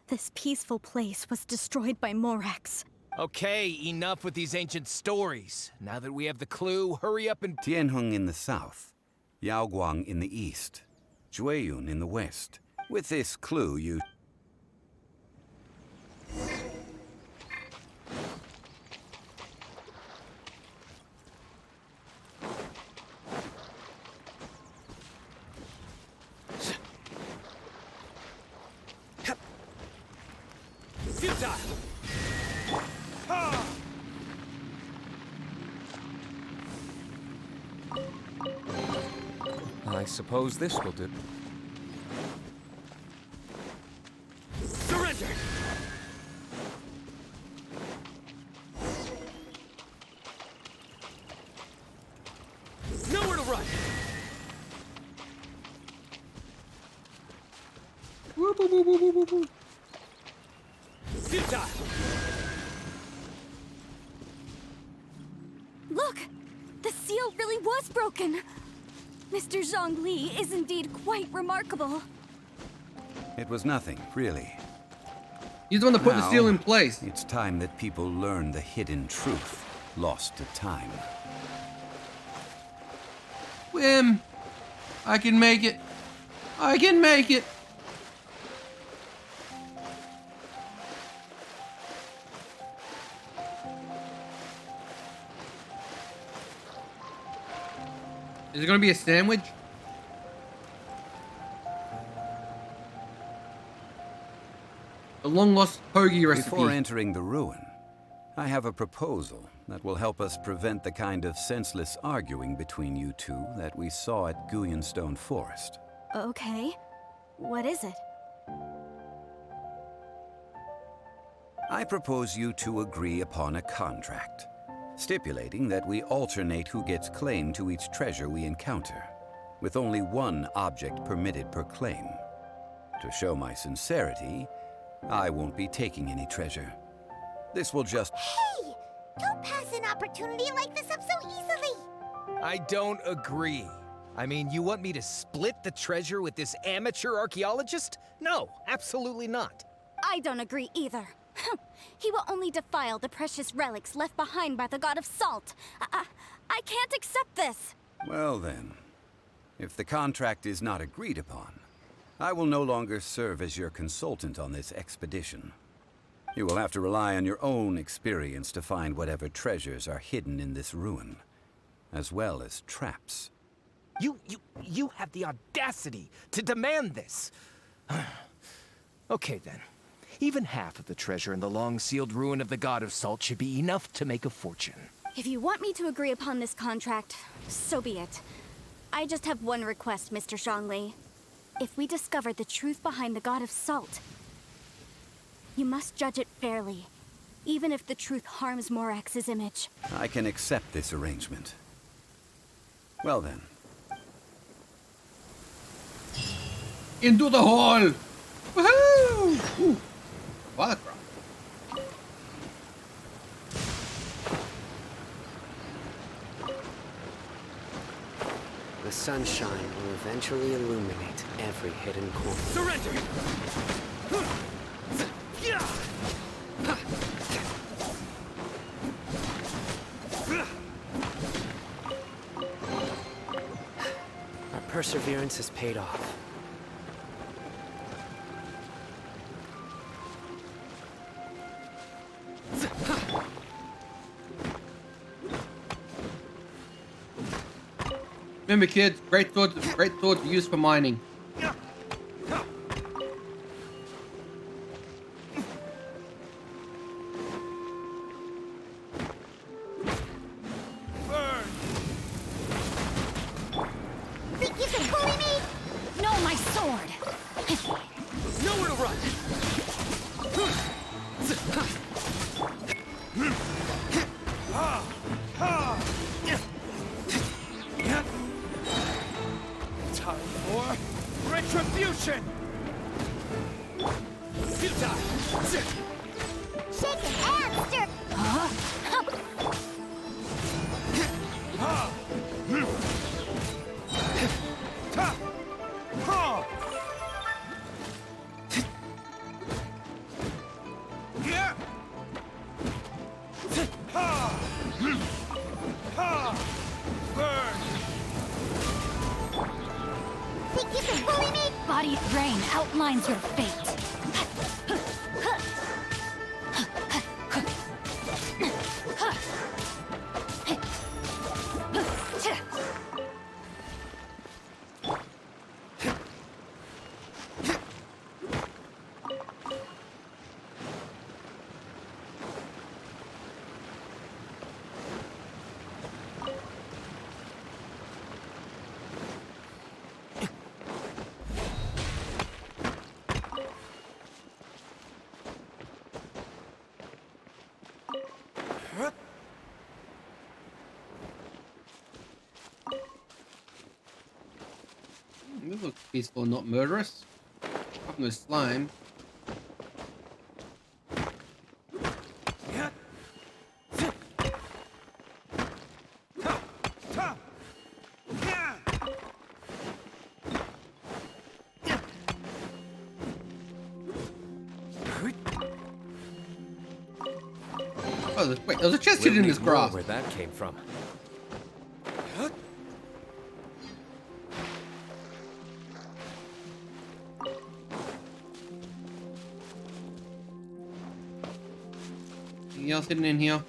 this peaceful place was destroyed by Morax. Okay, enough with these ancient stories. Now that we have the clue, hurry up and... Tianheng in the south, Yaoguang in the east, Jueyun in the west, With this clue, you... Futile! I suppose this will do. Surrender! Nowhere to run! Futile! Look! The seal really was broken! Mr. Zhongli is indeed quite remarkable. It was nothing, really. He's the one that put the Now, seal in place. It's time that people learn the hidden truth lost to time. Whim! I can make it. I can make it. Is it gonna be a sandwich? The long-lost hoagie recipe. Before entering the ruin, I have a proposal that will help us prevent the kind of senseless arguing between you two that we saw at Guyenstone Forest. Okay. What is it? I propose you two agree upon a contract, stipulating that we alternate who gets claim to each treasure we encounter, with only one object permitted per claim. To show my sincerity, I won't be taking any treasure. This will just... Hey! Don't pass an opportunity like this up so easily! I don't agree. I mean, you want me to split the treasure with this amateur archaeologist? No, absolutely not. I don't agree either. He will only defile the precious relics left behind by the god of salt. I can't accept this. Well then, if the contract is not agreed upon, I will no longer serve as your consultant on this expedition. You will have to rely on your own experience to find whatever treasures are hidden in this ruin, as well as traps. You have the audacity to demand this. Okay then. Even half of the treasure in the long-sealed ruin of the God of Salt should be enough to make a fortune. If you want me to agree upon this contract, so be it. I just have one request, Mr. Zhongli. If we discover the truth behind the God of Salt, you must judge it fairly, even if the truth harms Morax's image. I can accept this arrangement. Well then. Into the hall! Woohoo! Ooh. Wow, The sunshine will eventually illuminate every hidden corner. Surrender! Our perseverance has paid off. Remember, kids, great swords are used for mining. Think you can bully me? No, my sword! Nowhere to run! Time for retribution! Futile! Shake an and stir. By embodied brain outlines your fate. This looks peaceful and not murderous. Apart from the slime. Oh, wait, there's a chest hidden in this grass. Where that came from. Anything else hidden in here?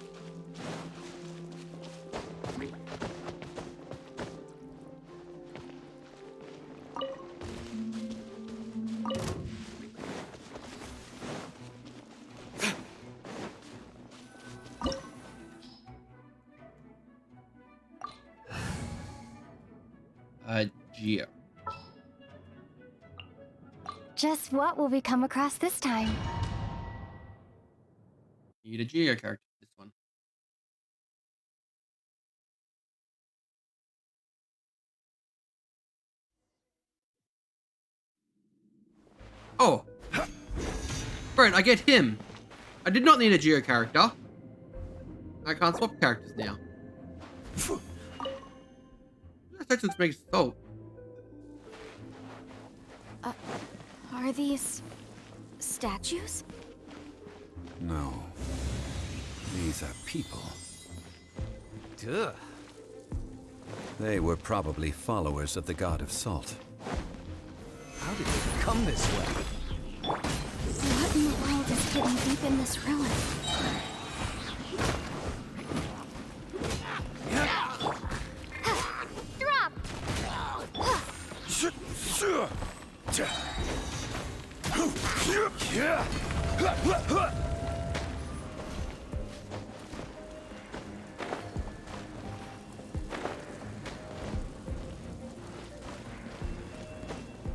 Geo. Just what will we come across this time? You need a Geo character for this one. Oh! Right, I get him. I did not need a Geo character. I can't swap characters now. That looks makes salt. Are these statues? No. These are people. Duh. They were probably followers of the god of salt. How did they become this way? What in the world is hidden deep in this ruin?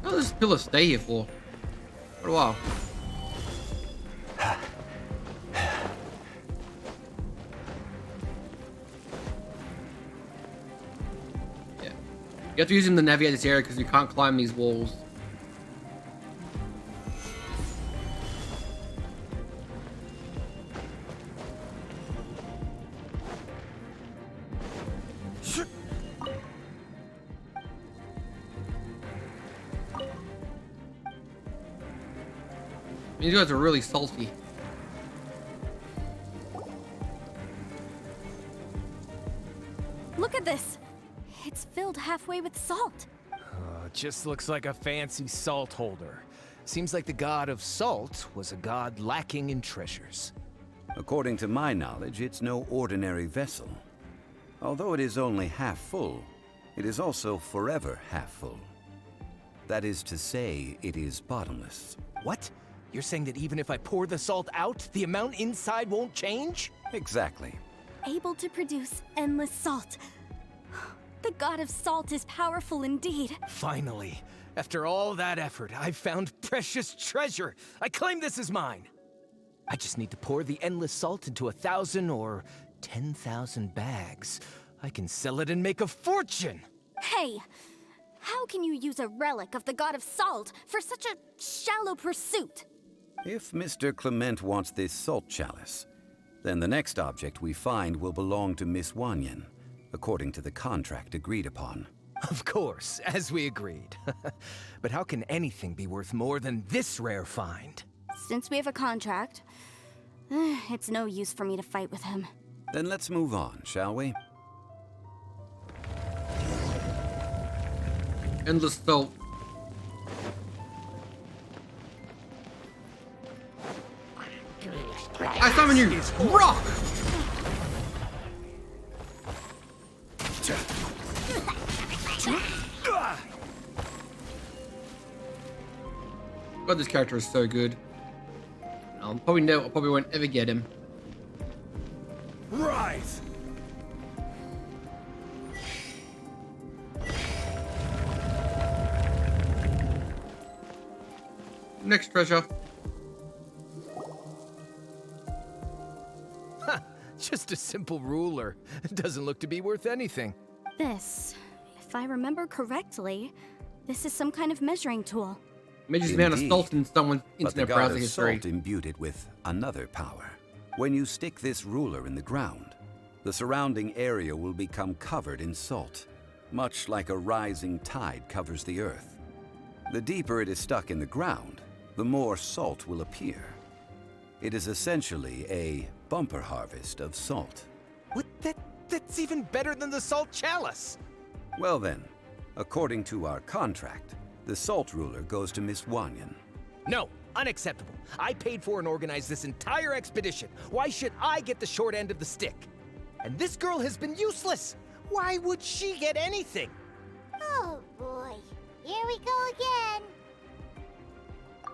How does this pillar stay here for? Quite a while. Yeah. You have to use him to navigate this area because you can't climb these walls. These guys are really salty. Look at this. It's filled halfway with salt. Just looks like a fancy salt holder. Seems like the god of salt was a god lacking in treasures. According to my knowledge, it's no ordinary vessel. Although it is only half full, it is also forever half full. That is to say, it is bottomless. What? You're saying that even if I pour the salt out, the amount inside won't change? Exactly. Able to produce endless salt. The god of salt is powerful indeed. Finally. After all that effort, I've found precious treasure. I claim this as mine. I just need to pour the endless salt into 1,000 or 10,000 bags. I can sell it and make a fortune! Hey! How can you use a relic of the god of salt for such a shallow pursuit? If Mr. Clement wants this salt chalice, then the next object we find will belong to Miss Wanyan, according to the contract agreed upon. Of course, as we agreed. But how can anything be worth more than this rare find? Since we have a contract, it's no use for me to fight with him. Then let's move on, shall we? Endless salt. I summon you! Rock! God, this character is so good. I probably won't ever get him. Rise! Next treasure. Huh, just a simple ruler. It doesn't look to be worth anything. This, if I remember correctly, this is some kind of measuring tool. Measures the amount of salt in someone's But the internet god browser of history. salt imbued it with another power. When you stick this ruler in the ground, the surrounding area will become covered in salt, much like a rising tide covers the earth. The deeper it is stuck in the ground, the more salt will appear. It is essentially a bumper harvest of salt. What? That's even better than the salt chalice! Well then, according to our contract, the salt ruler goes to Miss Wanyan. No, unacceptable. I paid for and organized this entire expedition. Why should I get the short end of the stick? And this girl has been useless. Why would she get anything? Oh boy, here we go again.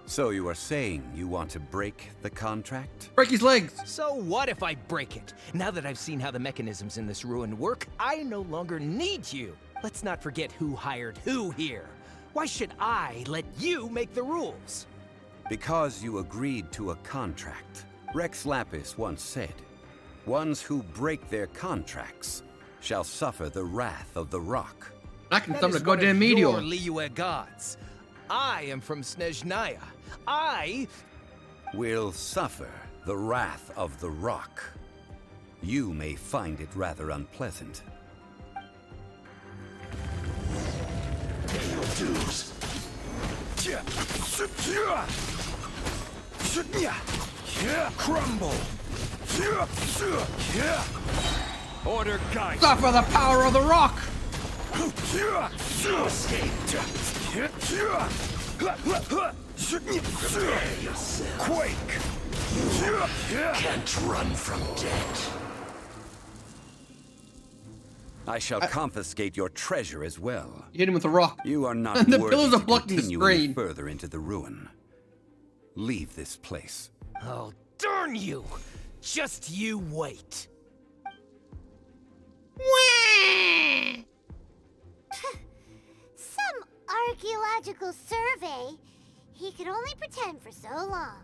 So you are saying you want to break the contract? Break his legs! So what if I break it? Now that I've seen how the mechanisms in this ruin work, I no longer need you. Let's not forget who hired who here. Why should I let you make the rules? Because you agreed to a contract. Rex Lapis once said, "Ones who break their contracts shall suffer the wrath of the rock." I can That summon a is one goddamn of meteor. your Liyue gods. I am from Snezhnaya. I Will suffer the wrath of the rock. You may find it rather unpleasant. Dues. Crumble. Order guide. Suffer the power of the rock! Quake. Can't run from death. I shall confiscate your treasure as well. You hit him with a rock. You are not And the worthy pillars are to blocking the continue any screen. further into the ruin. Leave this place. Oh, darn you! Just you wait. Some archaeological survey. He could only pretend for so long.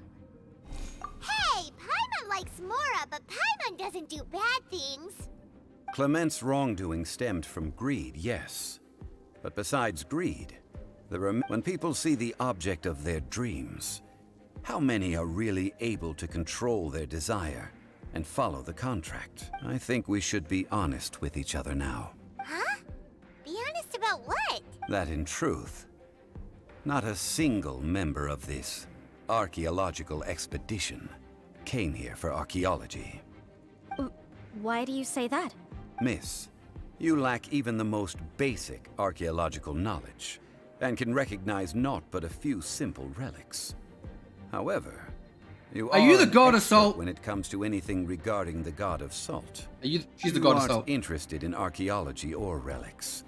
Hey, Paimon likes Mora, but Paimon doesn't do bad things. Clement's wrongdoing stemmed from greed, yes. But besides greed, when people see the object of their dreams, how many are really able to control their desire and follow the contract? I think we should be honest with each other now. Huh? Be honest about what? That in truth, not a single member of this archaeological expedition came here for archaeology. Why do you say that? Miss, you lack even the most basic archaeological knowledge, and can recognize naught but a few simple relics. However, you Are you the an god of expert salt? when it comes to anything regarding the god of salt. She's the god of aren't salt. interested in archaeology or relics.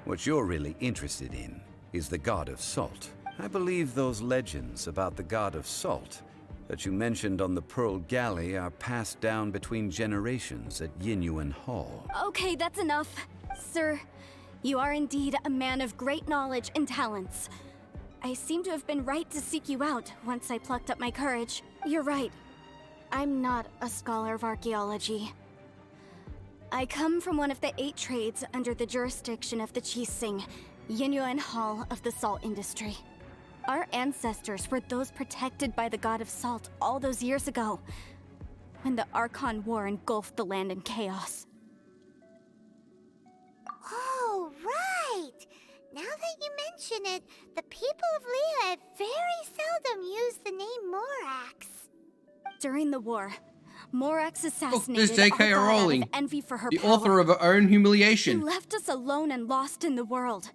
What you're really interested in is the god of salt. I believe those legends about the god of salt that you mentioned on the Pearl Galley are passed down between generations at Yinyuan Hall. Okay, that's enough. Sir, you are indeed a man of great knowledge and talents. I seem to have been right to seek you out once I plucked up my courage. You're right. I'm not a scholar of archaeology. I come from one of the 8 trades under the jurisdiction of the Chising, Yinyuan Hall of the salt industry. Our ancestors were those protected by the god of salt all those years ago, when the Archon War engulfed the land in chaos. Oh, right! Now that you mention it, the people of Liyue very seldom use the name Morax. During the war, Morax assassinated This J.K. our god out of Rowling, envy for her the power. author of her own humiliation. He left us alone and lost in the world.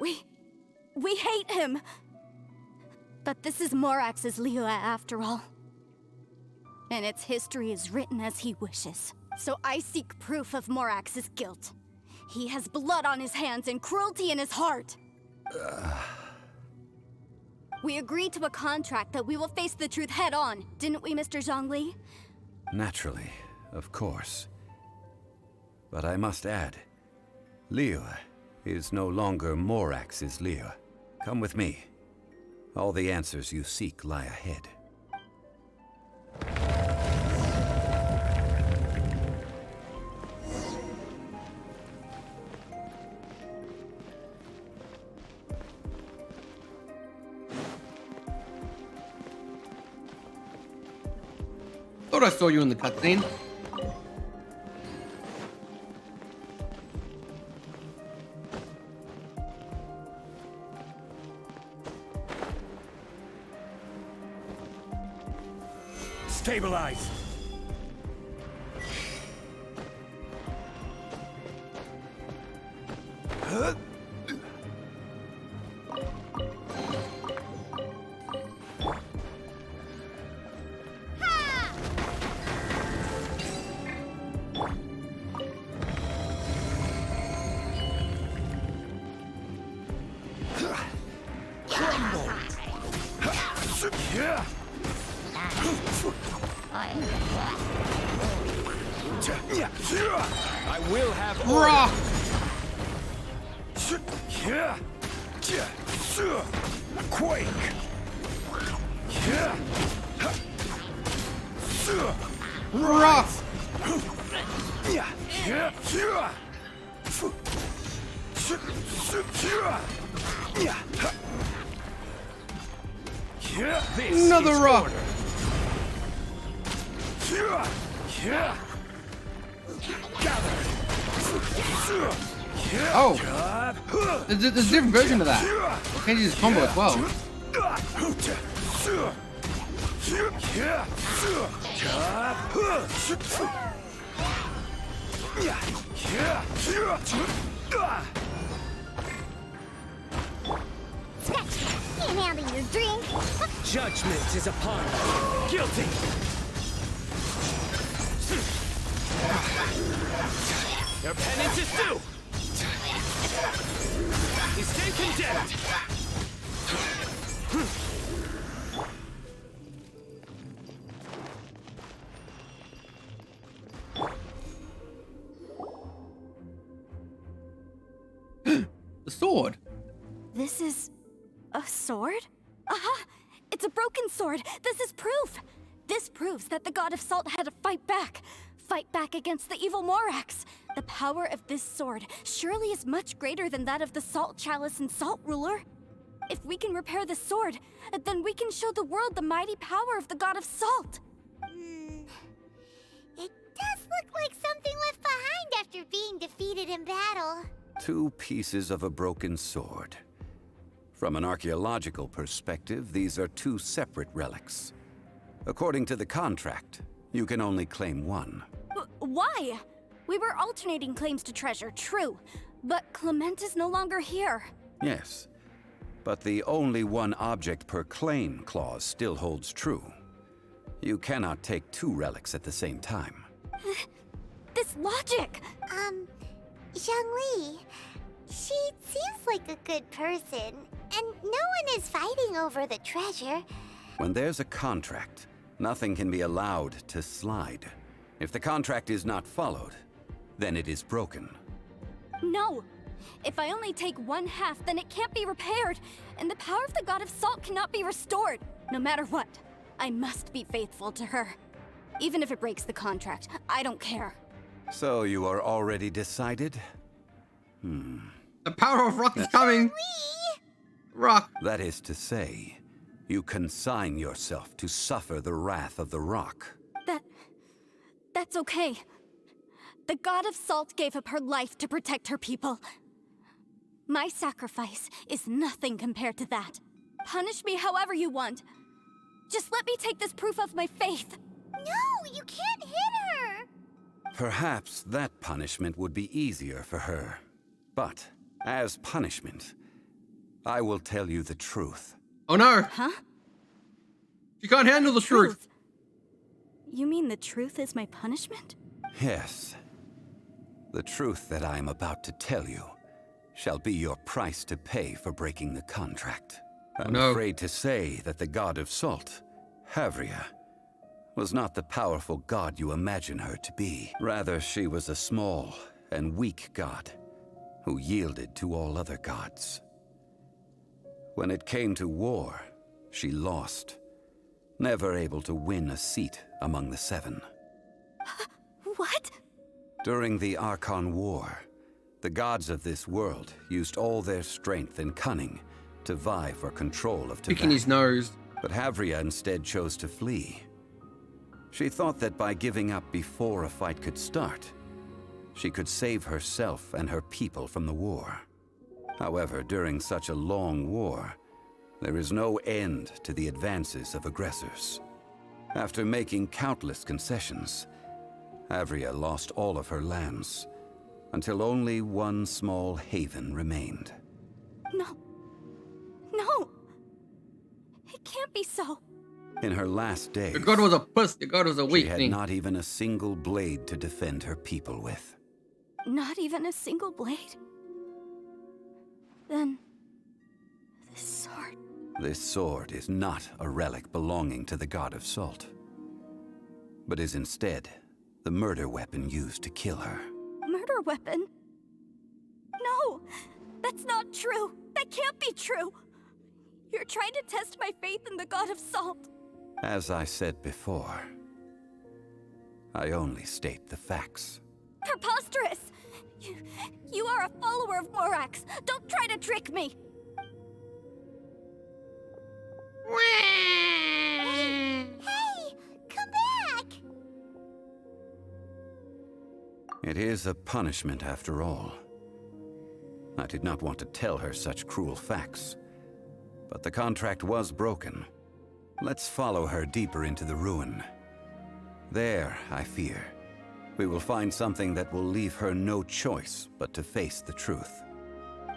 We hate him. But this is Morax's Liyue after all. and its history is written as he wishes. So I seek proof of Morax's guilt. He has blood on his hands and cruelty in his heart. We agreed to a contract that we will face the truth head on, didn't we, Mr. Zhongli? Naturally, of course. But I must add, Liu is no longer Morax's Liu. Come with me. All the answers you seek lie ahead. Thought I saw you in the cutscene. Stabilize! I will have Rock! Quake! Rock! Another rock! Oh! There's a different version of that. You can use this combo as well. Can't handle your drink. Judgment is upon you. Guilty! Your penance is due! You stand condemned! The sword. This is a sword? Aha! It's a broken sword. This is proof. This proves that the God of Salt had to fight back. Fight back against the evil Morax. The power of this sword surely is much greater than that of the Salt Chalice and Salt Ruler. If we can repair the sword, then we can show the world the mighty power of the God of Salt. It does look like something left behind after being defeated in battle. 2 pieces of a broken sword. From an archaeological perspective, these are 2 separate relics. According to the contract, you can only claim one. Why? We were alternating claims to treasure, true. But Clement is no longer here. Yes, but the only one object per claim clause still holds true. You cannot take 2 relics at the same time. This logic! Zhongli, she seems like a good person, and no one is fighting over the treasure. When there's a contract, nothing can be allowed to slide. If the contract is not followed, then it is broken. No! If I only take 1/2, then it can't be repaired, and the power of the God of Salt cannot be restored. No matter what, I must be faithful to her. Even if it breaks the contract, I don't care. So you are already decided? The power of rock is coming! Rock! That is to say, you consign yourself to suffer the wrath of the rock. That's okay. The God of Salt gave up her life to protect her people. My sacrifice is nothing compared to that. Punish me however you want. Just let me take this proof of my faith. No, you can't hit her! Perhaps that punishment would be easier for her. But, as punishment, I will tell you the truth. Oh no! Huh? She can't handle the truth! You mean the truth is my punishment? Yes. The truth that I am about to tell you shall be your price to pay for breaking the contract. I'm afraid to say that the god of salt, Havria, was not the powerful god you imagine her to be. Rather, she was a small and weak god who yielded to all other gods. When it came to war, she lost, never able to win a seat among the seven. What? During the Archon War, the gods of this world used all their strength and cunning to vie for control of Teyvat. Picking his nose. But Havria instead chose to flee. She thought that by giving up before a fight could start, she could save herself and her people from the war. However, during such a long war, there is no end to the advances of aggressors. After making countless concessions, Havria lost all of her lands, until only one small haven remained. No. No! It can't be so. In her last days, The god was a puss, the god was a she weak had thing. not even a single blade to defend her people with. Not even a single blade? Then... this sword... This sword is not a relic belonging to the god of salt, but is instead the murder weapon used to kill her. Murder weapon? No! That's not true! That can't be true! You're trying to test my faith in the god of salt. As I said before, I only state the facts. Preposterous! You are a follower of Morax! Don't try to trick me! Hey! Come back! It is a punishment after all. I did not want to tell her such cruel facts, but the contract was broken. Let's follow her deeper into the ruin. There, I fear, we will find something that will leave her no choice but to face the truth.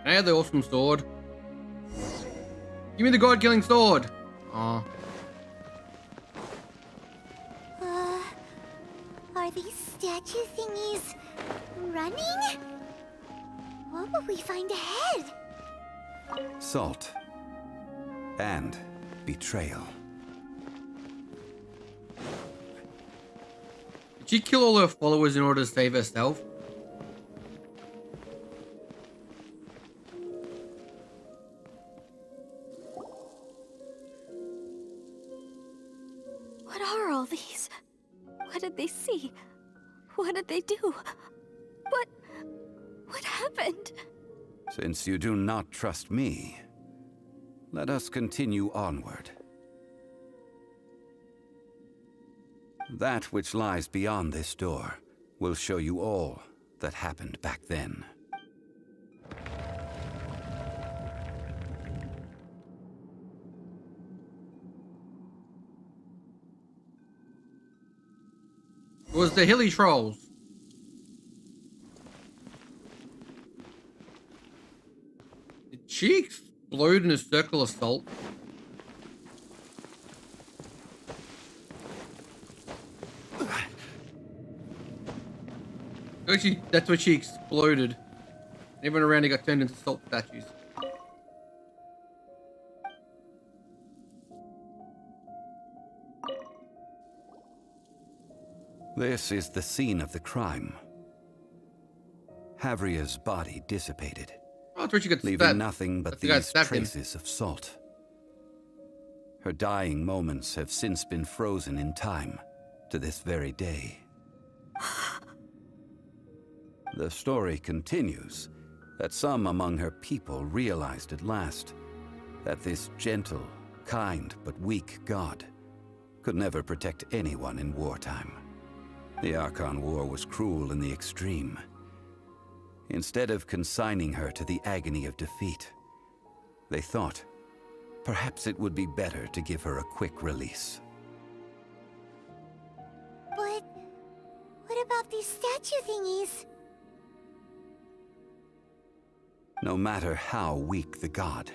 I have the awesome sword. Give me the god-killing sword. Aw. Are these statue thingies running? What will we find ahead? Salt. And betrayal. Did she kill all her followers in order to save herself? What are all these? What did they see? What did they do? What happened? Since you do not trust me, let us continue onward. That which lies beyond this door will show you all that happened back then. It was the hilly trolls. Did she explode in a circle of salt? Actually, that's what she exploded. Everyone around her got turned into salt statues. This is the scene of the crime. Havria's body dissipated, Oh, that's where she got leaving stabbed. nothing but That's the guy these stabbed him. traces of salt. Her dying moments have since been frozen in time to this very day. The story continues that some among her people realized at last that this gentle, kind, but weak god could never protect anyone in wartime. The Archon War was cruel in the extreme. Instead of consigning her to the agony of defeat, they thought perhaps it would be better to give her a quick release. But what about these statue thingies? No matter how weak the god,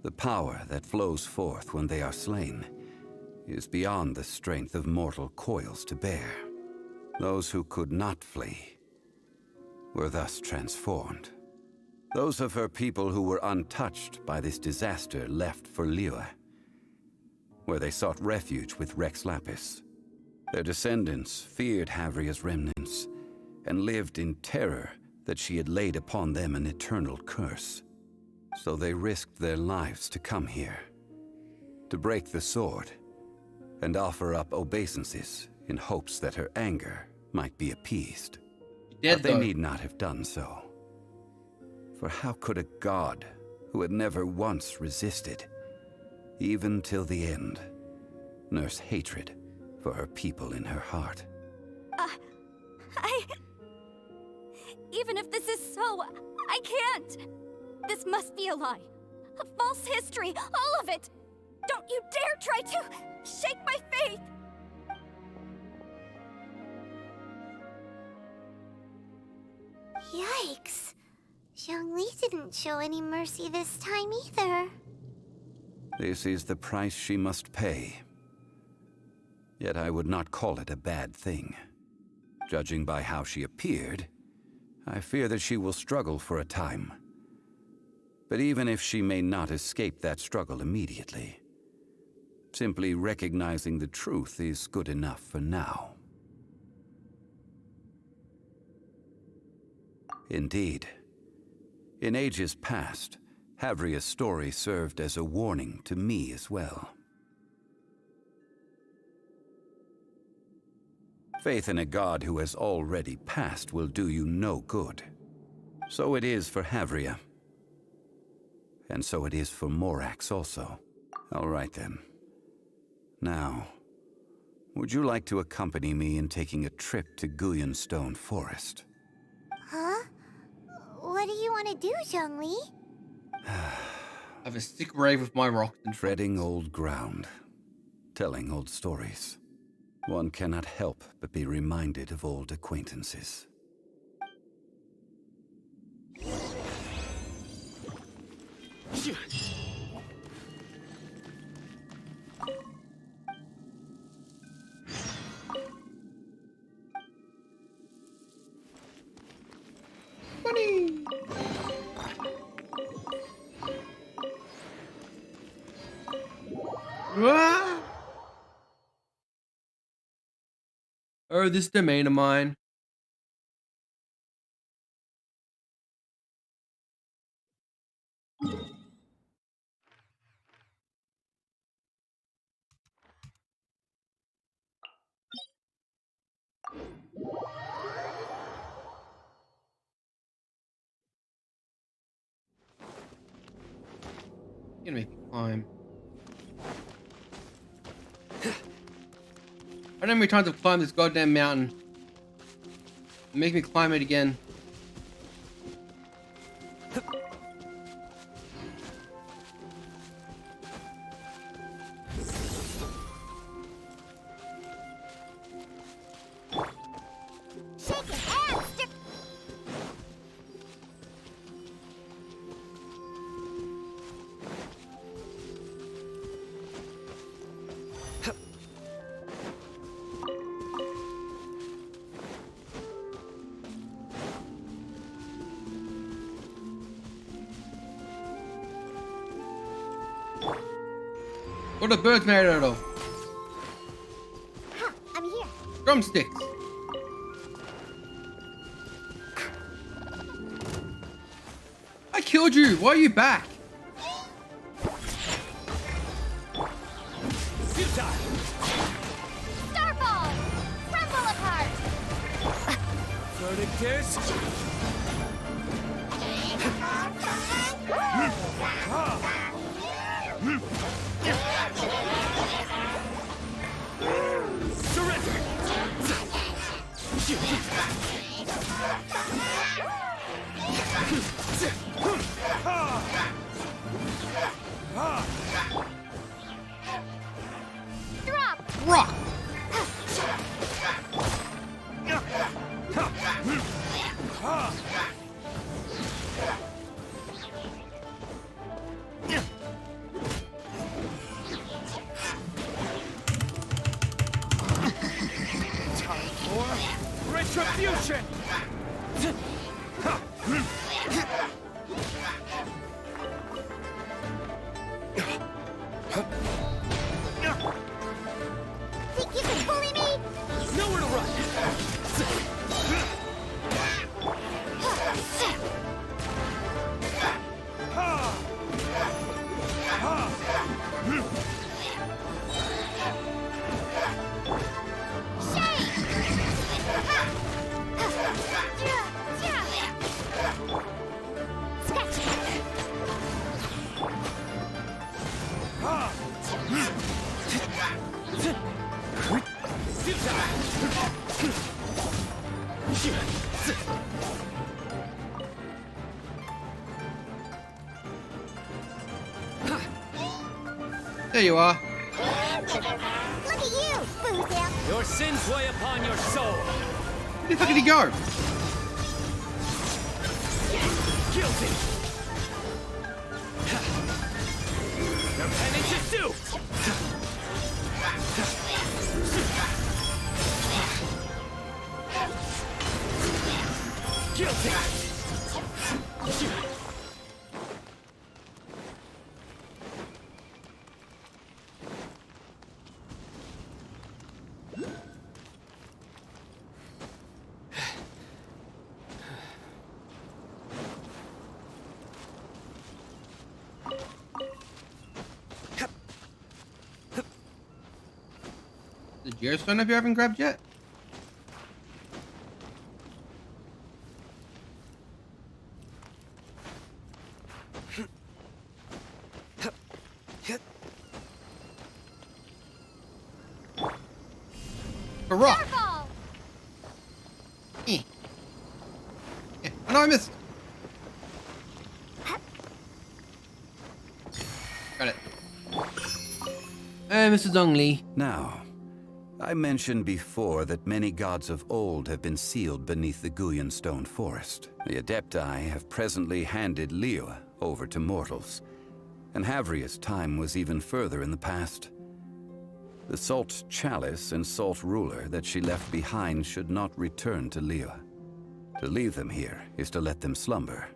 the power that flows forth when they are slain is beyond the strength of mortal coils to bear. Those who could not flee were thus transformed. Those of her people who were untouched by this disaster left for Liyue, where they sought refuge with Rex Lapis. Their descendants feared Havria's remnants and lived in terror that she had laid upon them an eternal curse. So they risked their lives to come here, to break the sword, and offer up obeisances in hopes that her anger might be appeased. But they need not have done so. For how could a god who had never once resisted, even till the end, nurse hatred for her people in her heart? Even if this is so, I can't! This must be a lie. A false history, all of it! Don't you dare try to shake my faith! Yikes. Zhongli didn't show any mercy this time either. This is the price she must pay. Yet I would not call it a bad thing. Judging by how she appeared, I fear that she will struggle for a time. But even if she may not escape that struggle immediately, simply recognizing the truth is good enough for now. Indeed. In ages past, Havria's story served as a warning to me as well. Faith in a god who has already passed will do you no good. So it is for Havria. And so it is for Morax also. All right then. Now, would you like to accompany me in taking a trip to Guyonstone Forest? Huh? What do you want to do, Zhongli? Have a sick rave with my rock and treading old ground, telling old stories. One cannot help but be reminded of old acquaintances. Money! Ah! Oh, this domain of mine. You're gonna make me climb. I don't know how many times I've climbed this goddamn mountain. Make me climb it again. What are birds made out of? Huh, I'm here. Drumsticks. I killed you. Why are you back? Starball! Crumble apart! Verdictus? Drop! Rock! Retribution! Think you can bully me? Nowhere to run! There you are. Look at you, Boozle. Your sins weigh upon your soul. Where the fuck did he go? Guilty. Your penance is due. Guilty. The Geostone have you haven't grabbed yet? A rock. Yeah, I know I missed. Got it. Hey, Mr. Zhongli. Now, I mentioned before that many gods of old have been sealed beneath the Guyan Stone Forest. The Adepti have presently handed Liyue over to mortals, and Havria's time was even further in the past. The Salt Chalice and Salt Ruler that she left behind should not return to Liyue. To leave them here is to let them slumber.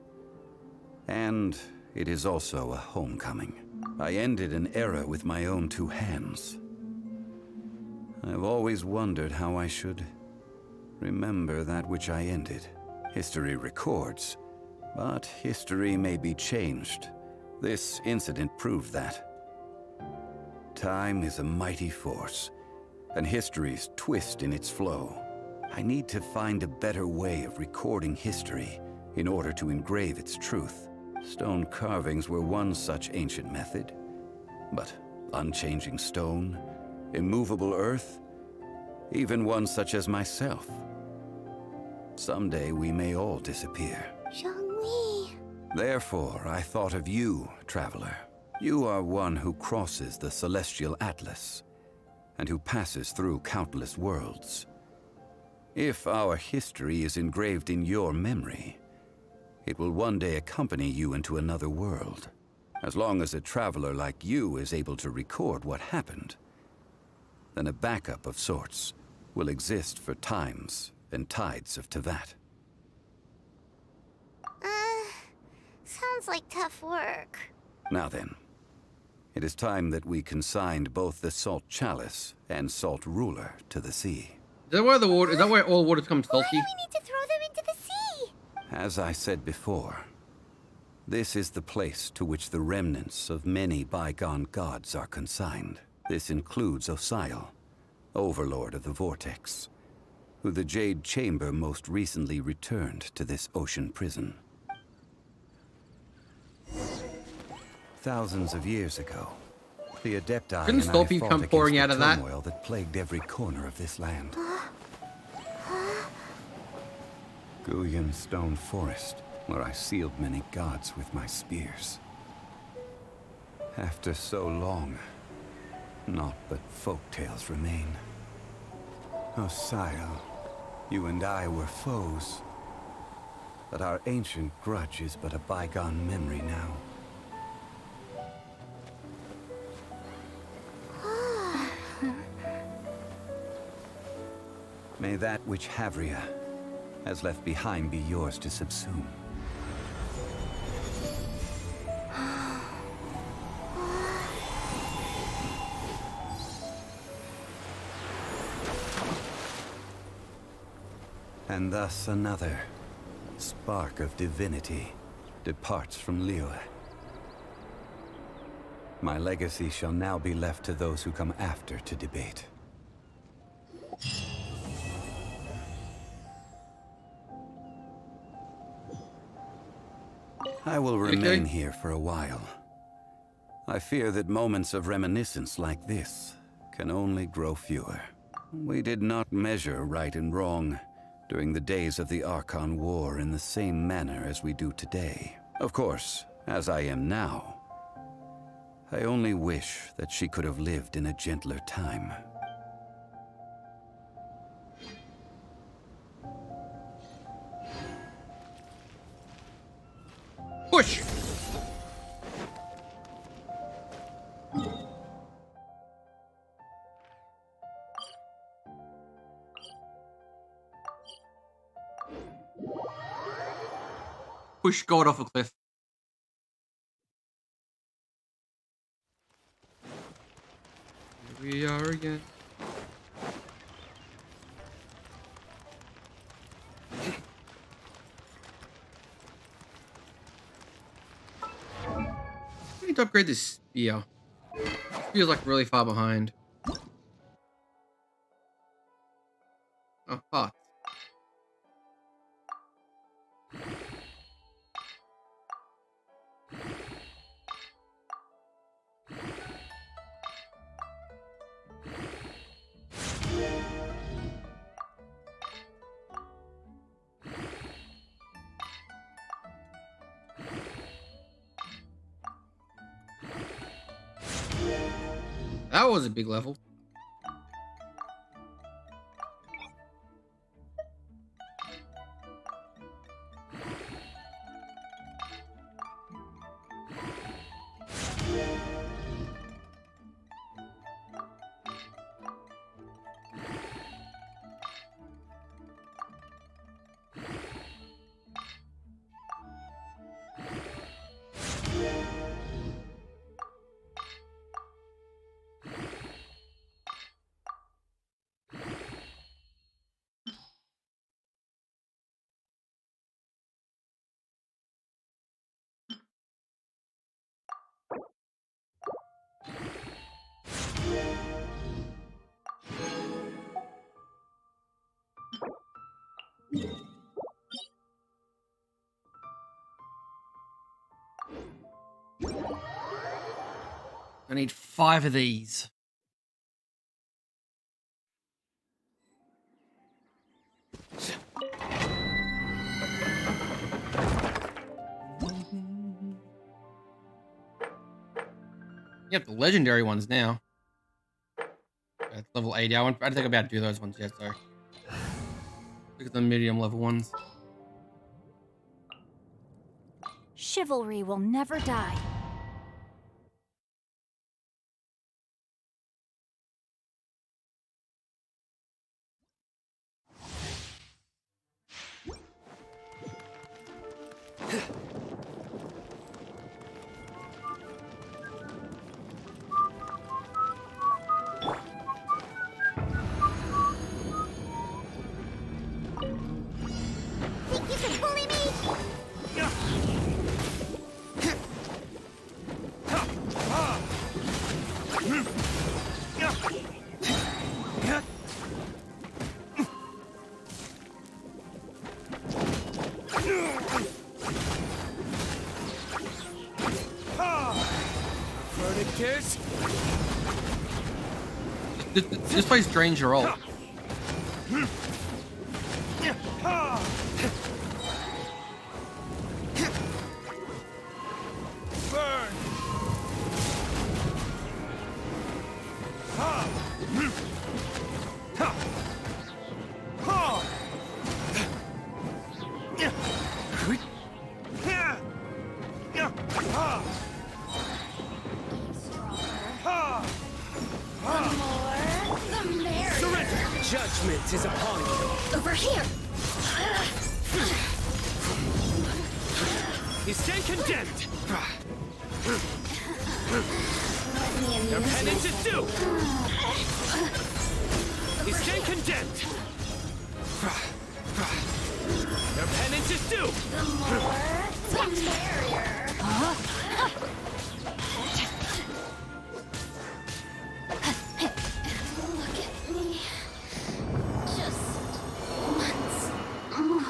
And it is also a homecoming. I ended an era with my own two hands. I've always wondered how I should remember that which I ended. History records, but history may be changed. This incident proved that. Time is a mighty force, and history's twist in its flow. I need to find a better way of recording history in order to engrave its truth. Stone carvings were one such ancient method, but unchanging stone, immovable earth, even one such as myself. Someday we may all disappear. Zhongli. Therefore, I thought of you, traveler. You are one who crosses the celestial atlas, and who passes through countless worlds. If our history is engraved in your memory, it will one day accompany you into another world. As long as a traveler like you is able to record what happened, then a backup of sorts will exist for times and tides of Teyvat. Sounds like tough work. Now then, it is time that we consigned both the Salt Chalice and Salt Ruler to the sea. Is that where the water? Is that where all water comes salty? Why do we need to throw them into the sea? As I said before, this is the place to which the remnants of many bygone gods are consigned. This includes Osial, Overlord of the Vortex, who the Jade Chamber most recently returned to this ocean prison. Thousands of years ago, the Adepti Couldn't and I Stolpy fought come against pouring the out of that? turmoil that plagued every corner of this land. Guyan Stone Forest, where I sealed many gods with my spears. After so long, naught but folk tales remain. Osial, you and I were foes, but our ancient grudge is but a bygone memory now. May that which Havria has left behind be yours to subsume. And thus another spark of divinity departs from Liyue. My legacy shall now be left to those who come after to debate. I will remain here for a while. I fear that moments of reminiscence like this can only grow fewer. We did not measure right and wrong during the days of the Archon War in the same manner as we do today. Of course, as I am now, I only wish that she could have lived in a gentler time. Push! Push God off a cliff. Here we are again. I need to upgrade this spear. This feels like really far behind. Oh, parts. That was a big level. I need 5 of these. Yep, the legendary ones now. That's level 80. I don't think I'm about to do those ones yet, so. Look at the medium level ones. Chivalry will never die. Think you can bully me? This plays drains your ult. Judgment is upon you. Over here! You stand condemned! Your penance is due! You stand condemned! Your penance is due! The more, the merrier. Look at me. Just once more.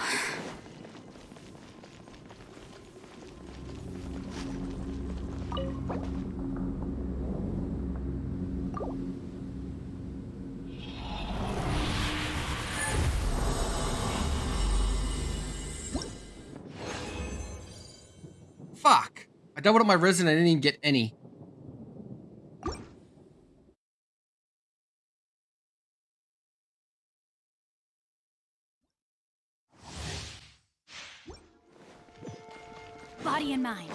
Fuck. I doubled up my resin. I didn't even get any. Body and mind.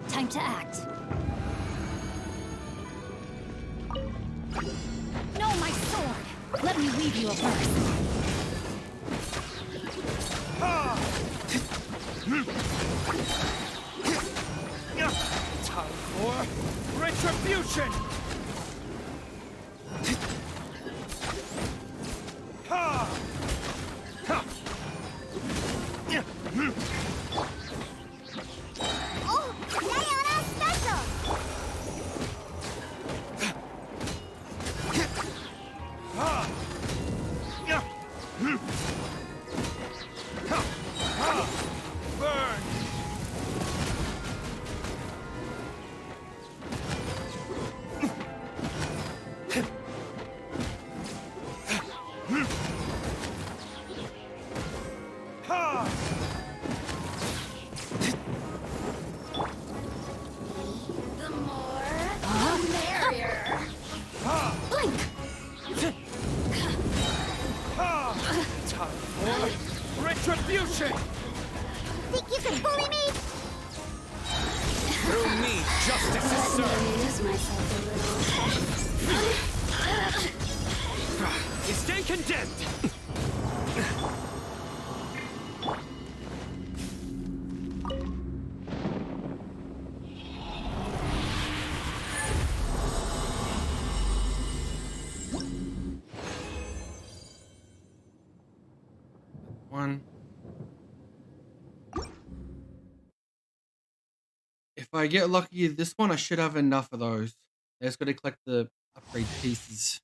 Time to act. No, my sword! Let me weave you a verse. Time for retribution! Oh, Diana special! Burn! The more, the merrier. Blink! Time for retribution! Think you can bully me? Through me, justice is served! Lose myself a little. You stand condemned! One. If I get lucky this one, I should have enough of those. I just gotta collect the upgrade pieces.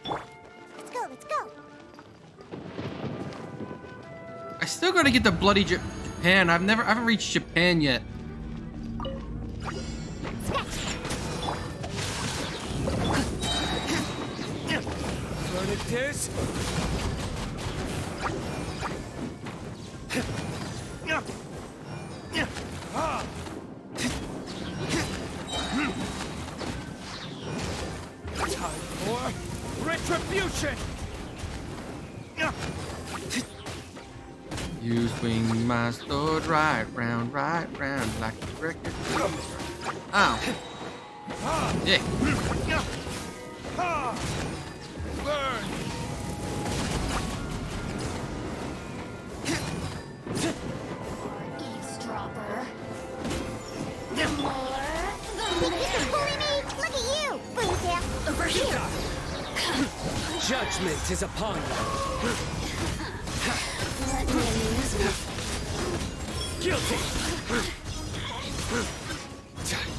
Let's go, let's go. I still gotta get the bloody Japan. I haven't reached Japan yet. Burn it is! Time for retribution! You swing my sword right round, like a record. Ow. Yeah. Burn! Eavesdropper. The more, the Think you can bully me? Look at you, Boozia. over here. Judgment is upon you. Let me amuse myself. Guilty!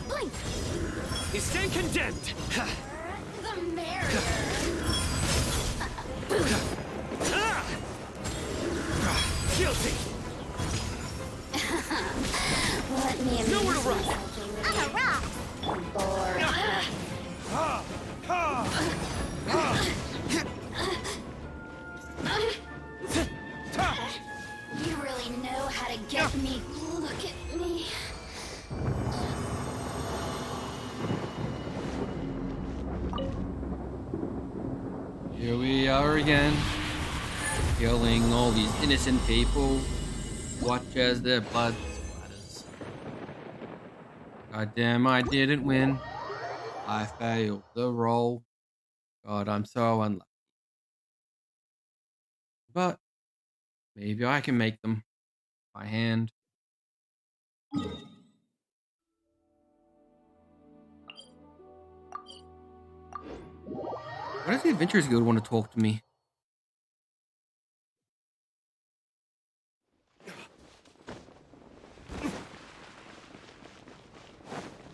Blink. You stand condemned! The merrier. Guilty! Let me amuse Nowhere to run! myself a I'm a rock. You really know how to get me. Look at me. Here we are again. Killing all these innocent people. Watch as their blood splatters. God damn, I didn't win. I failed the roll. God, I'm so unlucky. But maybe I can make them by hand. Why does the Adventurers Guild want to talk to me?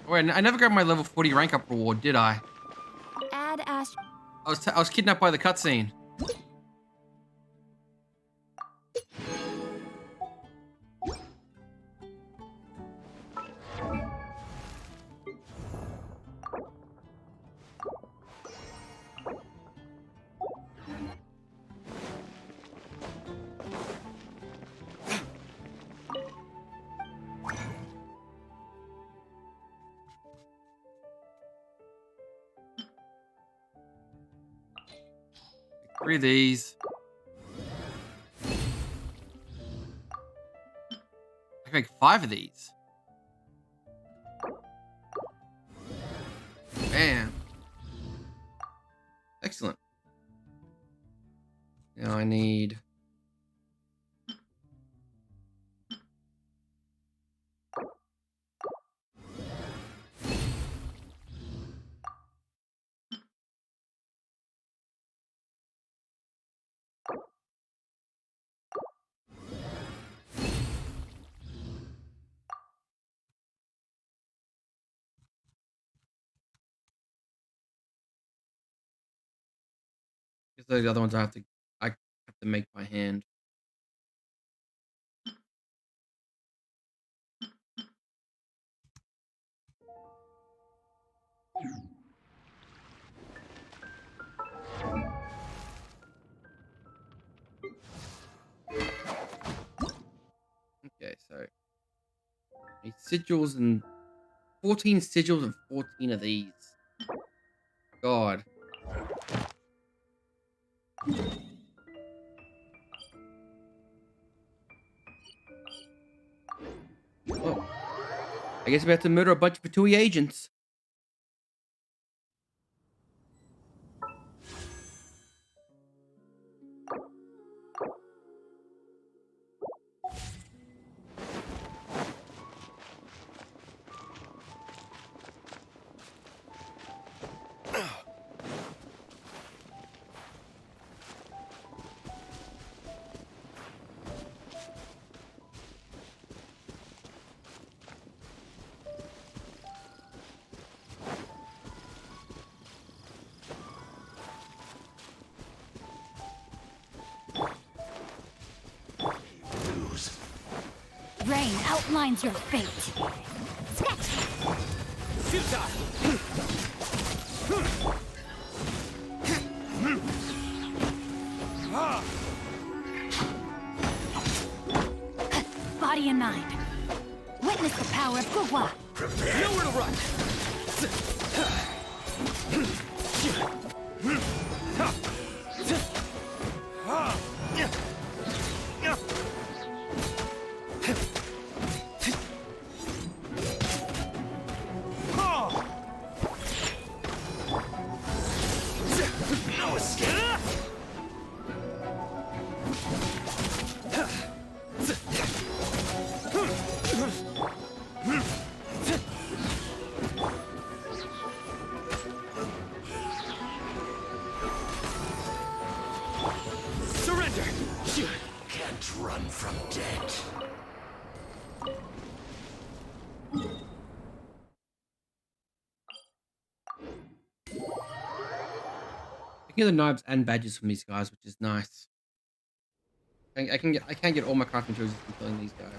Oh, wait, I never got my level 40 rank up reward, did I? Add Ash. I was kidnapped by the cutscene. Three of these. I can make 5 of these. Bam. Excellent. Now I need... Because the other ones I have to make by hand. Okay, so 8 sigils and 14 sigils and 14 of these. God. Oh. I guess we have to murder a bunch of Patui agents. Rain outlines your fate. Body in mind. Witness the power of Gua. Nowhere to run! No escape! Surrender! Can't run from death. I can get the knives and badges from these guys, which is nice. I can't get all my crafting tools from killing these guys.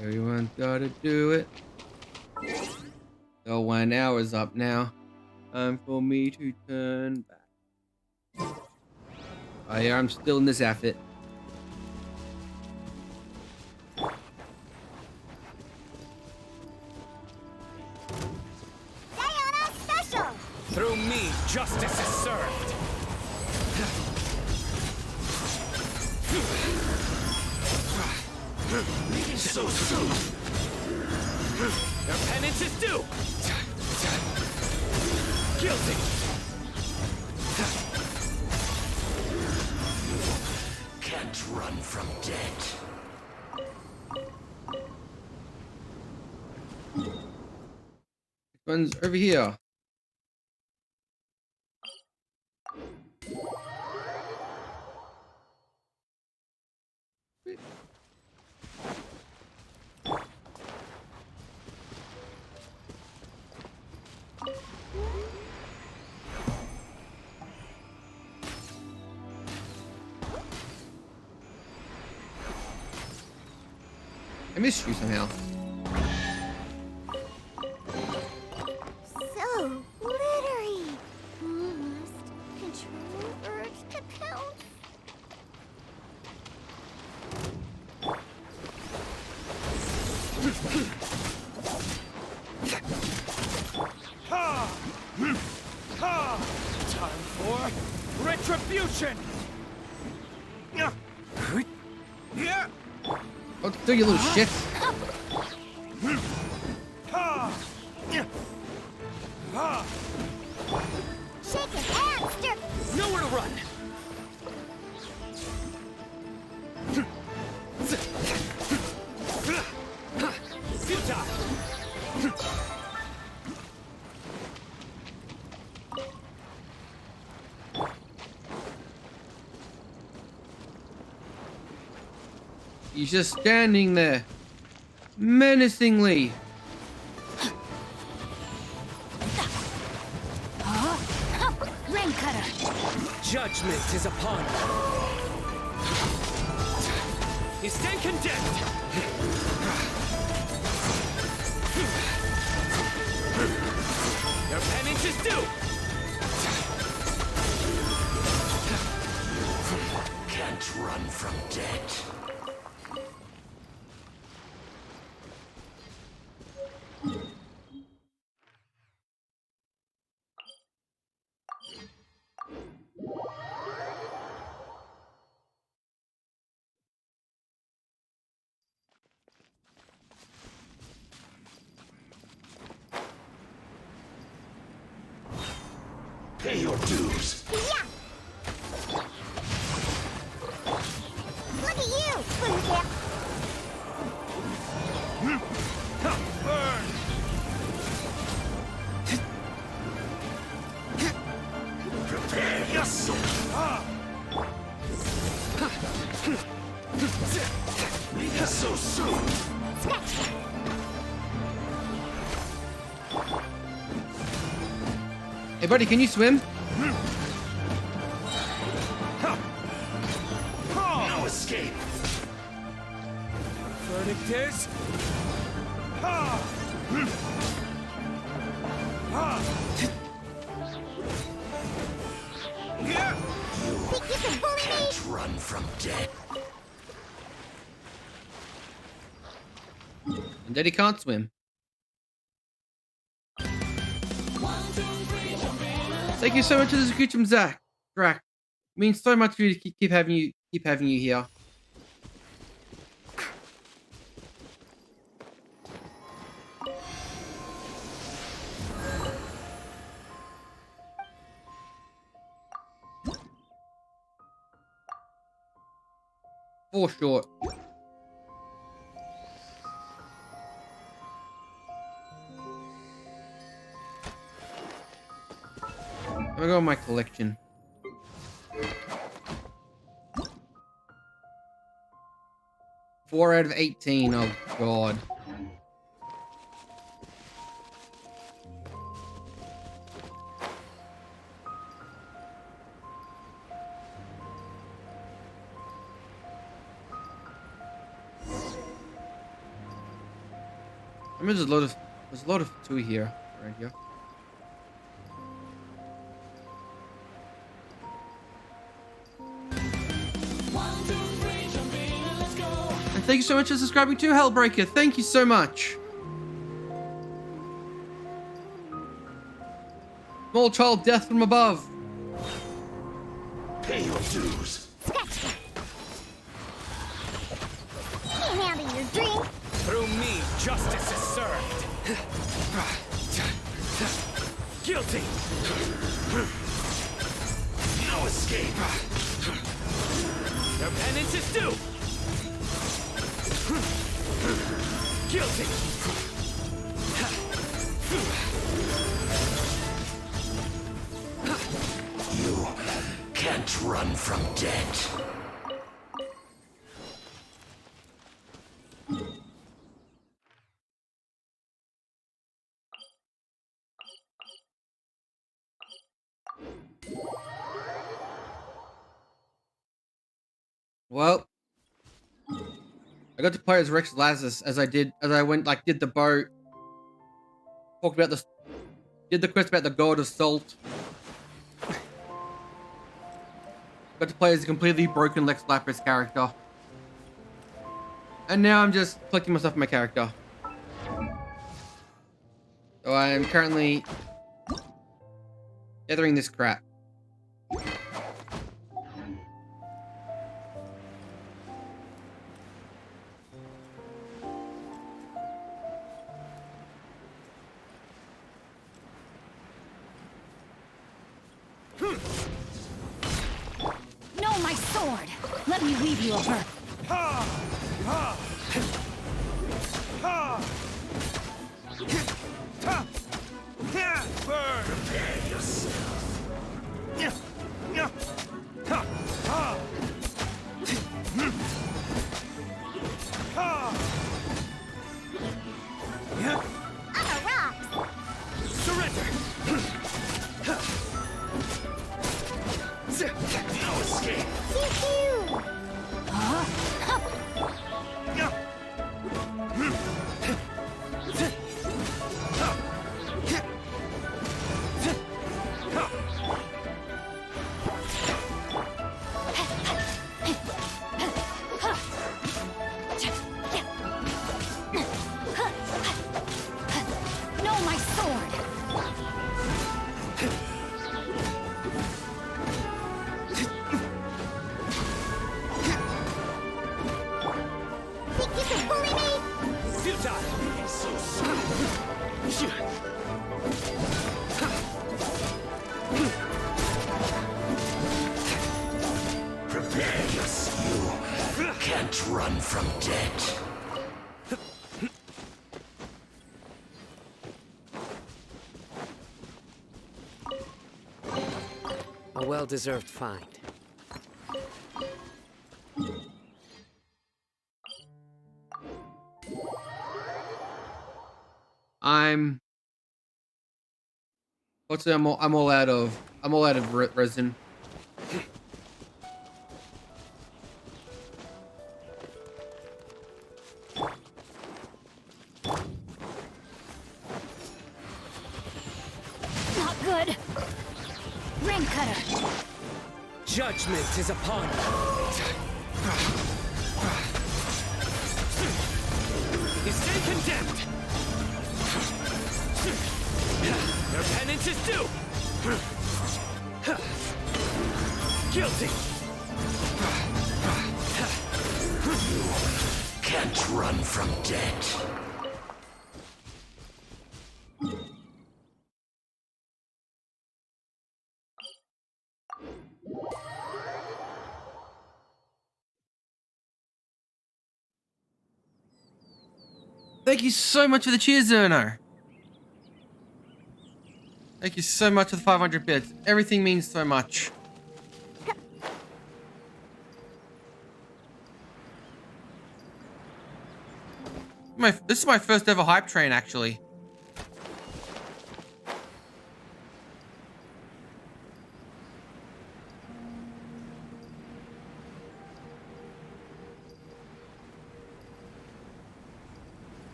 Everyone's gotta do it. The 1 hour's up now. Time for me to turn back. Oh yeah, I'm still in this outfit. so soon. Your penance is due. Guilty. Can't run from death. One's over here. I missed you somehow. So glittery. Must control urge to pounce. Ha! Ha! Time for retribution! Yeah. Oh, do you little shit. Shake his hamster. Nowhere to run. Futile. He's just standing there, menacingly. Rain cutter. Judgment is upon you. You stand condemned. Your penance is due. Can't run from death. Pay your dues. Yeah. Look at you, Spooncat. Burn! Prepare your soul. So soon. Hey, buddy, can you swim? No escape. Verdict is... Think you can bully me? Can't run from death. And Daddy can't swim. Thank you so much for this greet from Zach. Drac. It means so much for you to keep having you here. For short. I'm gonna go with my collection. Four out of 18. Oh god. I mean, there's a lot of two here, right here. And thank you so much for subscribing to Hellbreaker. Thank you so much. Small child death from above. Pay your dues. Can't handle your drink. Through me, justice is served. Guilty. No escape. Your penance is due. Guilty. You can't run from death. Well, I got to play as Rex Lazarus as I did the boat. Talked about did the quest about the God of Salt. Got to play as a completely broken Lex Lapras character. And now I'm just collecting myself my character. So I am currently gathering this crap. No, my sword! Let me leave you a birth. Prepare yourself. Surrender. No escape. No, my sword! Think you can bully me? Futile. So Prepare yourself. You can't run from death. A well-deserved find. I'm all out of resin. Not good! Ring cutter! judgment is upon you. You stay condemned. Your penance is due. Guilty. You can't run from death. Thank you so much for the cheers, Zerno. Thank you so much for the 500 bits. Everything means so much. This is my first ever hype train, actually.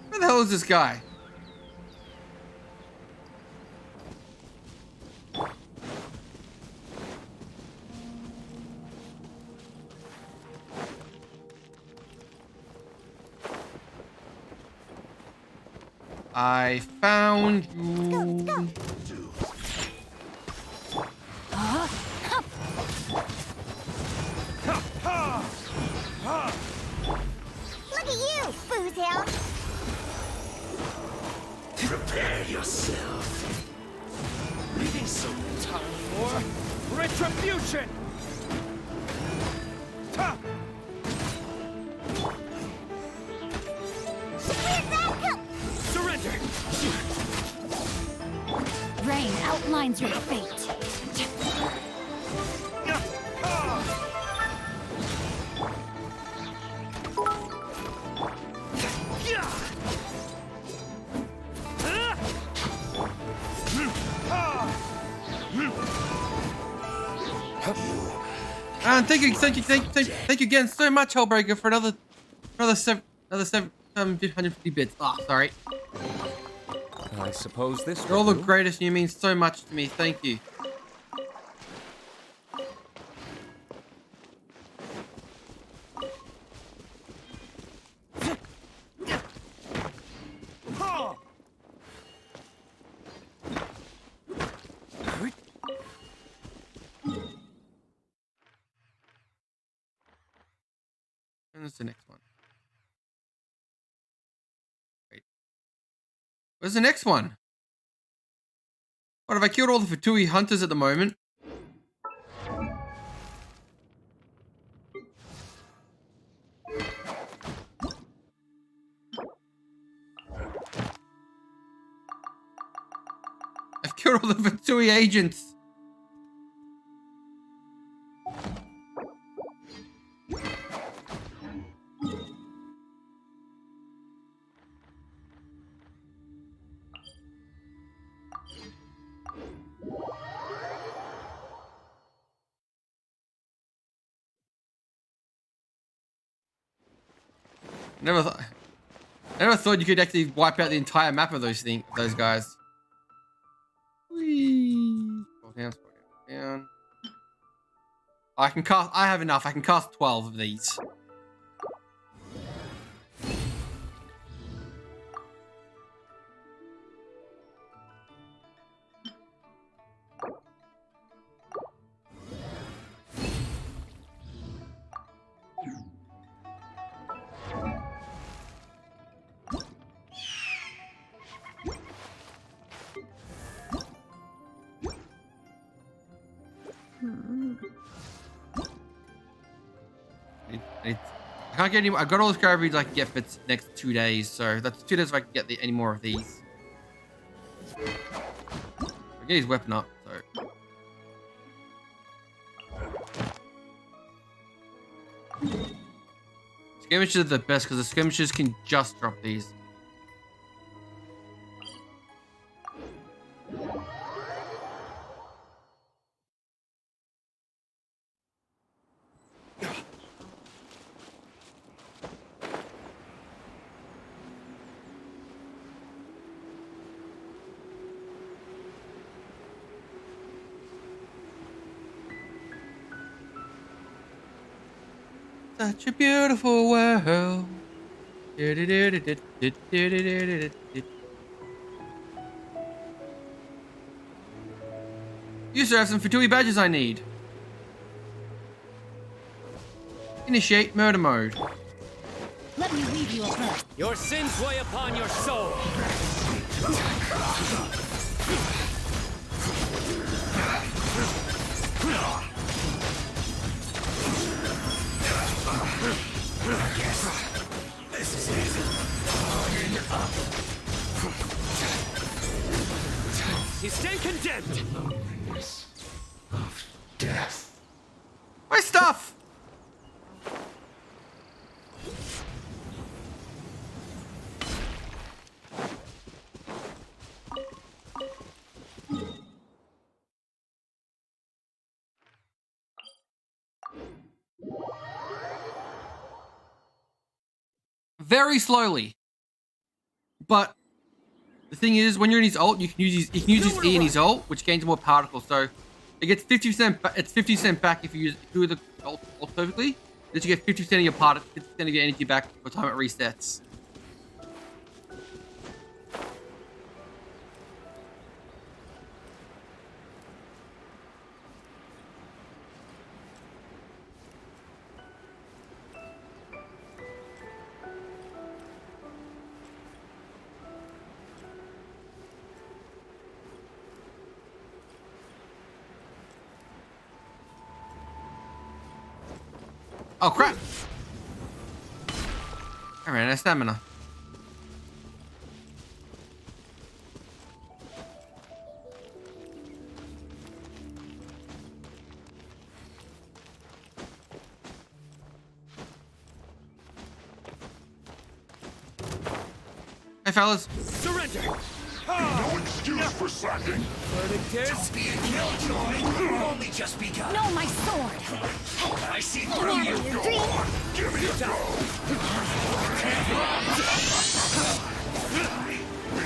Where the hell is this guy? I found you. Retribution! Ta! Surrender! Rain outlines your fate. And thank you again so much, Hellbreaker, for another 750 bits. Oh, sorry. I suppose this. You're all the greatest, and you mean so much to me. Thank you. And that's the next one. Wait. Where's the next one? What, have I killed all the Fatui hunters at the moment? I've killed all the Fatui agents. I never thought you could actually wipe out the entire map of those guys. Whee. Scroll down, scroll down. I have enough. I can cast 12 of these. I can't get any more. I've got all the scarab beads I can get for the next 2 days, so that's 2 days if I can get any more of these. I get his weapon up, so. Skirmishers are the best because the skirmishers can just drop these. Such a beautiful world. You sir have some Fatui badges I need. Initiate murder mode. Let me weave you a prayer. Your sins weigh upon your soul. This is it. Harden up. You stand condemned. Of death. My stuff. Very slowly. But the thing is, when you're in his ult, you can use his E in his ult, which gains more particles. So it gets 50%. It's 50% back if you do the ult perfectly. Then you get 50% of your 50% of your energy back by the time it resets. Oh crap! I ran out of stamina. Hey fellas. Surrender! No excuse for slacking. Don't be a killjoy. You've only just begun. No, my sword! I see through you. Go on. Give me a go.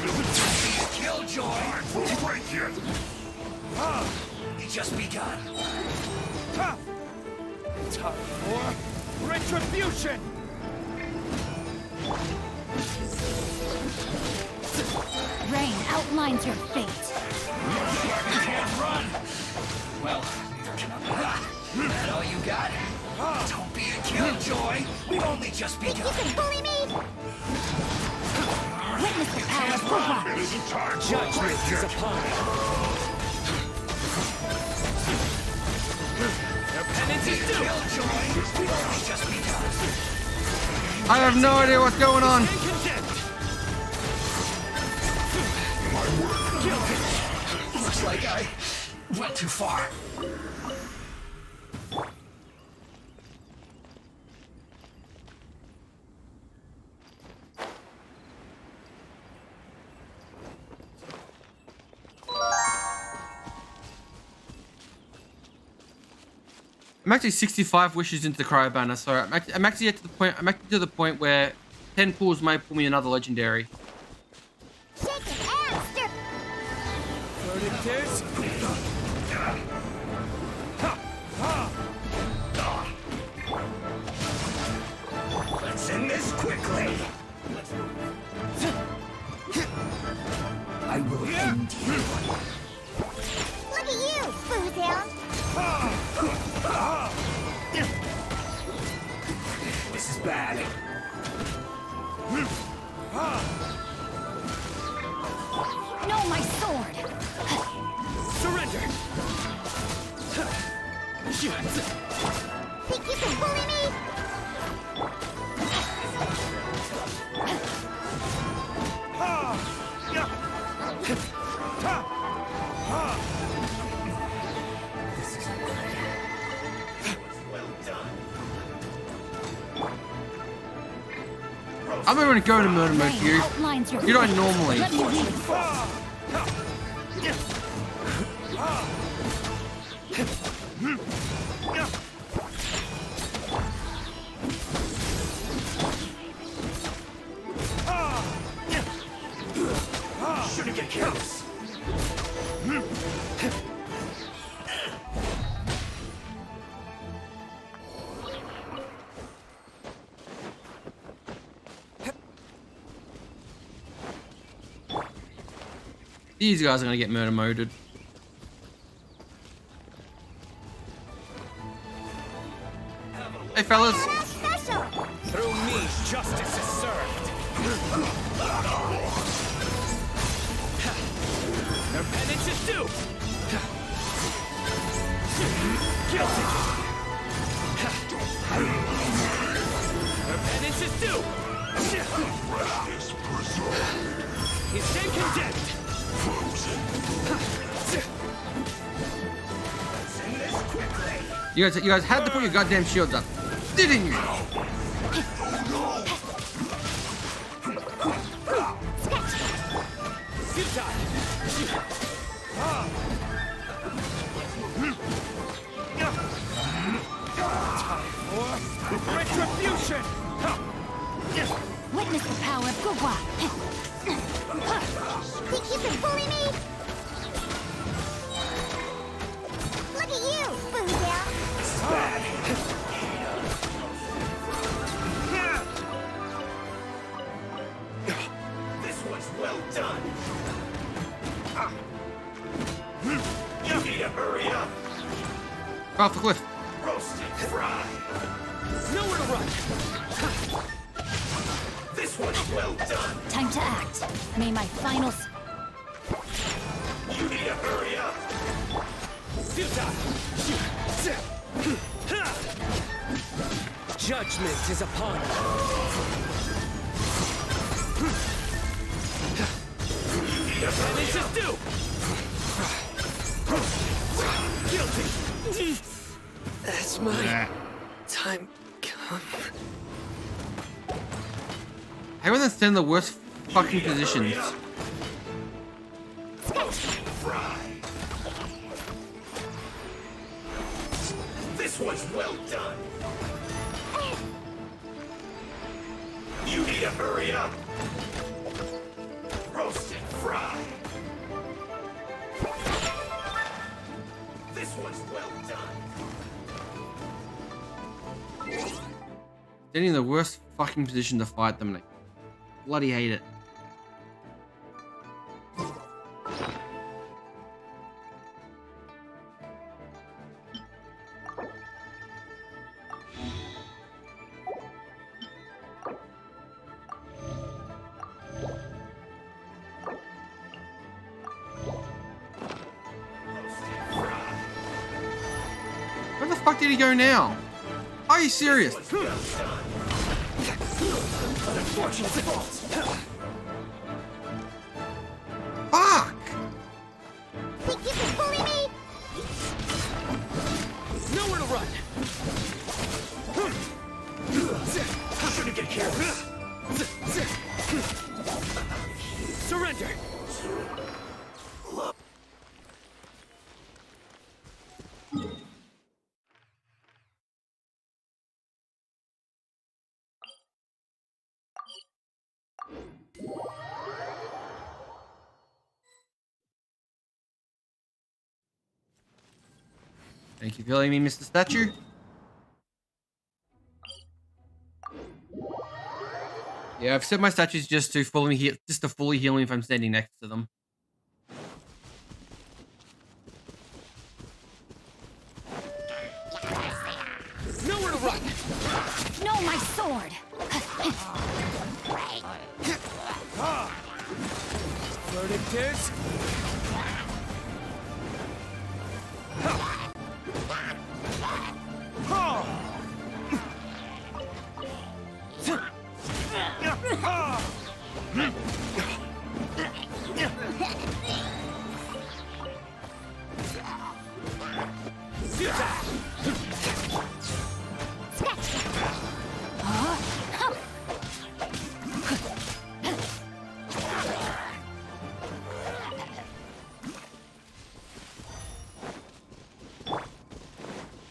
Don't be a killjoy. We'll break you. You just begun. Time for retribution! Rain outlines your fate. You can't run. Well, neither can I. That all you got? Don't be a killjoy. We've only just begun. You can bully me! Witness the power of Gugwa. It isn't time for Judgment is upon you. Your penance is due! killjoy. We've only just begun. I have no idea what's going on. Looks like I went too far. I'm actually 65 wishes into the cryo banner, so I'm actually at the point where 10 pulls may pull me another legendary. Shake it, hamster! Verdict is... Let's end this quickly. I will end you. Look at you, Boozle! This is bad. No, my sword! Surrender! Think you can bully me? I'm not going to go to murder mode for you. Outlines your You don't fate. normally. Let me lead. Shouldn't get careless. These guys are going to get murder moded. Hey fellas. Special! Through me, justice is served. Your penance is due. Guilty. Your penance is due. He's then condemned. You guys had to put your goddamn shields up, didn't you? Retribution! Witness the power of Gugwa. Think you can bully me? Look at you, Boozle! This is bad. This one's well done. You need to hurry up. Go off the cliff. Roasted fry. Nowhere to run. This one's well done. Time to act. May my finals... You need to hurry up. Judgment is upon you. Your penance is due! Guilty! As my time come. Everyone that's in the worst fucking positions. This was well done. You need to hurry up. Roast and fry. This was well done. They're in the worst fucking position to fight them. Like, bloody hate it. Where the fuck did he go now? Are you serious? Fuck! Think you can bully me? Nowhere to run! Shouldn't get careless. Surrender! Thank you for letting me, Mr. Statue. Yeah, I've set my statues just to fully heal me if I'm standing next to them. Nowhere to run! No, my sword! Verdict is...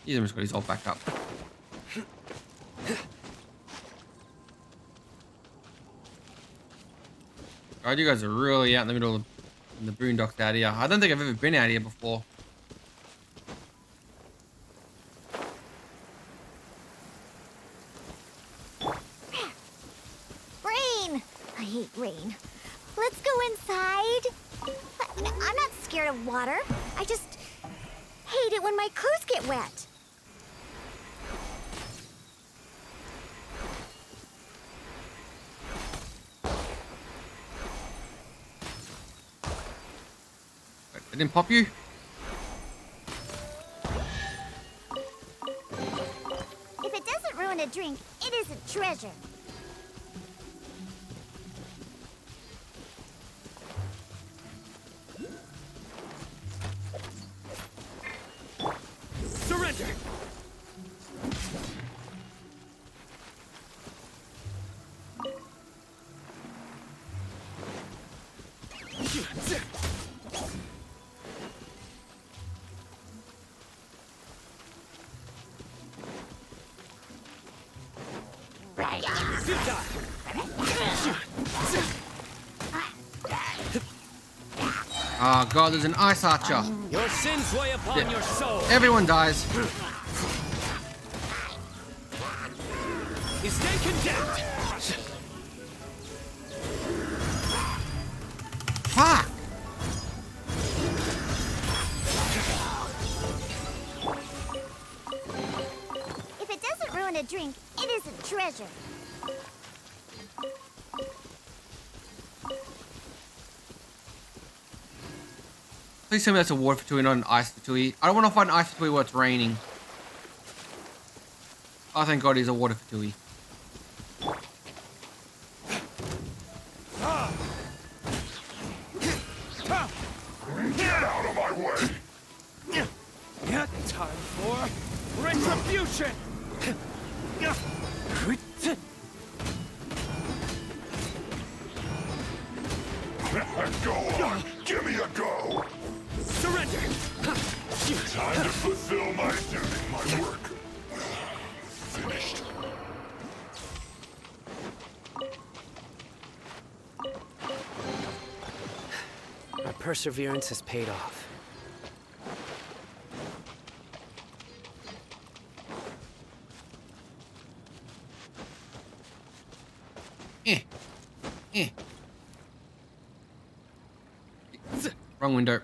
He's almost got his ult back up. God, you guys are really out in the middle of the boondocks out here. I don't think I've ever been out here before. Rain! I hate rain. Let's go inside. I'm not scared of water. I just hate it when my clothes get wet. I didn't pop you? If it doesn't ruin a drink, it isn't treasure. Surrender! Oh god, there's an ice archer. Your sins weigh upon your soul. Everyone dies. You stay condemned. Fuck! If it doesn't ruin a drink, it isn't treasure. Please tell me that's a water Fatui, not an ice Fatui. I don't want to fight an ice Fatui while it's raining. Oh, thank God he's a water fatui. Get out of my way! Time for retribution! Go on! Give me a go! Surrender! Time to fulfill my duty, my work. Finished. Our perseverance has paid off. Wrong window.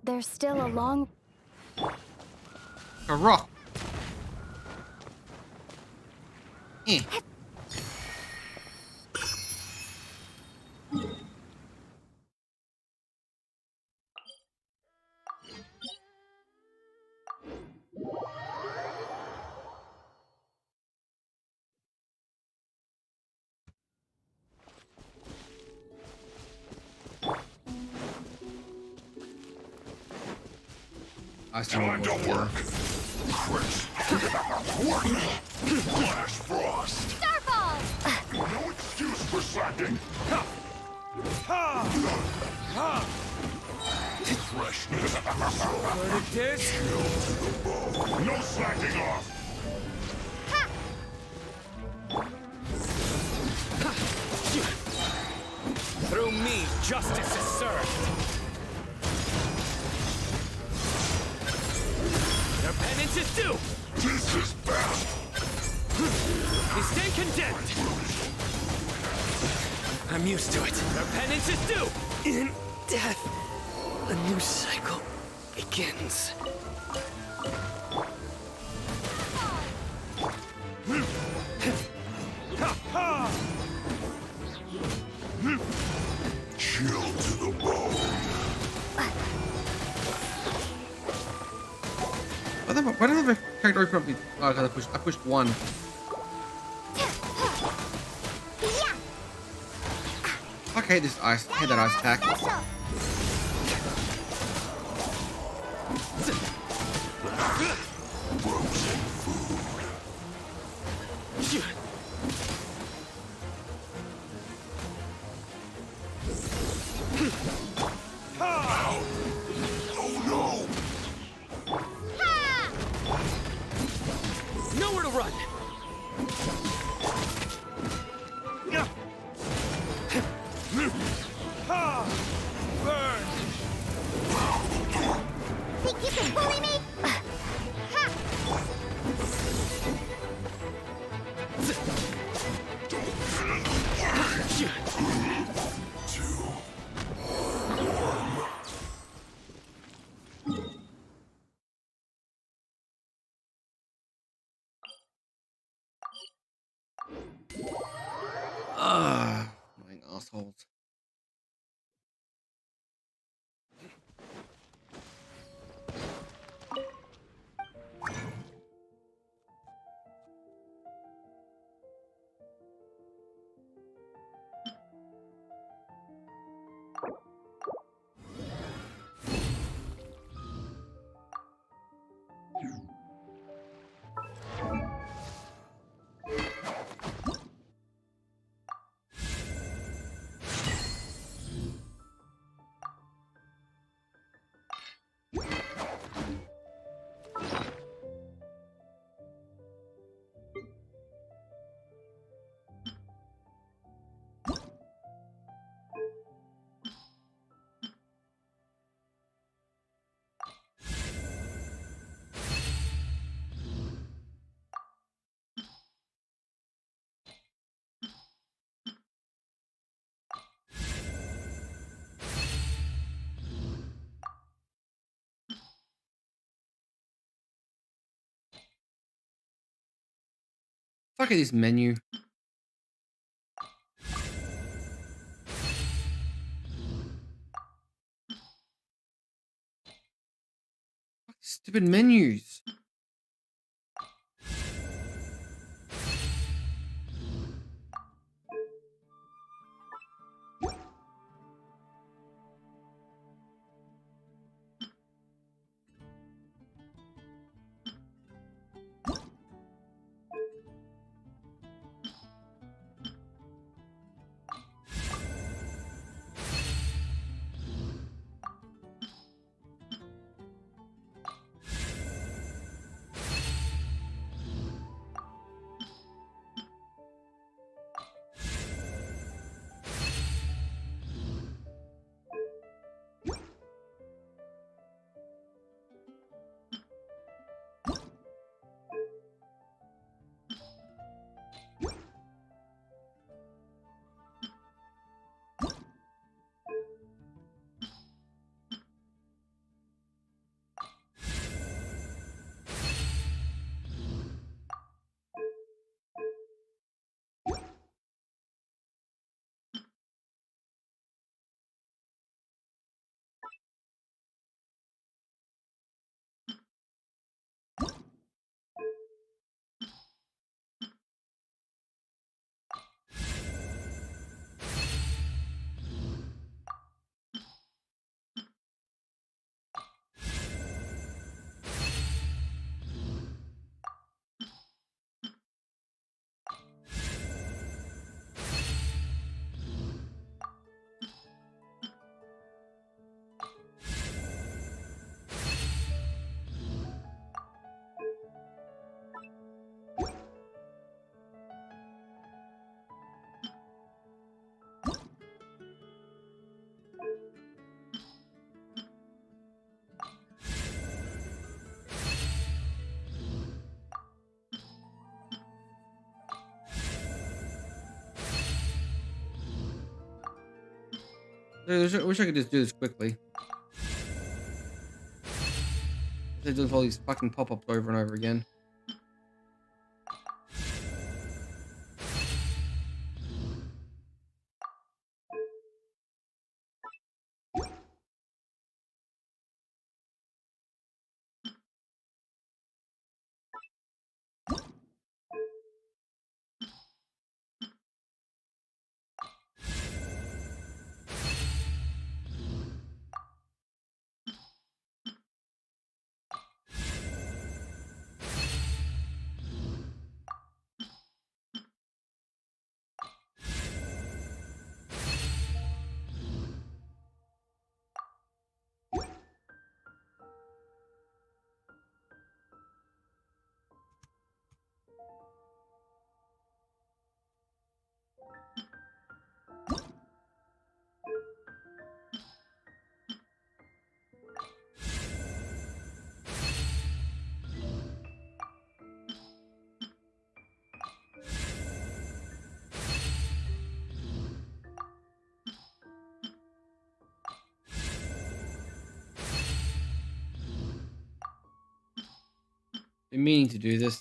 There's still a long... A rock. Time to work. Chris. Work. Flash Frost. Starfall! No excuse for slacking. Freshness. No slacking off. Through me, justice is served. Your penance is due! This is bad. You stay condemned! I'm used to it. Your penance is due! In death, a new cycle begins. Chill to the bone. Why don't the character open up the... Oh, because I pushed one. Fuck, I hate this ice. I hate that ice attack. Frozen food. Ow. Oh no! Nowhere to run! Burn! Think you can bully me? Annoying assholes. Fuck at this menu. Stupid menus. I wish I could just do this quickly. They're doing all these fucking pop-ups over and over again. Been meaning to do this.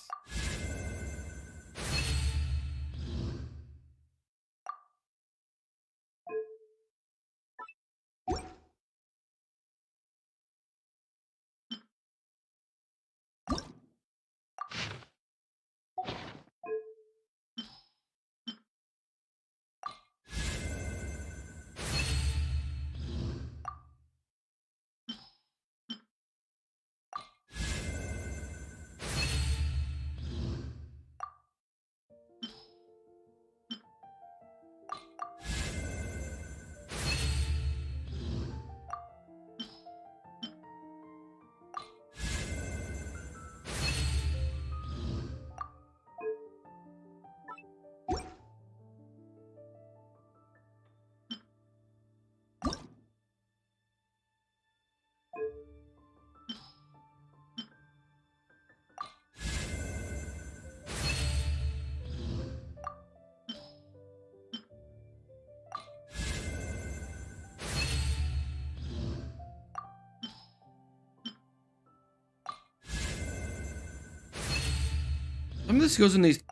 Some of the skills in these,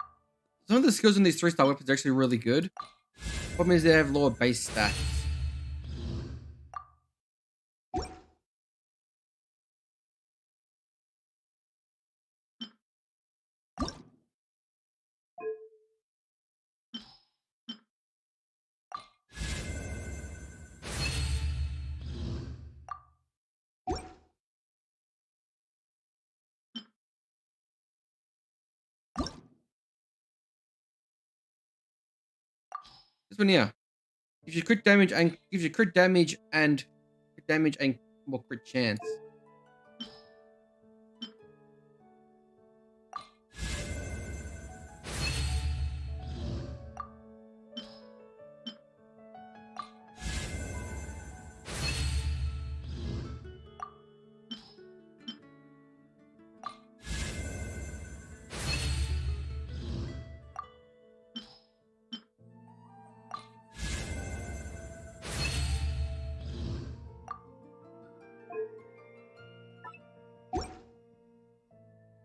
some of the skills in these 3-star weapons are actually really good. Problem is they have lower base stats. This one here. Gives you crit damage and more crit chance.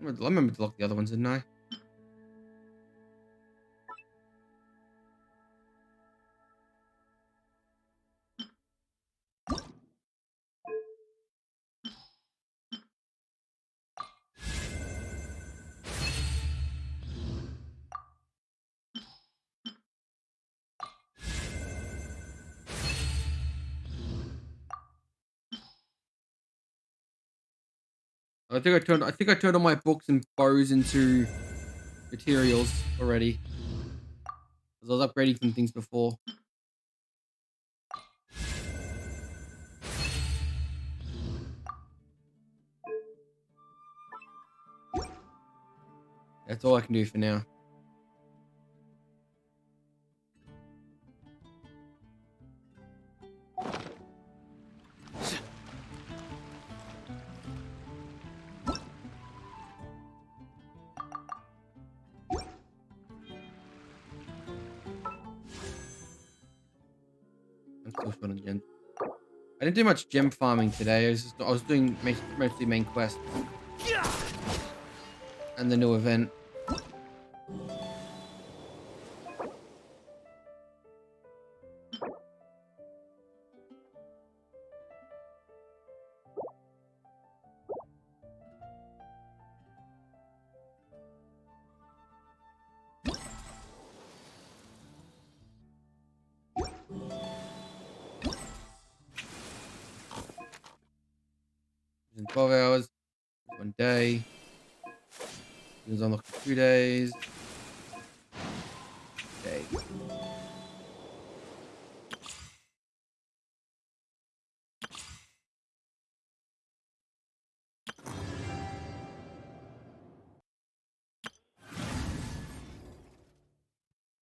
I remember to lock the other ones, didn't I? I think I turned all my books and bows into materials already. Because I was upgrading some things before. That's all I can do for now. I'm still short on gems. I didn't do much gem farming today. I was doing mostly main quests and the new event. In 12 hours, 1 day. It was unlocked for 2 days. Days.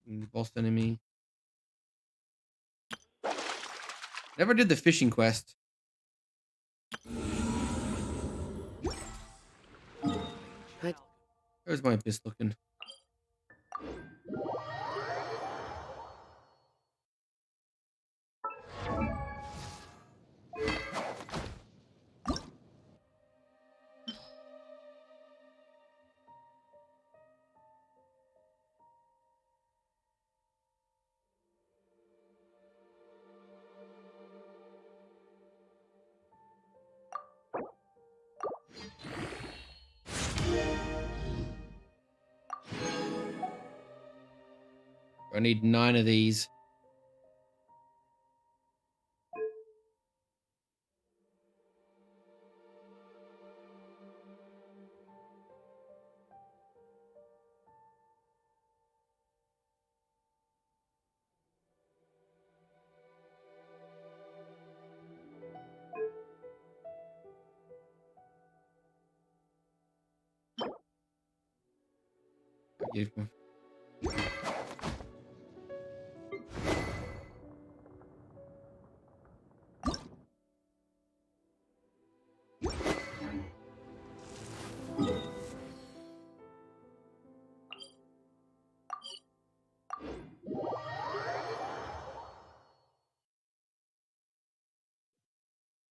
The boss enemy. Never did the fishing quest. Where's my abyss looking? I need 9 of these.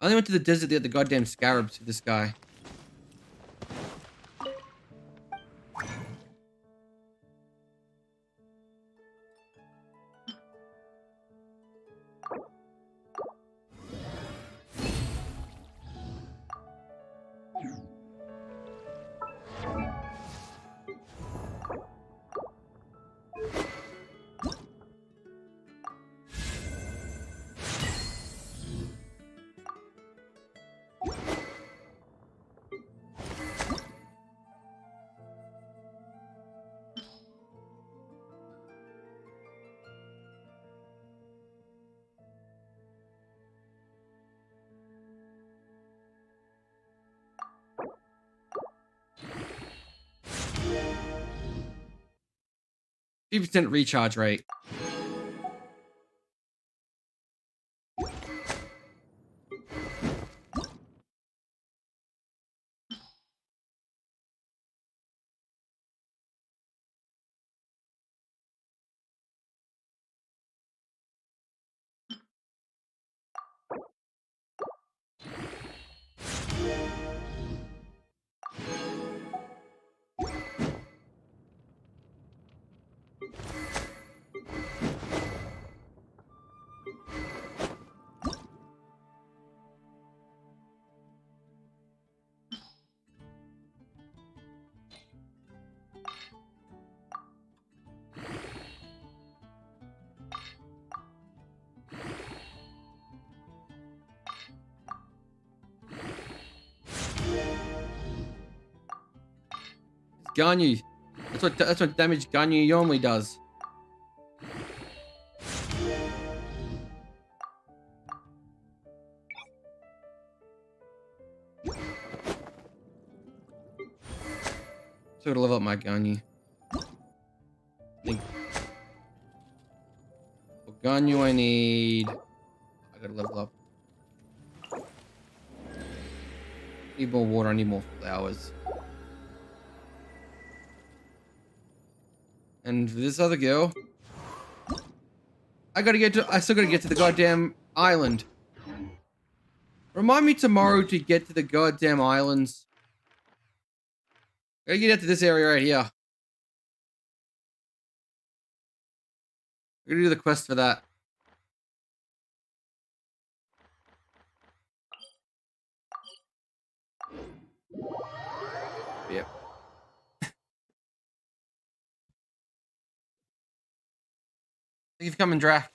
I only went to the desert to get the goddamn scarabs for this guy. 50% recharge rate. Ganyu. That's what damage Ganyu normally does. So to level up my Ganyu. For Ganyu I need. I gotta level up. Need more water, I need more flowers. And for this other girl, I still gotta get to the goddamn island. Remind me tomorrow to get to the goddamn islands. Gotta get out to this area right here. We're gonna do the quest for that. Yep. Thank you for coming, Drac.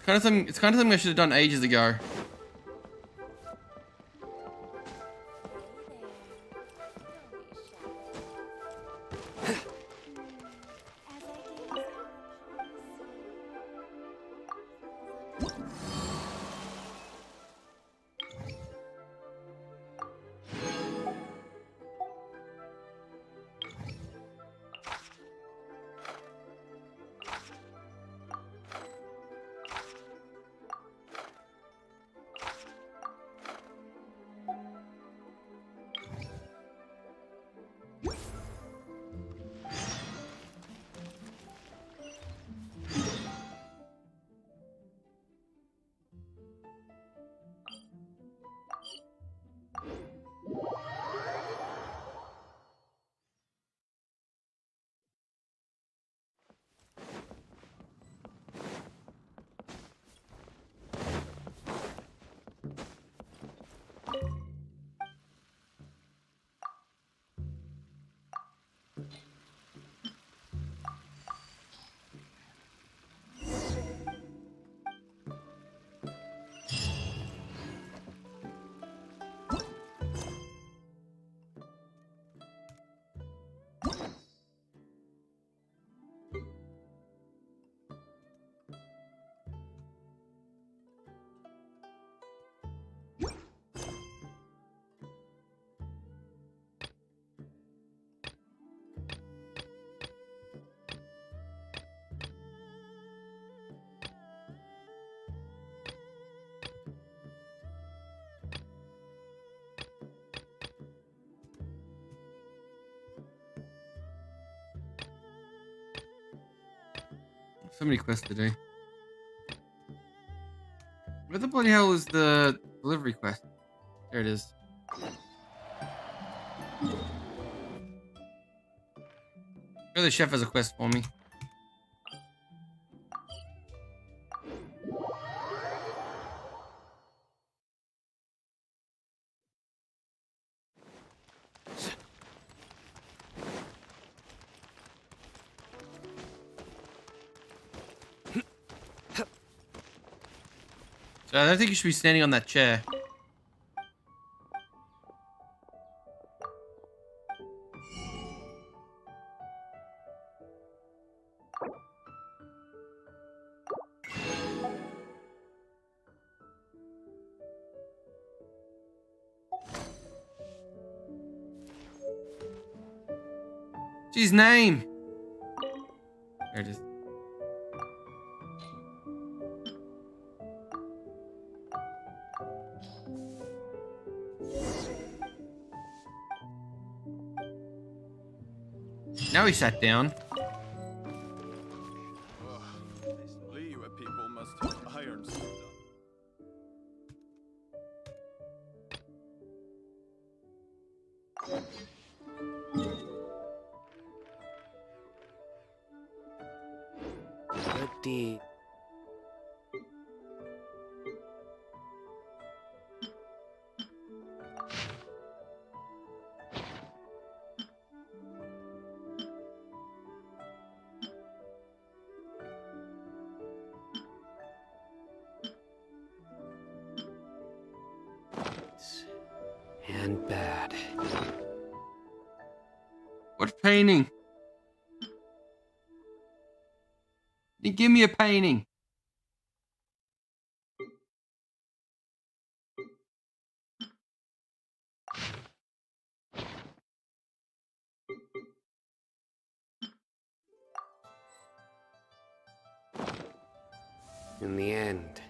It's kind of something I should have done ages ago. So many quests to do. Where the bloody hell is the delivery quest? There it is. The chef has a quest for me. So I don't think you should be standing on that chair. What's his name? There it is. Now he sat down. Liyue people must have iron stuff. Good deed. And bad. What painting? You give me a painting. In the end,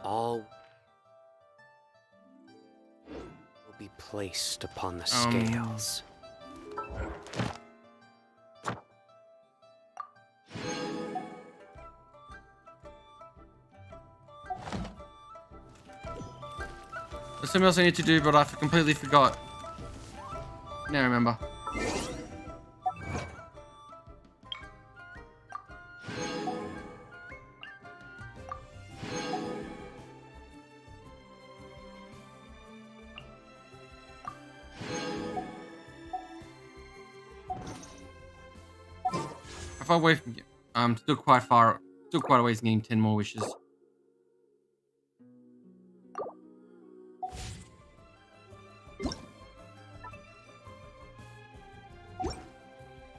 all will be placed upon the scales. There's something else I need to do, but I completely forgot. Now I remember. How far away from you? I'm still quite a ways from getting 10 more wishes.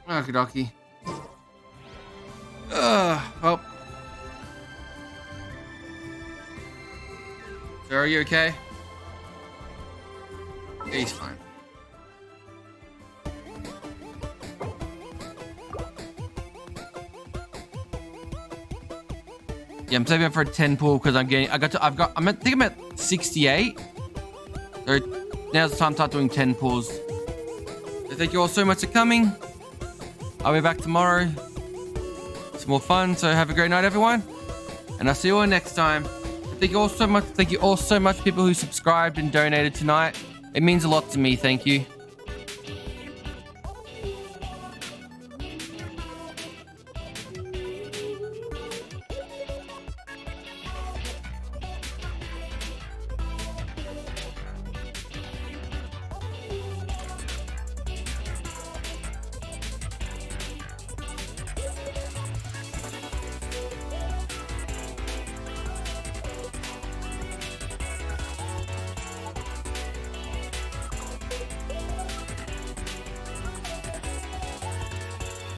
Okie dokie. Well. So are you okay? Yeah, he's fine. Yeah, I'm saving up for a 10 pull because I'm at 68. So now's the time to start doing 10 pulls. So thank you all so much for coming. I'll be back tomorrow. It's more fun, so have a great night, everyone. And I'll see you all next time. Thank you all so much. Thank you all so much, people who subscribed and donated tonight. It means a lot to me. Thank you.